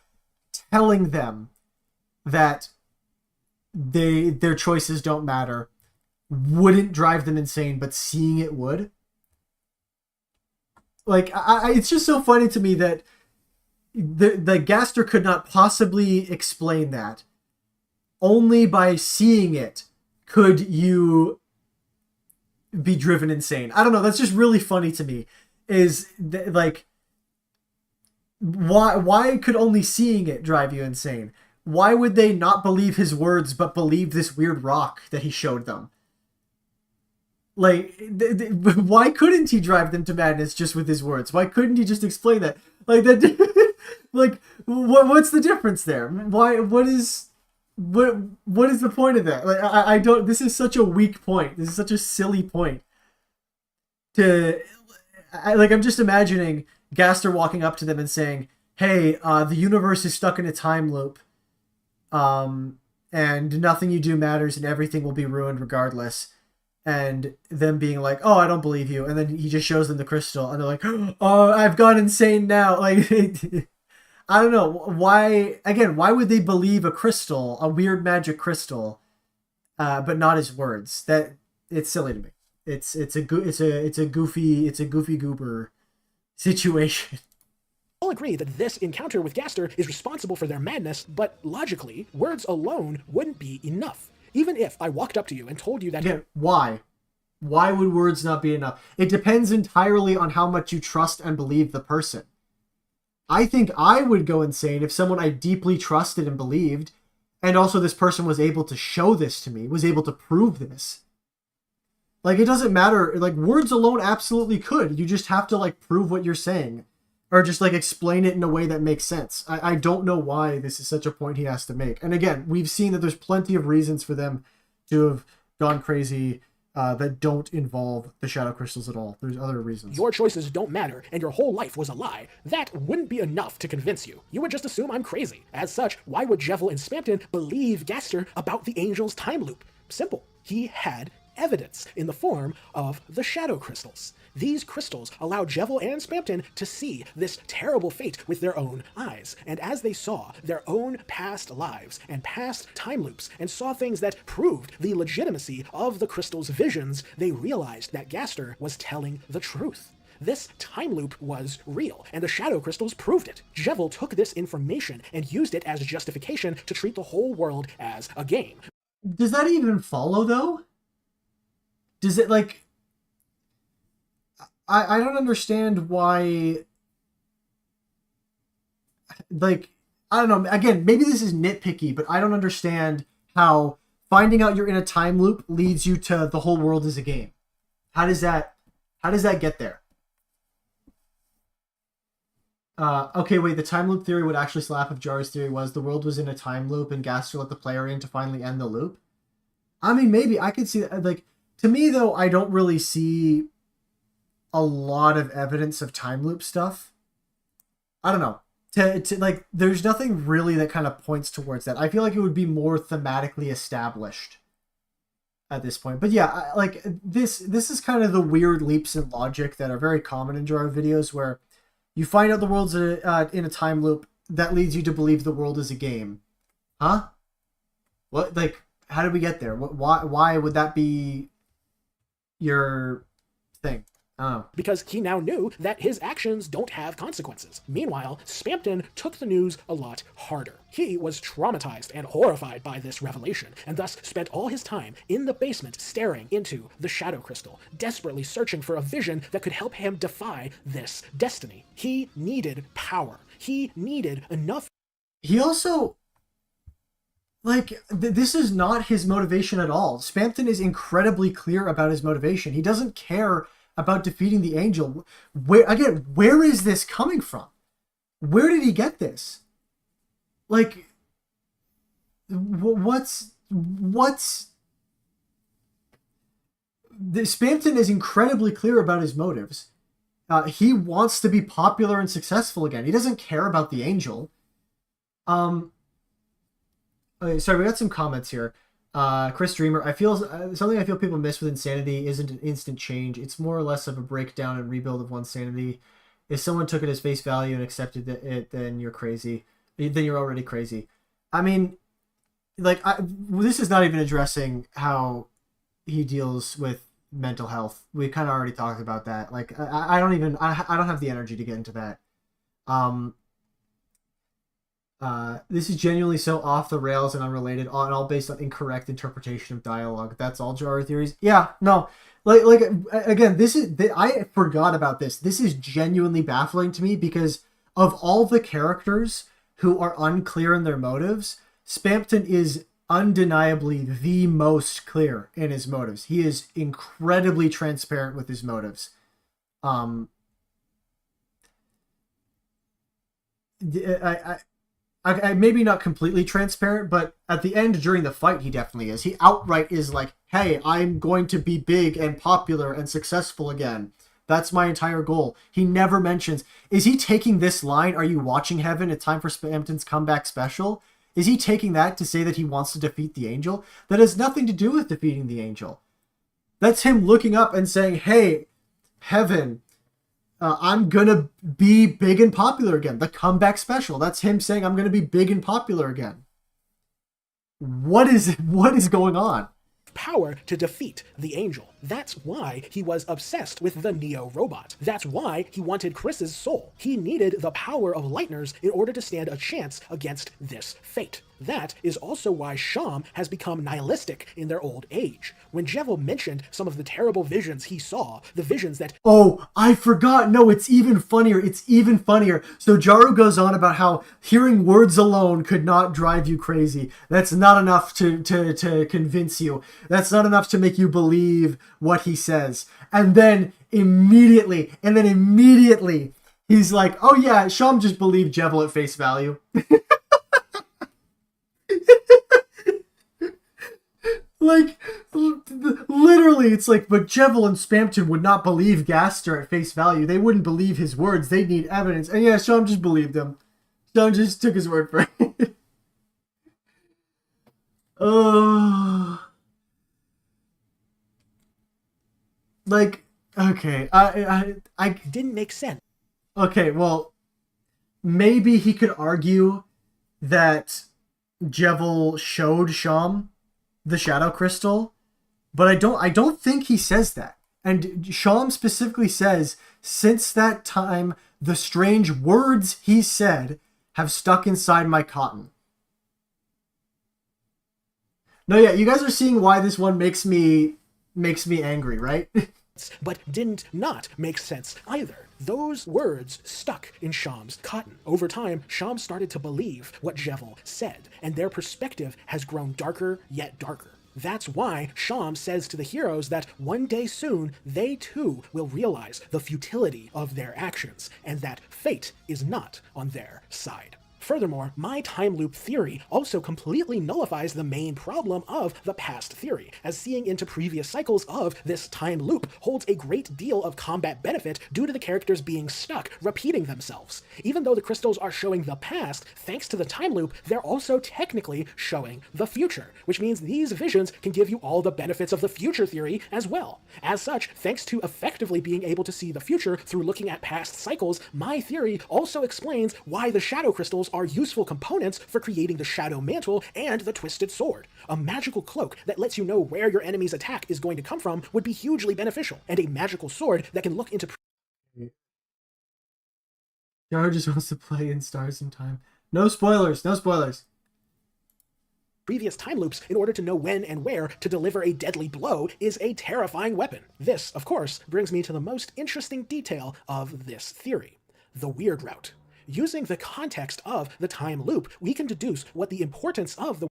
telling them that their choices don't matter wouldn't drive them insane, but seeing it would. Like, it's just so funny to me that the Gaster could not possibly explain that. Only by seeing it could you be driven insane. I don't know. That's just really funny to me. Like, why could only seeing it drive you insane? Why would they not believe his words but believe this weird rock that he showed them? Like, why couldn't he drive them to madness just with his words? Why couldn't he just explain that? Like that. Like, what's the difference there? What is the point of that? Like, I don't. This is such a weak point. This is such a silly point. I'm just imagining Gaster walking up to them and saying, "Hey, the universe is stuck in a time loop, and nothing you do matters, and everything will be ruined regardless." And them being like, "Oh, I don't believe you," and then he just shows them the crystal, and they're like, "Oh, I've gone insane now." Like. I don't know why. Again, why would they believe a crystal, a weird magic crystal, but not his words? That it's silly to me. It's a goofy goober situation. All agree that this encounter with Gaster is responsible for their madness, but logically, words alone wouldn't be enough. Even if I walked up to you and told you that. Again, why? Why would words not be enough? It depends entirely on how much you trust and believe the person. I think I would go insane if someone I deeply trusted and believed, and also this person was able to show this to me, was able to prove this. Like, it doesn't matter. Like, words alone absolutely could. You just have to, like, prove what you're saying. Or just, like, explain it in a way that makes sense. I don't know why this is such a point he has to make. And again, we've seen that there's plenty of reasons for them to have gone crazy that don't involve the shadow crystals at all. There's other reasons. Your choices don't matter, and your whole life was a lie. That wouldn't be enough to convince you. You would just assume I'm crazy. As such, why would Jevil and Spamton believe Gaster about the angel's time loop? Simple. He had evidence in the form of the shadow crystals. These crystals allow Jevil and Spamton to see this terrible fate with their own eyes, and as they saw their own past lives and past time loops and saw things that proved the legitimacy of the crystal's visions, they realized that Gaster was telling the truth. This time loop was real, and the shadow crystals proved it. Jevil took this information and used it as justification to treat the whole world as a game. Does that even follow, though? Does it, like... I don't understand why... Like, I don't know. Again, maybe this is nitpicky, but I don't understand how finding out you're in a time loop leads you to the whole world is a game. How does that get there? Okay, wait, the time loop theory would actually slap if Jaru's theory was the world was in a time loop and Gaster let the player in to finally end the loop. I mean, maybe I could see that. Like, to me, though, I don't really see a lot of evidence of time loop stuff. I don't know. Like, there's nothing really that kind of points towards that. I feel like it would be more thematically established at this point. But yeah, like, this is kind of the weird leaps in logic that are very common in Jaru videos, where you find out the world's in a time loop that leads you to believe the world is a game. Huh? What? Like, how did we get there? Why would that be your thing? Oh. Because he now knew that his actions don't have consequences. Meanwhile, Spamton took the news a lot harder. He was traumatized and horrified by this revelation, and thus spent all his time in the basement staring into the shadow crystal, desperately searching for a vision that could help him defy this destiny. He needed power. He needed enough. He also... Like, this is not his motivation at all. Spamton is incredibly clear about his motivation. He doesn't care about defeating the angel. Where is this coming from? Where did he get this? Like, what's Spamton is incredibly clear about his motives. He wants to be popular and successful again. He doesn't care about the angel. Okay, sorry, we got some comments here. Chris Dreamer, I feel something I feel people miss with insanity isn't an instant change. It's more or less of a breakdown and rebuild of one's sanity. If someone took it as face value and accepted it, then you're crazy. Then you're already crazy. I mean, like, this is not even addressing how he deals with mental health. We kind of already talked about that. Like, I don't have the energy to get into that. This is genuinely so off the rails and unrelated, and all based on incorrect interpretation of dialogue. That's all Jaru theories. Yeah, no, like again, I forgot about this. This is genuinely baffling to me because of all the characters who are unclear in their motives, Spamton is undeniably the most clear in his motives. He is incredibly transparent with his motives. I maybe not completely transparent, but at the end during the fight, he definitely is. He outright is like, hey, I'm going to be big and popular and successful again. That's my entire goal. He never mentions, is he taking this line, are you watching Heaven? It's time for Spamton's comeback special. Is he taking that to say that he wants to defeat the angel? That has nothing to do with defeating the angel. That's him looking up and saying, hey, Heaven, I'm going to be big and popular again. The comeback special. That's him saying, I'm going to be big and popular again. What is going on? Power to defeat the angel. That's why he was obsessed with the Neo robot. That's why he wanted Chris's soul. He needed the power of Lightners in order to stand a chance against this fate. That is also why Sham has become nihilistic in their old age. When Jevil mentioned some of the terrible visions he saw, the visions that— Oh, I forgot. No, it's even funnier. It's even funnier. So Jaru goes on about how hearing words alone could not drive you crazy. That's not enough to convince you. That's not enough to make you believe what he says. And then immediately, he's like, oh yeah, Sham just believed Jevil at face value. Like, literally, it's like, but Jevil and Spamton would not believe Gaster at face value. They wouldn't believe his words. They'd need evidence. And yeah, Sham just believed him. Sham just took his word for it. Oh. Like, okay. I didn't make sense. Okay, well, maybe he could argue that Jevil showed Sham the shadow crystal, but I don't think he says that. And Sham specifically says, since that time, the strange words he said have stuck inside my cotton. No, yeah, you guys are seeing why this one makes me angry, right? But didn't not make sense either. Those words stuck in Sham's cotton. Over time, Sham started to believe what Jevil said, and their perspective has grown darker yet darker. That's why Sham says to the heroes that one day soon, they too will realize the futility of their actions, and that fate is not on their side. Furthermore, my time loop theory also completely nullifies the main problem of the past theory, as seeing into previous cycles of this time loop holds a great deal of combat benefit due to the characters being stuck, repeating themselves. Even though the crystals are showing the past, thanks to the time loop, they're also technically showing the future, which means these visions can give you all the benefits of the future theory as well. As such, thanks to effectively being able to see the future through looking at past cycles, my theory also explains why the shadow crystals are useful components for creating the Shadow Mantle and the Twisted Sword. A magical cloak that lets you know where your enemy's attack is going to come from would be hugely beneficial, and a magical sword that can look into— Jaru just wants to play in Stars in Time. No spoilers, no spoilers. Previous time loops in order to know when and where to deliver a deadly blow is a terrifying weapon. This, of course, brings me to the most interesting detail of this theory: the weird route. Using the context of the time loop, we can deduce what the importance of the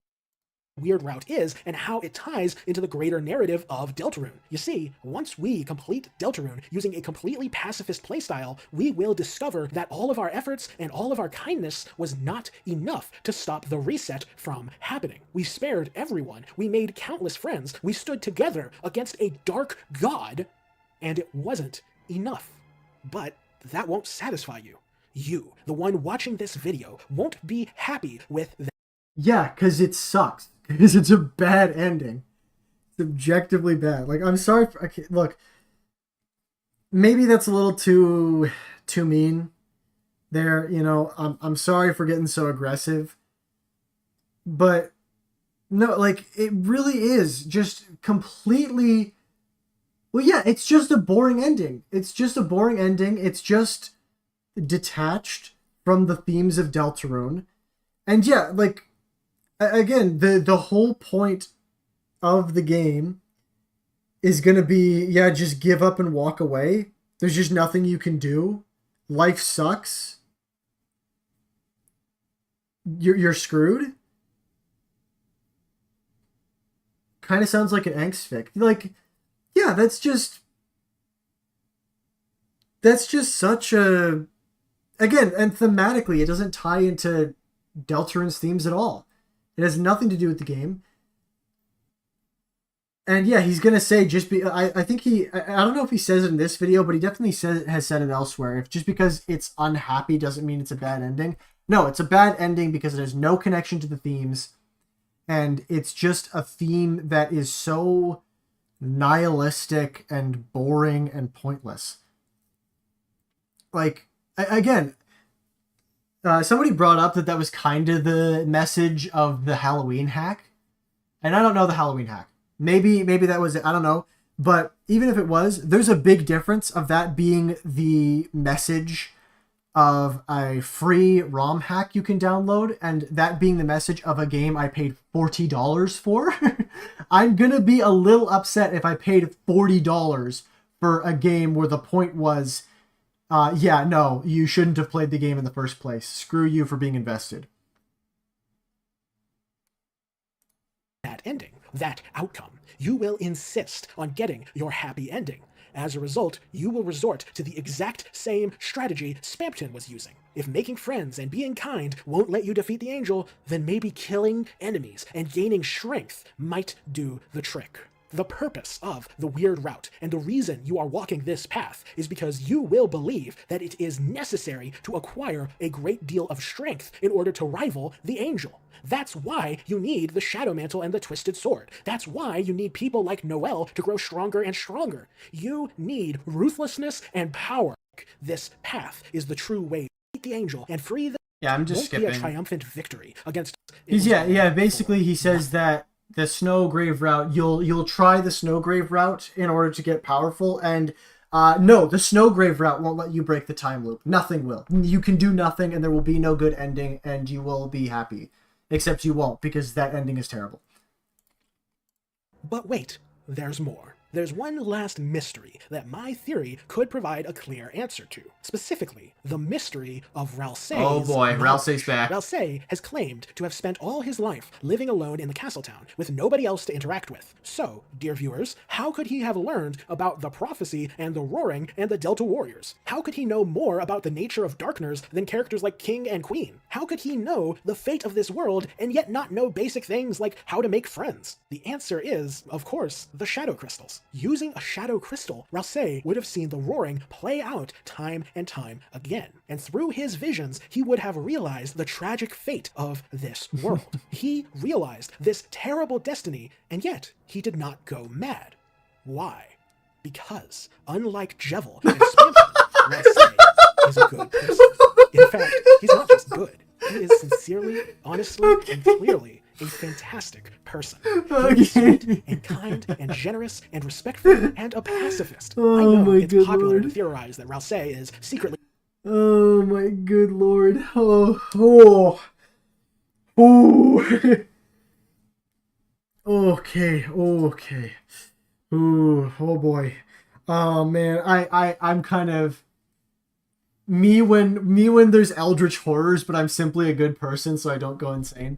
weird route is and how it ties into the greater narrative of Deltarune. You see, once we complete Deltarune using a completely pacifist playstyle, we will discover that all of our efforts and all of our kindness was not enough to stop the reset from happening. We spared everyone, we made countless friends, we stood together against a dark god, and it wasn't enough. But that won't satisfy you. You, the one watching this video, won't be happy with that. Yeah, because it sucks. Because it's a bad ending. It's objectively bad. Like, I'm sorry. Okay, look, maybe that's a little too mean there. You know, I'm sorry for getting so aggressive. But no, like, it really is just completely. Well, yeah, it's just a boring ending. It's just a boring ending. It's just detached from the themes of Deltarune. And yeah, like, again, the whole point of the game is going to be, yeah, just give up and walk away. There's just nothing you can do. Life sucks. You're screwed. Kind of sounds like an angst fic. Like, yeah, that's just such a, again, and thematically, it doesn't tie into Deltarune's themes at all. It has nothing to do with the game. And yeah, he's gonna say I think I don't know if he says it in this video, but he definitely has said it elsewhere. If just because it's unhappy doesn't mean it's a bad ending. No, it's a bad ending because it has no connection to the themes, and it's just a theme that is so nihilistic and boring and pointless. Like, again, somebody brought up that was kind of the message of the Halloween hack. And I don't know the Halloween hack. Maybe that was it. I don't know. But even if it was, there's a big difference of that being the message of a free ROM hack you can download and that being the message of a game I paid $40 for. I'm going to be a little upset if I paid $40 for a game where the point was, yeah, no, you shouldn't have played the game in the first place. Screw you for being invested. That ending, that outcome. You will insist on getting your happy ending. As a result, you will resort to the exact same strategy Spampton was using. If making friends and being kind won't let you defeat the angel, then maybe killing enemies and gaining strength might do the trick. The purpose of the weird route and the reason you are walking this path is because you will believe that it is necessary to acquire a great deal of strength in order to rival the angel. That's why you need the Shadow Mantle and the Twisted Sword. That's why you need people like Noelle to grow stronger and stronger. You need ruthlessness and power. This path is the true way to beat the angel and free the... Yeah, I'm just skipping. Be a triumphant victory against... Basically he says that the Snowgrave route, you'll try the Snowgrave route in order to get powerful, and no, the Snowgrave route won't let you break the time loop. Nothing will. You can do nothing, and there will be no good ending, and you will be happy. Except you won't, because that ending is terrible. But wait, there's more. There's one last mystery that my theory could provide a clear answer to. Specifically, the mystery of Ralsei's... Oh boy, Ralsei's back. Ralsei has claimed to have spent all his life living alone in the castle town, with nobody else to interact with. So, dear viewers, how could he have learned about the prophecy and the roaring and the Delta Warriors? How could he know more about the nature of Darkners than characters like King and Queen? How could he know the fate of this world and yet not know basic things like how to make friends? The answer is, of course, the Shadow Crystals. Using a Shadow Crystal, Ralsei would have seen the roaring play out time and time again. And through his visions, he would have realized the tragic fate of this world. He realized this terrible destiny, and yet he did not go mad. Why? Because, unlike Jevil and Spampton, Ralsei is a good person. In fact, he's not just good. He is sincerely, honestly, and clearly a fantastic person. He is sweet and kind and generous and respectful and a pacifist. I know it's popular to theorize that Ralsei is secretly... Oh my good lord. Oh. Okay. Ooh, oh boy. Oh man, I'm kind of... Me when there's eldritch horrors, but I'm simply a good person, so I don't go insane.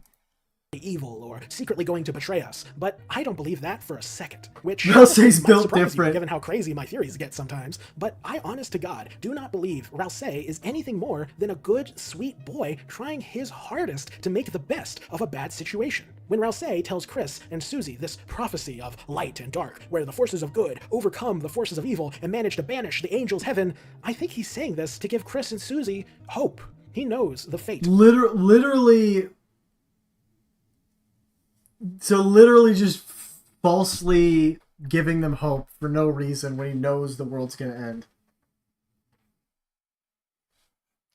evil or secretly going to betray us, but I don't believe that for a second, which Ralsei's might built surprise different. you given how crazy my theories get sometimes, but I honest to God do not believe Ralsei is anything more than a good, sweet boy trying his hardest to make the best of a bad situation. When Ralsei tells Chris and Susie this prophecy of light and dark, where the forces of good overcome the forces of evil and manage to banish the angels' heaven, I think he's saying this to give Chris and Susie hope. He knows the fate. Literally, so literally just falsely giving them hope for no reason when he knows the world's gonna end.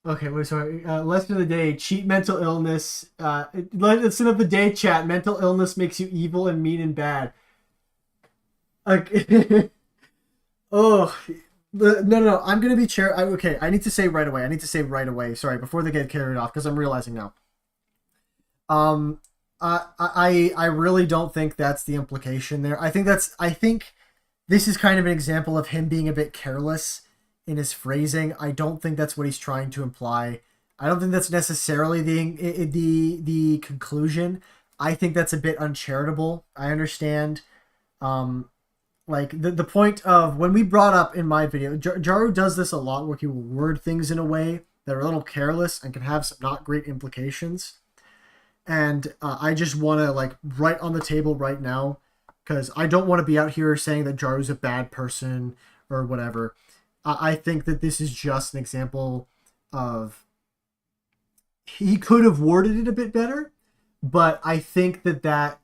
Okay, wait, sorry. Lesson of the day: cheat mental illness. Lesson of the day, chat: mental illness makes you evil and mean and bad. Okay. Oh, no. I'm gonna be okay, I need to say right away. Sorry, before they get carried off, because I'm realizing now. I really don't think that's the implication there. I think this is kind of an example of him being a bit careless in his phrasing. I don't think that's what he's trying to imply. I don't think that's necessarily the conclusion. I think that's a bit uncharitable. I understand. Like the point of when we brought up in my video, Jaru does this a lot, where he will word things in a way that are a little careless and can have some not great implications. And I just want to, like, right on the table right now, because I don't want to be out here saying that Jaru's a bad person or whatever. I think that this is just an example of, he could have worded it a bit better, but I think that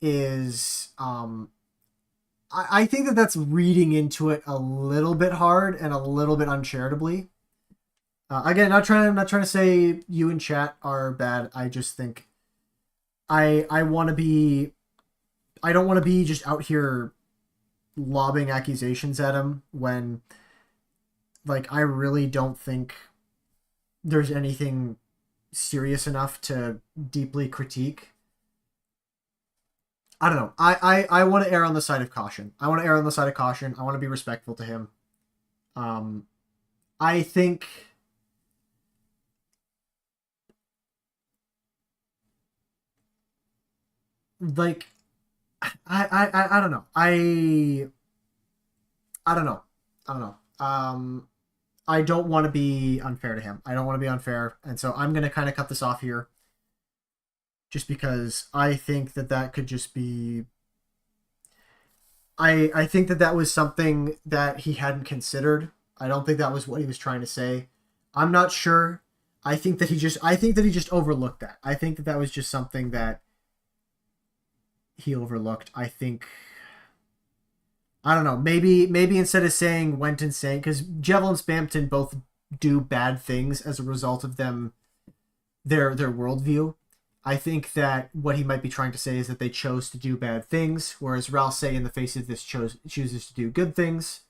is I think that that's reading into it a little bit hard and a little bit uncharitably. Again, I'm not trying to say you in chat are bad. I just think I want to be, I don't want to be just out here lobbing accusations at him when, like, I really don't think there's anything serious enough to deeply critique. I don't know. I want to err on the side of caution. I want to be respectful to him. I think like I don't know. I don't know. I don't know. I don't want to be unfair to him. I don't want to be unfair, and so I'm gonna kind of cut this off here, just because I think that could just be. I think that was something that he hadn't considered. I don't think that was what he was trying to say. I'm not sure. I think that he just overlooked that. I think that was just something that he overlooked. I think, I don't know, maybe instead of saying went insane, because Jevil and Spamton both do bad things as a result of them, their worldview. I think that what he might be trying to say is that they chose to do bad things, whereas Ralsei, in the face of this, chooses to do good things.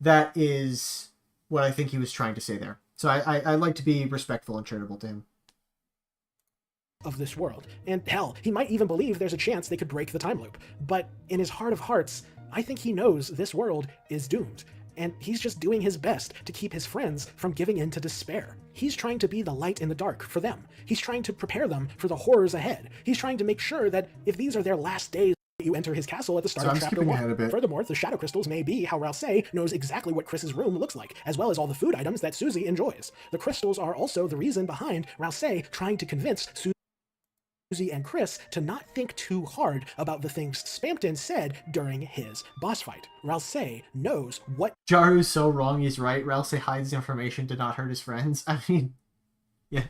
That is what I think he was trying to say there. So I like to be respectful and charitable to him. Of this world. And hell, he might even believe there's a chance they could break the time loop. But in his heart of hearts, I think he knows this world is doomed. And he's just doing his best to keep his friends from giving in to despair. He's trying to be the light in the dark for them. He's trying to prepare them for the horrors ahead. He's trying to make sure that if these are their last days, you enter his castle at the start of chapter 1. Furthermore, the shadow crystals may be how Ralsei knows exactly what Chris's room looks like, as well as all the food items that Susie enjoys. The crystals are also the reason behind Ralsei trying to convince Susie and Chris to not think too hard about the things Spamton said during his boss fight. Ralsei knows what— Jaru's so wrong, he's right. Ralsei hides information to not hurt his friends. I mean, yeah.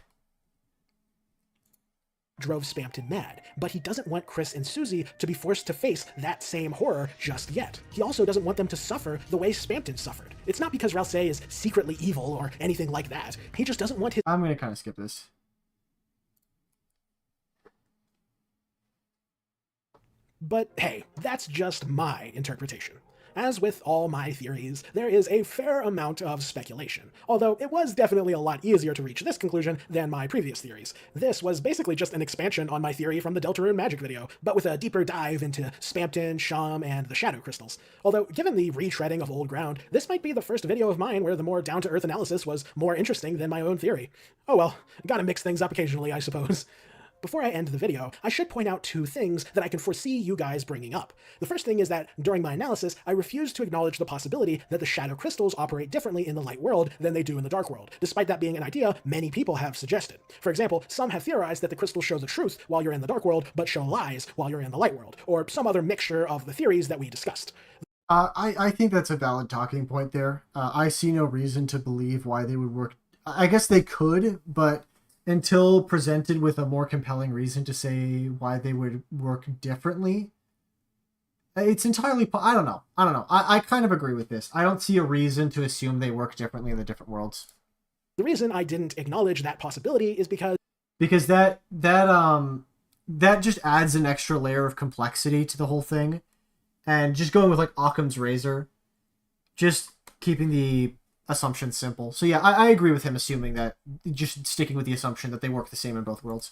Drove Spamton mad, but he doesn't want Chris and Susie to be forced to face that same horror just yet. He also doesn't want them to suffer the way Spamton suffered. It's not because Ralsei is secretly evil or anything like that. He just doesn't want his— I'm gonna kind of skip this. But hey, that's just my interpretation. As with all my theories, there is a fair amount of speculation, although it was definitely a lot easier to reach this conclusion than my previous theories. This was basically just an expansion on my theory from the Deltarune Magic video, but with a deeper dive into Spamton, Sham, and the Shadow Crystals. Although, given the retreading of old ground, this might be the first video of mine where the more down-to-earth analysis was more interesting than my own theory. Oh well, gotta mix things up occasionally, I suppose. Before I end the video, I should point out two things that I can foresee you guys bringing up. The first thing is that during my analysis, I refuse to acknowledge the possibility that the shadow crystals operate differently in the light world than they do in the dark world, despite that being an idea many people have suggested. For example, some have theorized that the crystals show the truth while you're in the dark world, but show lies while you're in the light world, or some other mixture of the theories that we discussed. I think that's a valid talking point there. I see no reason to believe why they would work. I guess they could, but until presented with a more compelling reason to say why they would work differently, it's entirely. I don't know. I kind of agree with this. I don't see a reason to assume they work differently in the different worlds. The reason I didn't acknowledge that possibility is because that just adds an extra layer of complexity to the whole thing. And just going with like Occam's razor, just keeping the assumption simple. So yeah, I agree with him assuming that, just sticking with the assumption that they work the same in both worlds.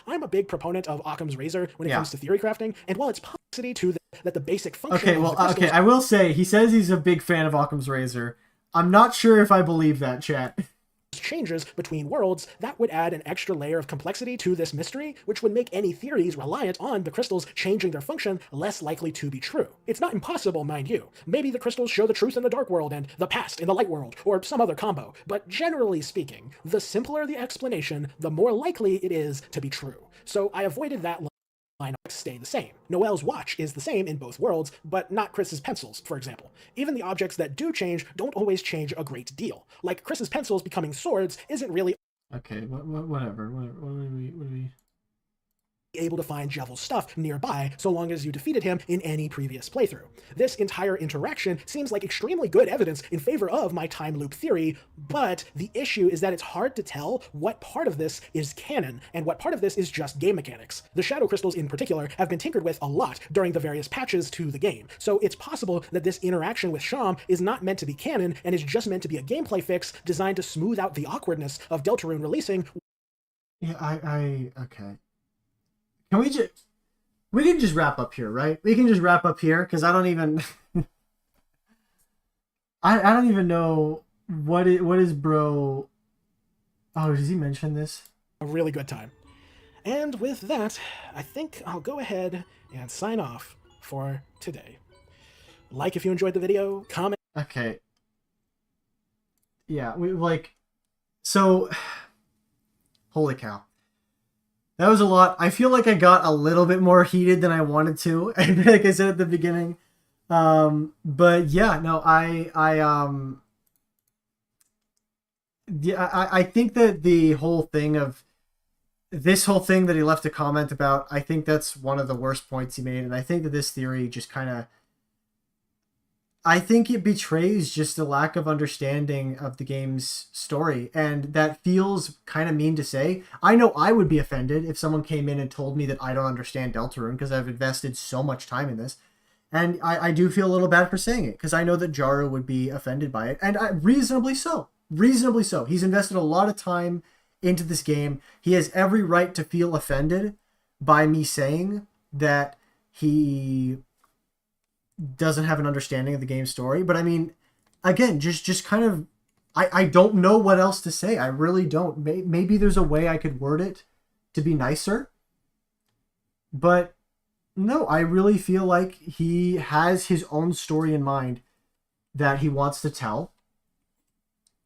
I'm a big proponent of Occam's razor when it comes to theory crafting, and while it's possible to that the basic function I will say, he says he's a big fan of Occam's razor. I'm not sure if I believe that, chat. Changes between worlds, that would add an extra layer of complexity to this mystery, which would make any theories reliant on the crystals changing their function less likely to be true. It's not impossible, mind you. Maybe the crystals show the truth in the dark world and the past in the light world, or some other combo, but generally speaking, the simpler the explanation, the more likely it is to be true. So I avoided that line stay the same. Noelle's watch is the same in both worlds, but not Chris's pencils, for example. Even the objects that do change don't always change a great deal. Like Chris's pencils becoming swords isn't really okay, whatever. What are we able to find Jevel's stuff nearby so long as you defeated him in any previous playthrough. This entire interaction seems like extremely good evidence in favor of my time loop theory, but the issue is that it's hard to tell what part of this is canon and what part of this is just game mechanics. The shadow crystals in particular have been tinkered with a lot during the various patches to the game, so it's possible that this interaction with Sham is not meant to be canon and is just meant to be a gameplay fix designed to smooth out the awkwardness of Deltarune releasing. Yeah, okay. We can just wrap up here, right? We can just wrap up here, because I don't even I don't even know what is bro. Oh, does he mention this? A really good time. And with that, I think I'll go ahead and sign off for today. Like if you enjoyed the video, comment. Okay. Yeah, so holy cow. That was a lot. I feel like I got a little bit more heated than I wanted to, like I said at the beginning. But yeah, no, I think that the whole thing of this whole thing that he left a comment about, I think that's one of the worst points he made. And I think that this theory just kind of, I think it betrays just a lack of understanding of the game's story. And that feels kind of mean to say. I know I would be offended if someone came in and told me that I don't understand Deltarune because I've invested so much time in this. And I do feel a little bad for saying it because I know that Jaru would be offended by it. And reasonably so. Reasonably so. He's invested a lot of time into this game. He has every right to feel offended by me saying that he doesn't have an understanding of the game story. But I mean, again, just kind of, I don't know what else to say. I really don't. Maybe there's a way I could word it to be nicer. But no, I really feel like he has his own story in mind that he wants to tell.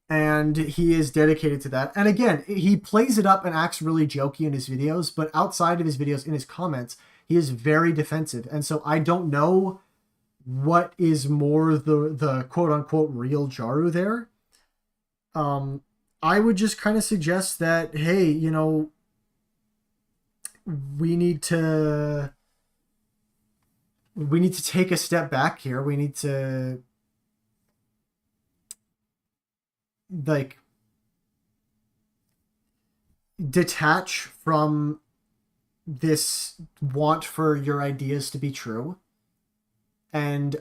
And he is dedicated to that. And again, he plays it up and acts really jokey in his videos, but outside of his videos, in his comments, he is very defensive. And so I don't know what is more the quote-unquote real Jaru there. I would just kind of suggest that, hey, you know, we need to take a step back here. We need to, like, detach from this want for your ideas to be true. And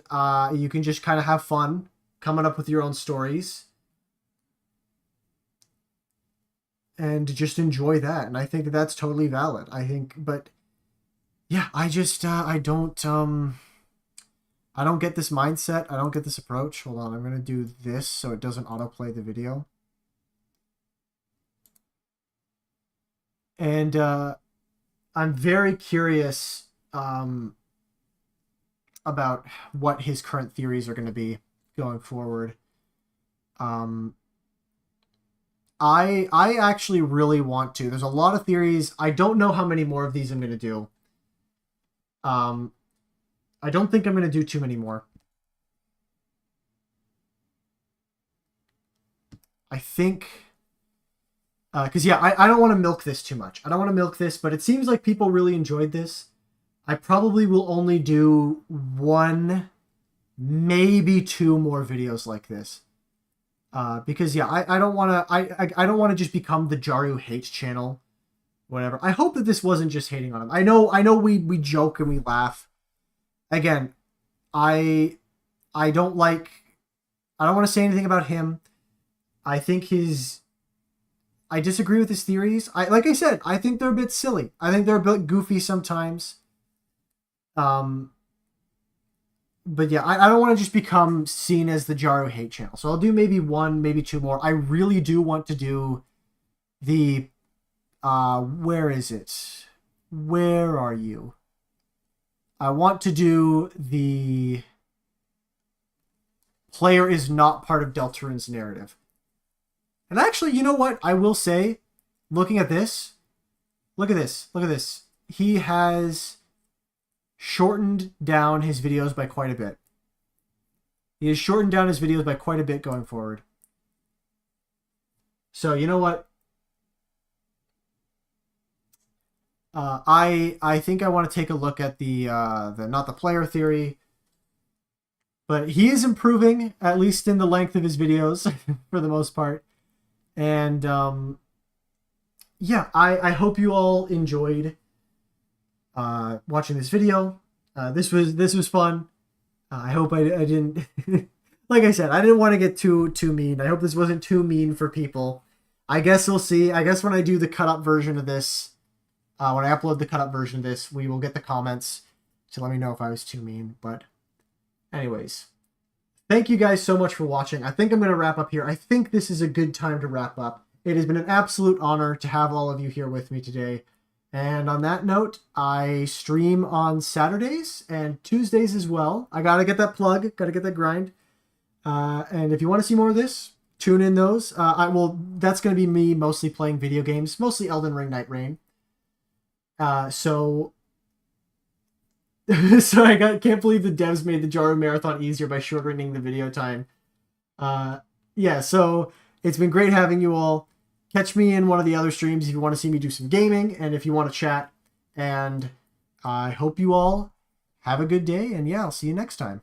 you can just kind of have fun coming up with your own stories and just enjoy that. And I think that that's totally valid. I think, but yeah, I just, I don't get this mindset. I don't get this approach. Hold on. I'm going to do this so it doesn't autoplay the video. And I'm very curious about what his current theories are going to be going forward. Um, I actually really want to. There's a lot of theories. I don't know how many more of these I'm going to do. Um, I don't think I'm going to do too many more. I think because yeah, I don't want to milk this too much. I don't want to milk this, but it seems like people really enjoyed this. I probably will only do one, maybe two more videos like this. Because yeah, I don't want to I don't want to just become the Jaru hates channel, whatever. I hope that this wasn't just hating on him. I know we joke and we laugh. Again, I I don't like I don't want to say anything about him. I think his I disagree with his theories. Like I said, I think they're a bit silly. I think they're a bit goofy sometimes. Um, but yeah, I don't want to just become seen as the Jaru hate channel. So I'll do maybe one, maybe two more. I really do want to do the where is it? Where are you? I want to do the player is not part of Deltarune's narrative. And actually, you know what? I will say, looking at this, look at this. Look at this. He has shortened down his videos by quite a bit. He has shortened down his videos by quite a bit going forward. So you know what? I think I want to take a look at the not the player theory, but he is improving, at least in the length of his videos for the most part. And yeah, I hope you all enjoyed watching this video. This was fun. I hope I didn't like I said, I didn't want to get too mean. I hope this wasn't too mean for people. I guess we'll see. I guess when I do the cut up version of this, when I upload the cut up version of this, we will get the comments to let me know if I was too mean. But anyways, thank you guys so much for watching. I think I'm going to wrap up here. I think this is a good time to wrap up. It has been an absolute honor to have all of you here with me today. And on that note, I stream on Saturdays and Tuesdays as well. I got to get that plug, got to get that grind. And if you want to see more of this, tune in those. That's going to be me mostly playing video games, mostly Elden Ring Night Rain. So can't believe the devs made the Jaru Marathon easier by shortening the video time. Yeah, so it's been great having you all. Catch me in one of the other streams if you want to see me do some gaming and if you want to chat. And I hope you all have a good day. And yeah, I'll see you next time.